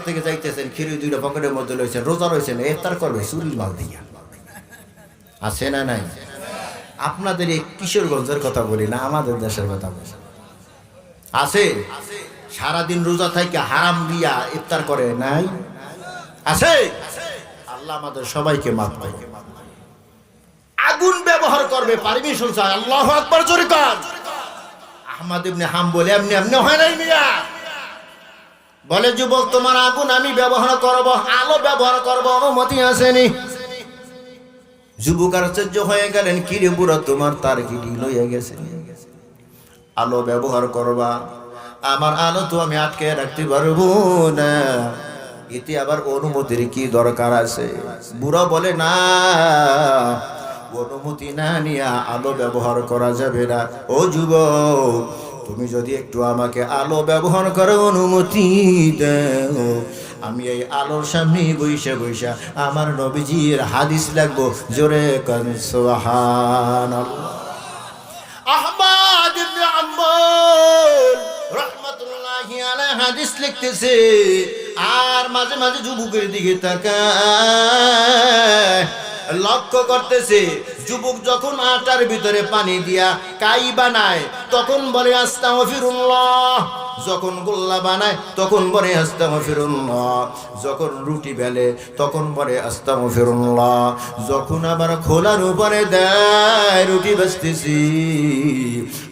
থেকে যাইতেছেন, খিরি 2টা পকেটের মধ্যে লইছেন, রোজা রয়েছেন, ইফতার করবে চুরির মাল দিয়া। আছে না নাই? আপনাদের এই কিশোরগঞ্জের কথা বলি না, আমাদের দেশের কথা বলি। আছে? সারাদিন রোজা থেকে হারাম দিয়া ইফতার করে নাই? আছে? আল্লাহ আমাদের সবাইকে মাফ করবে। আগুন ব্যবহার করবে, পারমিশন চায়। আল্লাহু আকবার, জোরে কর। আহমদ ইবনে হাম্বল এমনি এমনি হয় নাই মিয়া। বলে, যুবক, তোমার আগুন আমি ব্যবহার করব, আলো ব্যবহার করব, অনুমতি আসেনি। যুবক আশ্চর্য হয়ে গেলেন, কি রে বুড়া, তোমার তার কি লইয়া গেছে? আলো ব্যবহার করবা? আমার আলো তো আমি আটকে রাখতে পারবো না, এতে আবার অনুমতির কি দরকার আছে? বুড়া বলে, না, অনুমতি না নিয়ে আলো ব্যবহার করা যাবে না। ও যুবক, তুমি যদি একটু আমাকে আলো ব্যবহার করার অনুমতি দাও, আমি এই আলোর সামনে বইসা বইসা আমার নবীজির হাদিস লাগবো। জোরে কান সুবহানাল্লাহ। আহমদ ইবনে হাম্বল রাহমাতুল্লাহি আলাইহি হাদিস লিখতেছে, আর মাঝে মাঝে যুবকের দিকে তাকায়, লক্ষ্য করতেছে। যুবক যখন আটার ভিতরে পানি দিয়া কাই বানায় তখন বলে আস্তাগফিরুল্লাহ, যখন গোল্লা বানায় তখন বলে আস্তাগফিরুল্লাহ, যখন রুটি বেলে তখন বলে আস্তাগফিরুল্লাহ, যখন আবার খোলার উপরে দেয় রুটি ভাজতেছি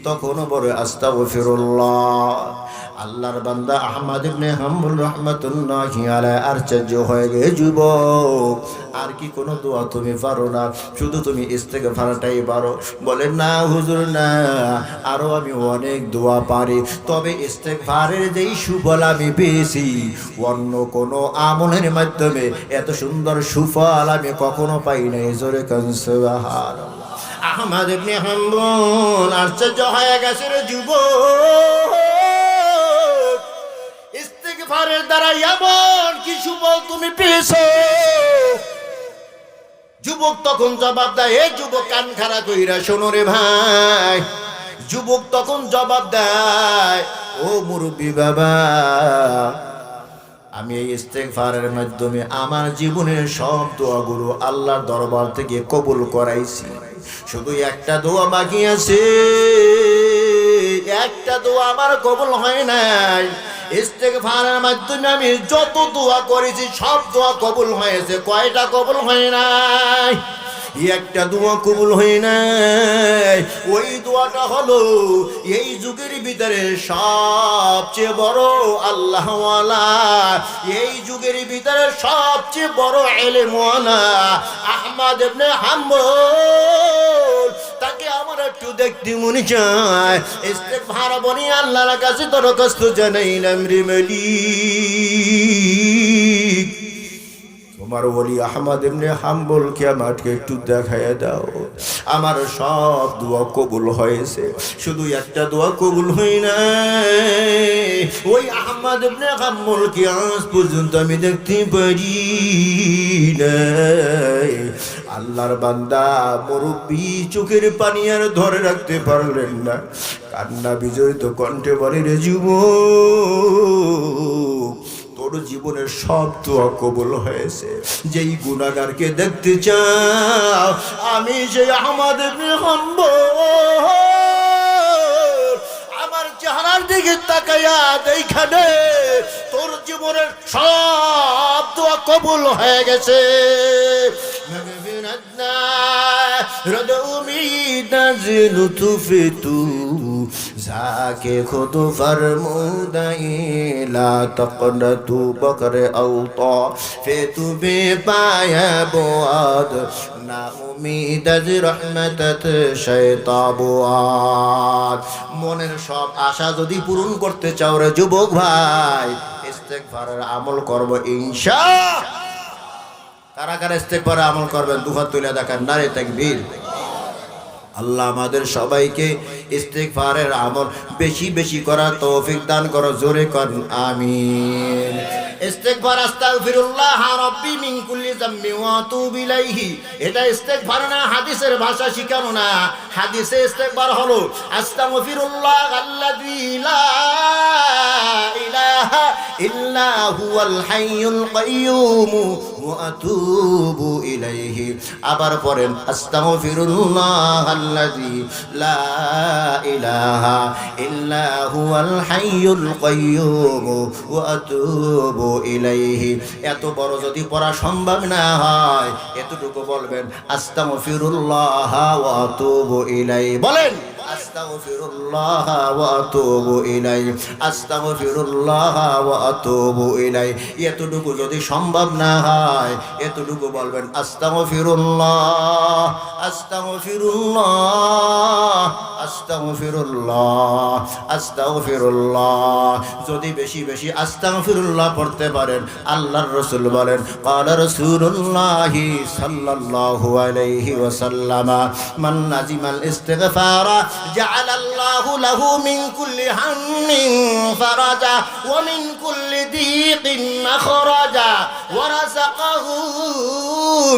তখন বলে আস্তাগফিরুল্লাহ। আল্লাহর বান্দা আহমদ ইবনে হাম্বল রাহমাতুল্লাহি আলাইহি আশ্চর্য হয়ে গেছে, যুবক, আর কি কোনো দোয়া তুমি পারো না? শুধু তুমি ইস্তেগফারটাই পারো? বলে, না হুজুর, না, আরো আমি অনেক দোয়া পারি, তবে ইস্তেগফারের যেই সুফল আমি পেয়েছি অন্য কোনো আমলের মাধ্যমে এত সুন্দর সুফল আমি কখনো পাই নাই। জোরে কান সুবহানাল্লাহ। আহমদ ইবনে হাম্বল আশ্চর্য হয়ে গেছে, রে যুবক, ইস্তেগফারের দ্বারা এমন কি সুফল তুমি পেয়েছো? যুবক তখন জবাব দেয়, এ যুবক, কান খাড়া কইরা শোনো রে ভাই, যুবক তখন জবাব দেয়, ও মুরব্বী বাবা, আমি এই ইস্তেগফারের মাধ্যমে আমার জীবনের সব দোয়াগুলো আল্লাহর দরবার থেকে কবুল করাইছি, শুধু একটা দোয়া বাকি আছে, একটা দোয়া আমার কবুল হয় নাই। ইস্তেগফারের মাধ্যমে আমি যত দোয়া করেছি সব দোয়া কবুল হয়েছে, কয়টা কবুল হয় নাই? একটা দোয়া কবুল হয় নাই। ওই দোয়াটা হলো এই যুগের ভিতরে সবচেয়ে বড় আল্লাহওয়ালা, এই যুগের ভিতরে সবচেয়ে বড় ইলমওয়ালা আহমদ ইবনে হাম্বল, তাকে আমার একটু দেখতে মনে চায়। ইস্তেগফার বলি আল্লাহর কাছে দরখাস্ত জানাইলাম, রে মালিক, তোমার ওলি আহমদ ইবনে হাম্বলকে আমাকে একটু দেখায় দাও, আমার সব দোয়া কবুল হয়েছে, শুধু একটা দোয়া কবুল হয় নাই। ওই আহমদ ইবনে হাম্বলকে আজ পর্যন্ত আমি দেখতে পারি নাই। আল্লাহর বান্দা মুরব্বি চোখের পানি আর ধরে রাখতে পারলেন না, কান্না বিজড়িত কণ্ঠে বলে, রে যুবক, তোর জীবনের সব দোয়া কবুল হয়েছে, যেই গুনাহগারকে দেখতে চাও আমি সেই আহমদ ইবনে হাম্বল, আমার চেহারার দিকে তাকায়া দেখানে তোর জীবনের সব দোয়া কবুল হয়ে গেছে। जाके खुद फरमूदाई ला तक़नतु बकर औता फे तुबे पाया बुआद ना उम्मीद रहमत शैताबुआद। মনের সব আশা যদি পূরণ করতে চাও রে যুবক ভাই, ইস্তেগফারের আমল করব ইনশাআল্লাহ। কারা কারা ইস্তেগফারের আমল করবেন দুই হাত তুলে দেখান, নারে তাকবীর। আল্লাহ আমাদের সবাইকে ইস্তেগফারের আমল বেশি বেশি করার তৌফিক দান করো, জোরে কর আমিন। ইস্তেগফার আস্তাগফিরুল্লাহ রাব্বি মিন কুল্লি যামবি ওয়া আতুবু ইলাইহি, এটা ইস্তেগফার না, হাদিসের ভাষা শিখানো না। হাদিসে ইস্তেগফার হলো আস্তাগফিরুল্লাহ আল্লাযী লা ইলাহা ইল্লা হুয়াল হাইয়ুল কাইয়্যুম ওয়া আতুবু ইলাইহি। আবার পড়েন আস্তাগফিরুল্লাহ আল্লাযী লা ইলাহা ইল্লা হুয়াল হাইয়ুল কাইয়্যুম ওয়া আতুবু ইলাইহি। এত বড় যদি পড়া সম্ভব না হয়, এতটুকু বলবেন আস্তাগফিরুল্লাহ ওয়া আতুবু ইলাইহি। বলেন আস্তাগফিরুল্লাহ ওয়া আতুবু ইলাইহি, আস্তাগফিরুল্লাহ ওয়া আতুবু ইলাইহি। এতটুকু যদি সম্ভব না হয়, এতটুকু বলবেন আস্তাগফিরুল্লাহ, আস্তাগফিরুল্লাহ, আস্তাগফিরুল্লাহ, আস্তাগফিরুল্লাহ। যদি বেশি বেশি আস্তাগফিরুল্লাহ পড়তে পারেন, আল্লাহর রাসূল বলেন ক্বালা রাসূলুল্লাহ সাল্লাল্লাহু আলাইহি ওয়াসাল্লাম মান নাজিমাল ইস্তিগফারা জাআলাল্লাহু লাহু মিন কুল্লি হাম্মিন ফারাজা ওয়া মিন কুল্লি দীকিন মাখরাজা ওয়া রাযাকাহু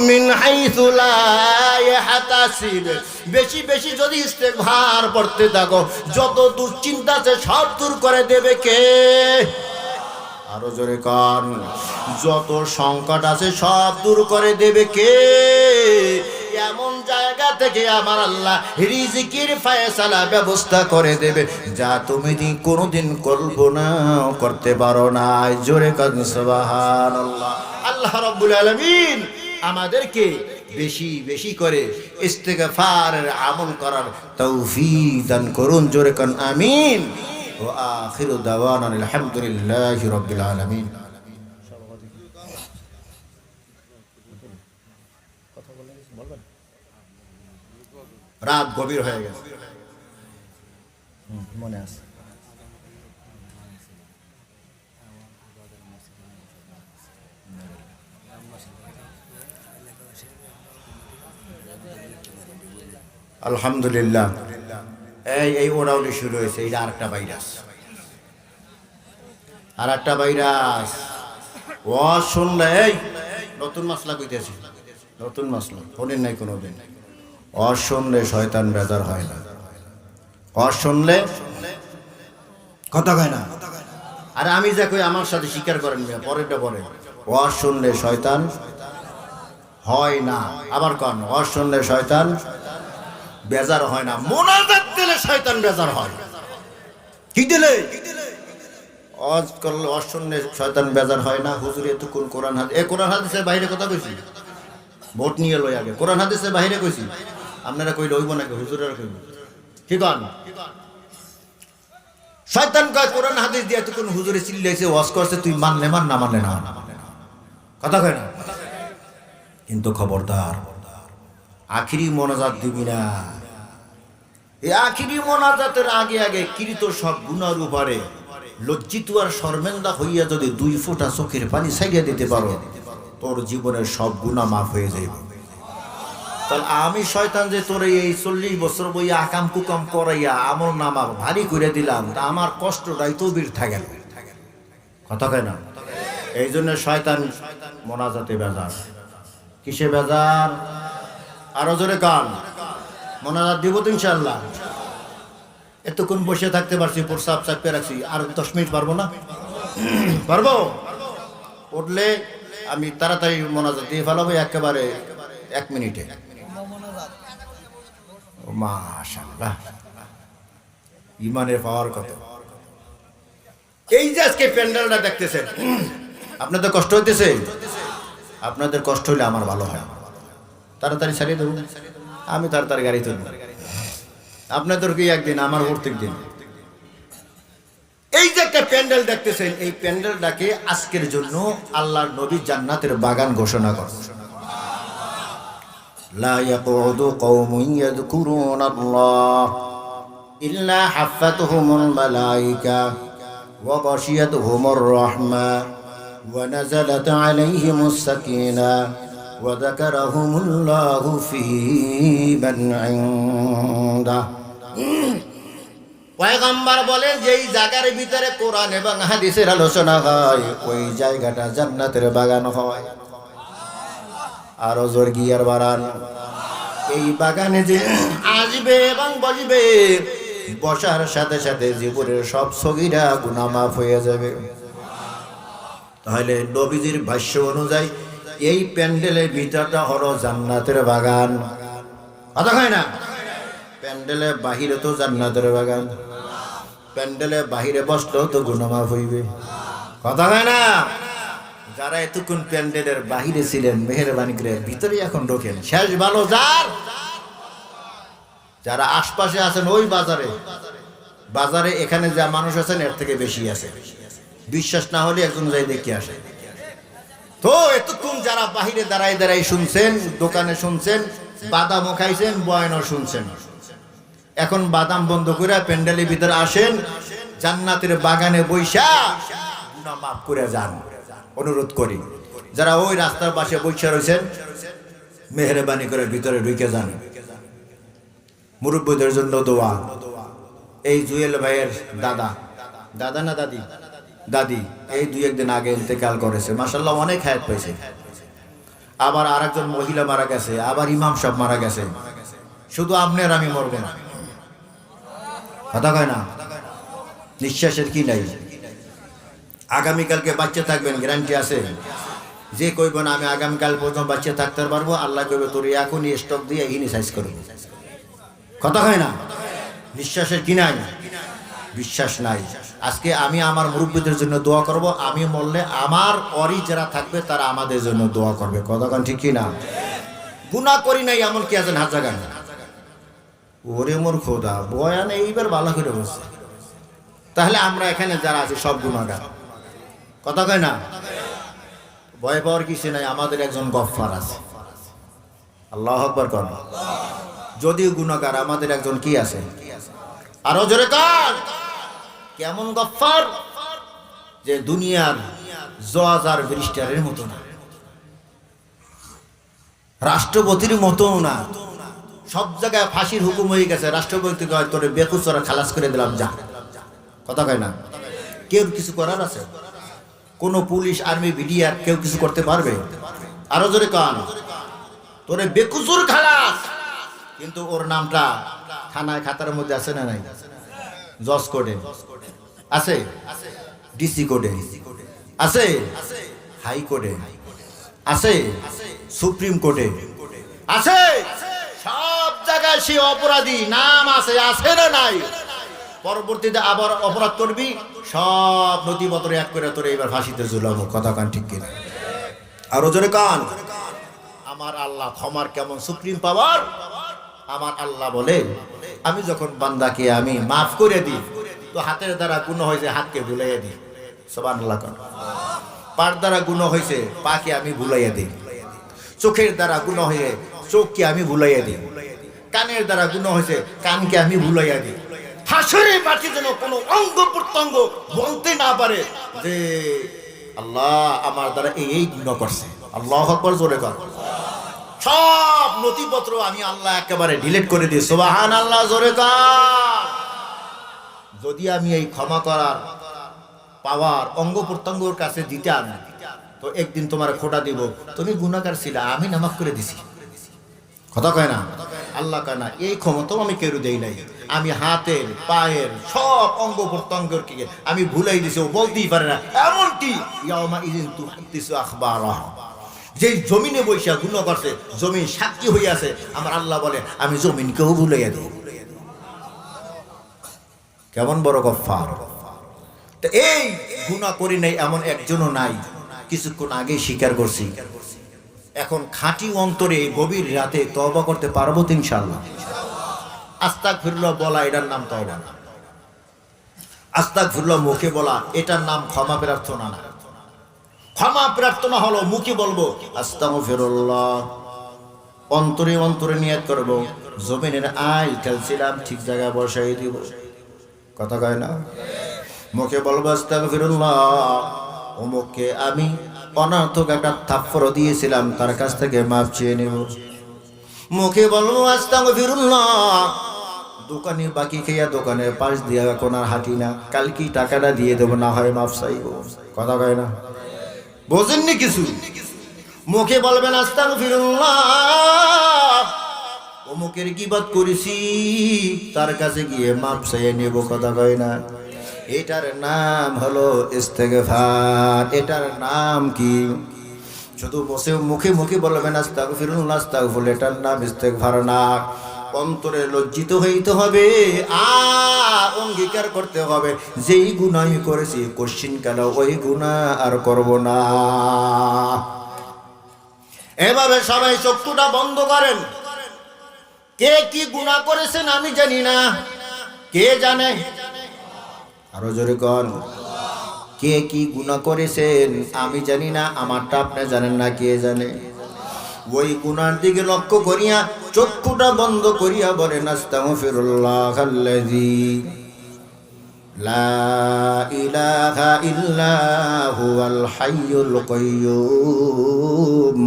মিন হাইসু লা ইয়াহতাসিব। বেশি বেশি যদি ইস্তেগফার পড়তে থাকো, যত দুশ্চিন্তা আছে সব দূর করে দেবে কে? আরো জোরে কান। যত সংকট আছে সব দূর করে দেবে কে? এমন জায়গা থেকে আমার আল্লাহ রিজিকের ফয়সালা ব্যবস্থা করে দেবে যা তুমি কোনোদিন কল্পনা করতে পারো না। জোরে কান সুবহানাল্লাহ। আল্লাহ রাব্বুল আলামিন আমাদেরকে বেশি বেশি করে ইস্তেগফারের আমল করার তৌফিক দান করুন, জোরে কান আমিন। ওয়া আখিরু দাওয়ানা আলহামদুলিল্লাহি রাব্বিল আলামিন। রাত গভীর হয়ে গেছে, মনে আছে। আলহামদুলিল্লাহ। এই ওরাউলি শুরু হয়েছে, এটা আরেকটা ভাইরাস, আরেকটা ভাইরাস। ও শুনলে এই নতুন মাসলা কইতেছি, নতুন মাসলা শোনেন নাই কোনোদিন। অশুনলে শয়তান বেজার হয় না। ওয়াজ শুনলে কথা কয় না। আরে আমি যা কই আমার সাথে স্বীকার করেন না, পরেরটা পরে। ওয়াজ শুনলে শয়তান হয় না। আবার কোন ওয়াজ শুনলে শয়তান বেজার হয় না। মোনাজাত দিলে শয়তান বেজার হয়। কি দিলে? ওয়াজ করলে ওয়াজ শুনলে শয়তান বেজার হয় না। হুজুর এতক্ষণ কোরআন হাদিস, এই কোরআন হাদিসের বাইরে কথা কইছি? ভোট নিয়ে লই আগে। কোরআন হাদিসের বাইরে কইছি? আপনারা কইলে হইব নাকি? হুজুরেরা কইব। কি কন? শয়তান কয় কোরআন হাদিস দিয়ে এতক্ষণ হুজুরে চিল্লাইছে, ওয়াজ করছে, তুই মানলে মান, না মানলে না। কথা কয় না? কিন্তু খবরদার, আখিরি মোনাজাত দিবি না। এই আখিরি মোনাজাতের আগে আগে কৃত সব গুনার উপরে লজ্জিত আর শর্মেন্দা হইয়া যদি 2 ফোঁটা চোখের পানি ছাইড়িয়া দিতে পারো, তোর জীবনের সব গুনাহ মাফ হয়ে যাবে। তাহলে আমি শয়তান যে তোর এই 40 বছর বইয়া আকাম কুকাম করাইয়া আমল নামা ভারী করে দিলাম, তা আমার কষ্টটাই তো বৃথা গেল। কথা কয় না? এই জন্য শয়তান মোনাজাতে বেজার। কিসে বেজার? আরো জোরে কান। মোনাজাত দিব তো ইনশাআল্লাহ। এতক্ষণ বসে থাকতে পারছি, প্রসাব চাপে রাখছি, আর 10 মিনিট পারবো না? পারবো? উঠলে আমি তাড়াতাড়ি মোনাজাত দিয়ে ফেলাবো একেবারে 1 মিনিটে। মাশাআল্লাহ, ইমানের পাওয়ার কত! এই যে আজকে প্যান্ডেলটা দেখতেছেন, আপনাদের কষ্ট হইতেছে? আপনাদের কষ্ট হলে আমার ভালো হয়, তাড়াতাড়ি ছাড়িয়ে দেবো, আমি তাড়াতাড়ি গাড়ি তুলব। আপনাদের কি একদিন, আমার প্রত্যেক দিন। এই যে একটা প্যান্ডেল দেখতেছেন, এই প্যান্ডেলটাকে আজকের জন্য আল্লাহর নবী জান্নাতের বাগান ঘোষণা করেন। লা ইয়াকুদু কওমুন ইয়াযকুরুনাল্লাহ ইল্লা হাফাতুহুমুল মালায়েকা ওয়া গাশিয়াতুহুমুর রাহমা ওয়া নাযালাত আলাইহিমুস সাকিনাহ ওয়া যাকারাহুমুল্লাহু ফী মান ইনদাহ। পয়গম্বর বলেন, যেই জায়গার ভিতরে কোরআন এবং হাদিসের আলোচনা হয়, ওই জায়গাটা জান্নাতের বাগান হয়। আরো জোর গিয়ার বাড়ান। এই বাগানে যে আসবে এবং বসবে, বসার সাথে সাথে জীবনের সব সগীরা গুনাহ মাফ হয়ে যাবে। তাহলে নবীজির ভাষ্য অনুযায়ী এই প্যান্ডেলের ভিতরটা হলো জান্নাতের বাগান। কথা হয় না? প্যান্ডেলের বাহিরে তো জান্নাতের বাগান, প্যান্ডেলের বাহিরে বসলেও তো গুনাহ মাফ হইবে। কথা হয় না? যারা এতক্ষণ প্যান্ডেলের বাহিরে ছিলেন, মেহেরবানি করে ভিতরে এখন ঢোকেন। শেষ ভালো যার। যারা আশপাশে আছেন ওই বাজারে এখানে যা মানুষ আছেন এর থেকে বেশি আছে। বিশ্বাস না হলে একজন যাই দেখে আসে। তো এতক্ষণ যারা বাহিরে দাঁড়াই দাঁড়াই শুনছেন, দোকানে শুনছেন, বাদামও খাইছেন, বয়ানও শুনছেন, এখন বাদাম বন্ধ করে প্যান্ডেলের ভিতরে আসেন, জান্নাতের বাগানে বৈশা গুনাহ মাফ করে যান। অনুরোধ করি, যারা ওই রাস্তার পাশে বৈশা রয়েছেন, মেহেরবানি করে ভিতরে ঢুকে যান। মুরব্বীদের জন্য দোয়া। এই জুয়েল ভাইয়ের দাদা না দাদি এই 2-1 দিন আগে ইন্তেকাল করেছে। মাশাআল্লাহ, অনেক হায়াত পাইছে। আবার আরেকজন মহিলা মারা গেছে, আবার ইমাম সাহেব মারা গেছে। শুধু আপনি আর আমি মরবো না। কথা কয় না? নিঃশ্বাসের কি নাই? আগামীকালকে বাচ্চা থাকবেন, গ্যারান্টি আছে? যে কইব না আমি আগামীকাল পর্যন্ত বাচ্চা থাকতে পারবো, আল্লাহ কইবে তোর এখনই স্টক দিয়ে ইনি সাইজ করবো। কথা হয় না? নিঃশ্বাসের কি নাই? বিশ্বাস নাই। আজকে আমি আমার মুরব্বীদের জন্য দোয়া করব, আমি মরলে আমার অরি যারা থাকবে তারা আমাদের জন্য দোয়া করবে। কথা কান ঠিক কি না? গুনাহ করি নাই এমন কি আছেন হাজার গান? ওরে মোর খোদা, বয়ান এইবার ভালো করে বসছে। তাহলে আমরা এখানে যারা আছি সব গুনাহগার। কথা কয় না? ভয় পাওয়ার কিছু নাই, আমাদের একজন গফফার আছে। আল্লাহু আকবার কর। যদিও গুনাহগার, আমাদের একজন কি আছে? আরো জোরে কান। কেমন গফফার? যে দুনিয়ার জজ আর ব্যারিস্টারের মতো না, রাষ্ট্রপতির মতো না। সব জায়গায় ফাঁসির হুকুম হয়ে গেছে, রাষ্ট্রপতি কয় তোরে বেকুচরা খালাস করে দিলাম, যা। কথা কয় না? কেউ কিছু করার আছে? কোন পুলিশ, আর্মি, বিডিআর কেউ কিছু করতে পারবে? আরো জোরে কান। তোরে বেকুচুর খালাস, কিন্তু ওর নামটা থানায় খাতার মধ্যে আছে না নাই? জজ কোর্টে আছে, ডিসি কোর্টে আছে, হাইকোর্টে আছে, সুপ্রিম কোর্টে আছে, সব জায়গায় সে অপরাধী নাম আছে, আছে না নাই? পরবর্তীতে আবার অপরাধ করবি, সব নথিপত্র এক করে তোরে এবার ফাঁসিতে ঝুলাবো। কথা কান ঠিক কিনা? আরো জোরে কান। আমার আল্লাহ ক্ষমার কেমন সুপ্রিম পাওয়ার! আমার আল্লাহ বলে, আমি যখন বান্দাকে আমি মাফ করে দিই, তো হাতের দ্বারা গুনাহ হয়েছে হাতকে ভুলাইয়া দিই। সুবহানাল্লাহ। পার দ্বারা গুনাহ হয়েছে পাকে আমি ভুলাইয়া দিই, চোখের দ্বারা গুনাহ হয়ে চোখকে আমি ভুলাইয়া দিই, কানের দ্বারা গুনাহ হয়েছে কানকে আমি ভুলাইয়া দিই। হাসরে মাটি যেন কোনো অঙ্গ প্রত্যঙ্গ বলতে না পারে যে আল্লাহ আমার দ্বারা এই গুনাহ করছে। আল্লাহু আকবার, জোরে কর। সব নথিপত্র আমি আল্লাহ একেবারে ডিলিট করে দিই। সুবহানাল্লাহ, জোরে কর। যদি আমি এই ক্ষমা করার পাওয়ার অঙ্গ প্রত্যঙ্গর কাছে দিতাম, তো একদিন তোমার খোটা দিব, তুমি গুনাহগার ছিলে, আমি নামাজ করে দিছি। কথা কয় না? আল্লাহ কয় না, এই ক্ষমতাও আমি কেউ দেই নাই। আমি হাতের পায়ের সব অঙ্গ প্রত্যঙ্গের কি আমি ভুলাই দিছি, ও বলতেই পারে না। এমনকি ইয়াউমা ইযিন তুহাদ্দিসু আখবারাহা, যে জমিনে বৈশা গুনাহ করছে, জমিন সাক্ষী হয়ে আছে, আমার আল্লাহ বলে আমি জমিনকেও ভুলাইয়া দিই। কেমন বড় গফফার! তো এই গুনাহ করি নাই এমন একজনও নাই, কিছুক্ষণ আগে স্বীকার করছি। এখন খাঁটি অন্তরে গভীর রাতে তওবা করতে পারবো তো ইনশাআল্লাহ। আস্তাগফিরুল্লাহ বলা এটার নাম তওবা না। আস্তাগফিরুল্লাহ মুখে বলা এটার নাম ক্ষমা প্রার্থনা না। ক্ষমা প্রার্থনা হলো মুখে বলবো আস্তাগফিরুল্লাহ, অন্তরে অন্তরে নিয়ত করব, জমিনের আইল খেলছিলাম ঠিক জায়গায় বসাই দিব। কথা কয় না? মুখে বলবো আস্তাগফিরুল্লাহ, অমুককে আমি অনার্থক একটা থাপ্পড় দিয়েছিলাম, তার কাছ থেকে মাপ চেয়ে নেব। মুখে বলবো আস্তাগফিরুল্লাহ, দোকানে বাকি খেয়া দোকানের পাশ দিয়ে এখন আর হাঁটি না, কালকে টাকাটা দিয়ে দেবো, না হয় মাপ চাইব। কথা কয় না? বোঝেননি কিছু? মুখে বলবেন আস্তাগফিরুল্লাহ, অমুকের গীবত করেছি, তার কাছে গিয়ে মাপ চাইয়ে নেব। কথা কয় না? এটার নাম হলো ইস্তেগফার। এটার নাম কি? শুধু বসে মুখে মুখে বলবেন আস্তাগফিরুল্লাহ আস্তাগফিরুল্লাহ, এটার নাম ইস্তেগফার না। অন্তরে লজ্জিত হইতে হবে, আর অঙ্গীকার করতে হবে যেই গুনাহ আমি করেছি কোশ্চিন কেন ওই গুনাহ আর করব না। এভাবে সবাই চক্ষুটা বন্ধ করেন। কে কি গুনাহ করেছেন আমি জানি না, কে জানে? আরো জোরে কর। কে কি গুনাহ করেছেন আমি জানি না, আমারটা আপনি জানেন না, কে জানে? ওই গুনার দিকে লক্ষ্য করিয়া চক্ষুটা বন্ধ করিয়া বলেন আস্তাগফিরুল্লাহাল্লাযী লা ইলাহা ইল্লা হুয়াল হাইয়ুল কাইয়্যুম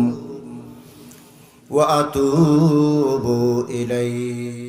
ওয়া আতুবু ইলাইহি।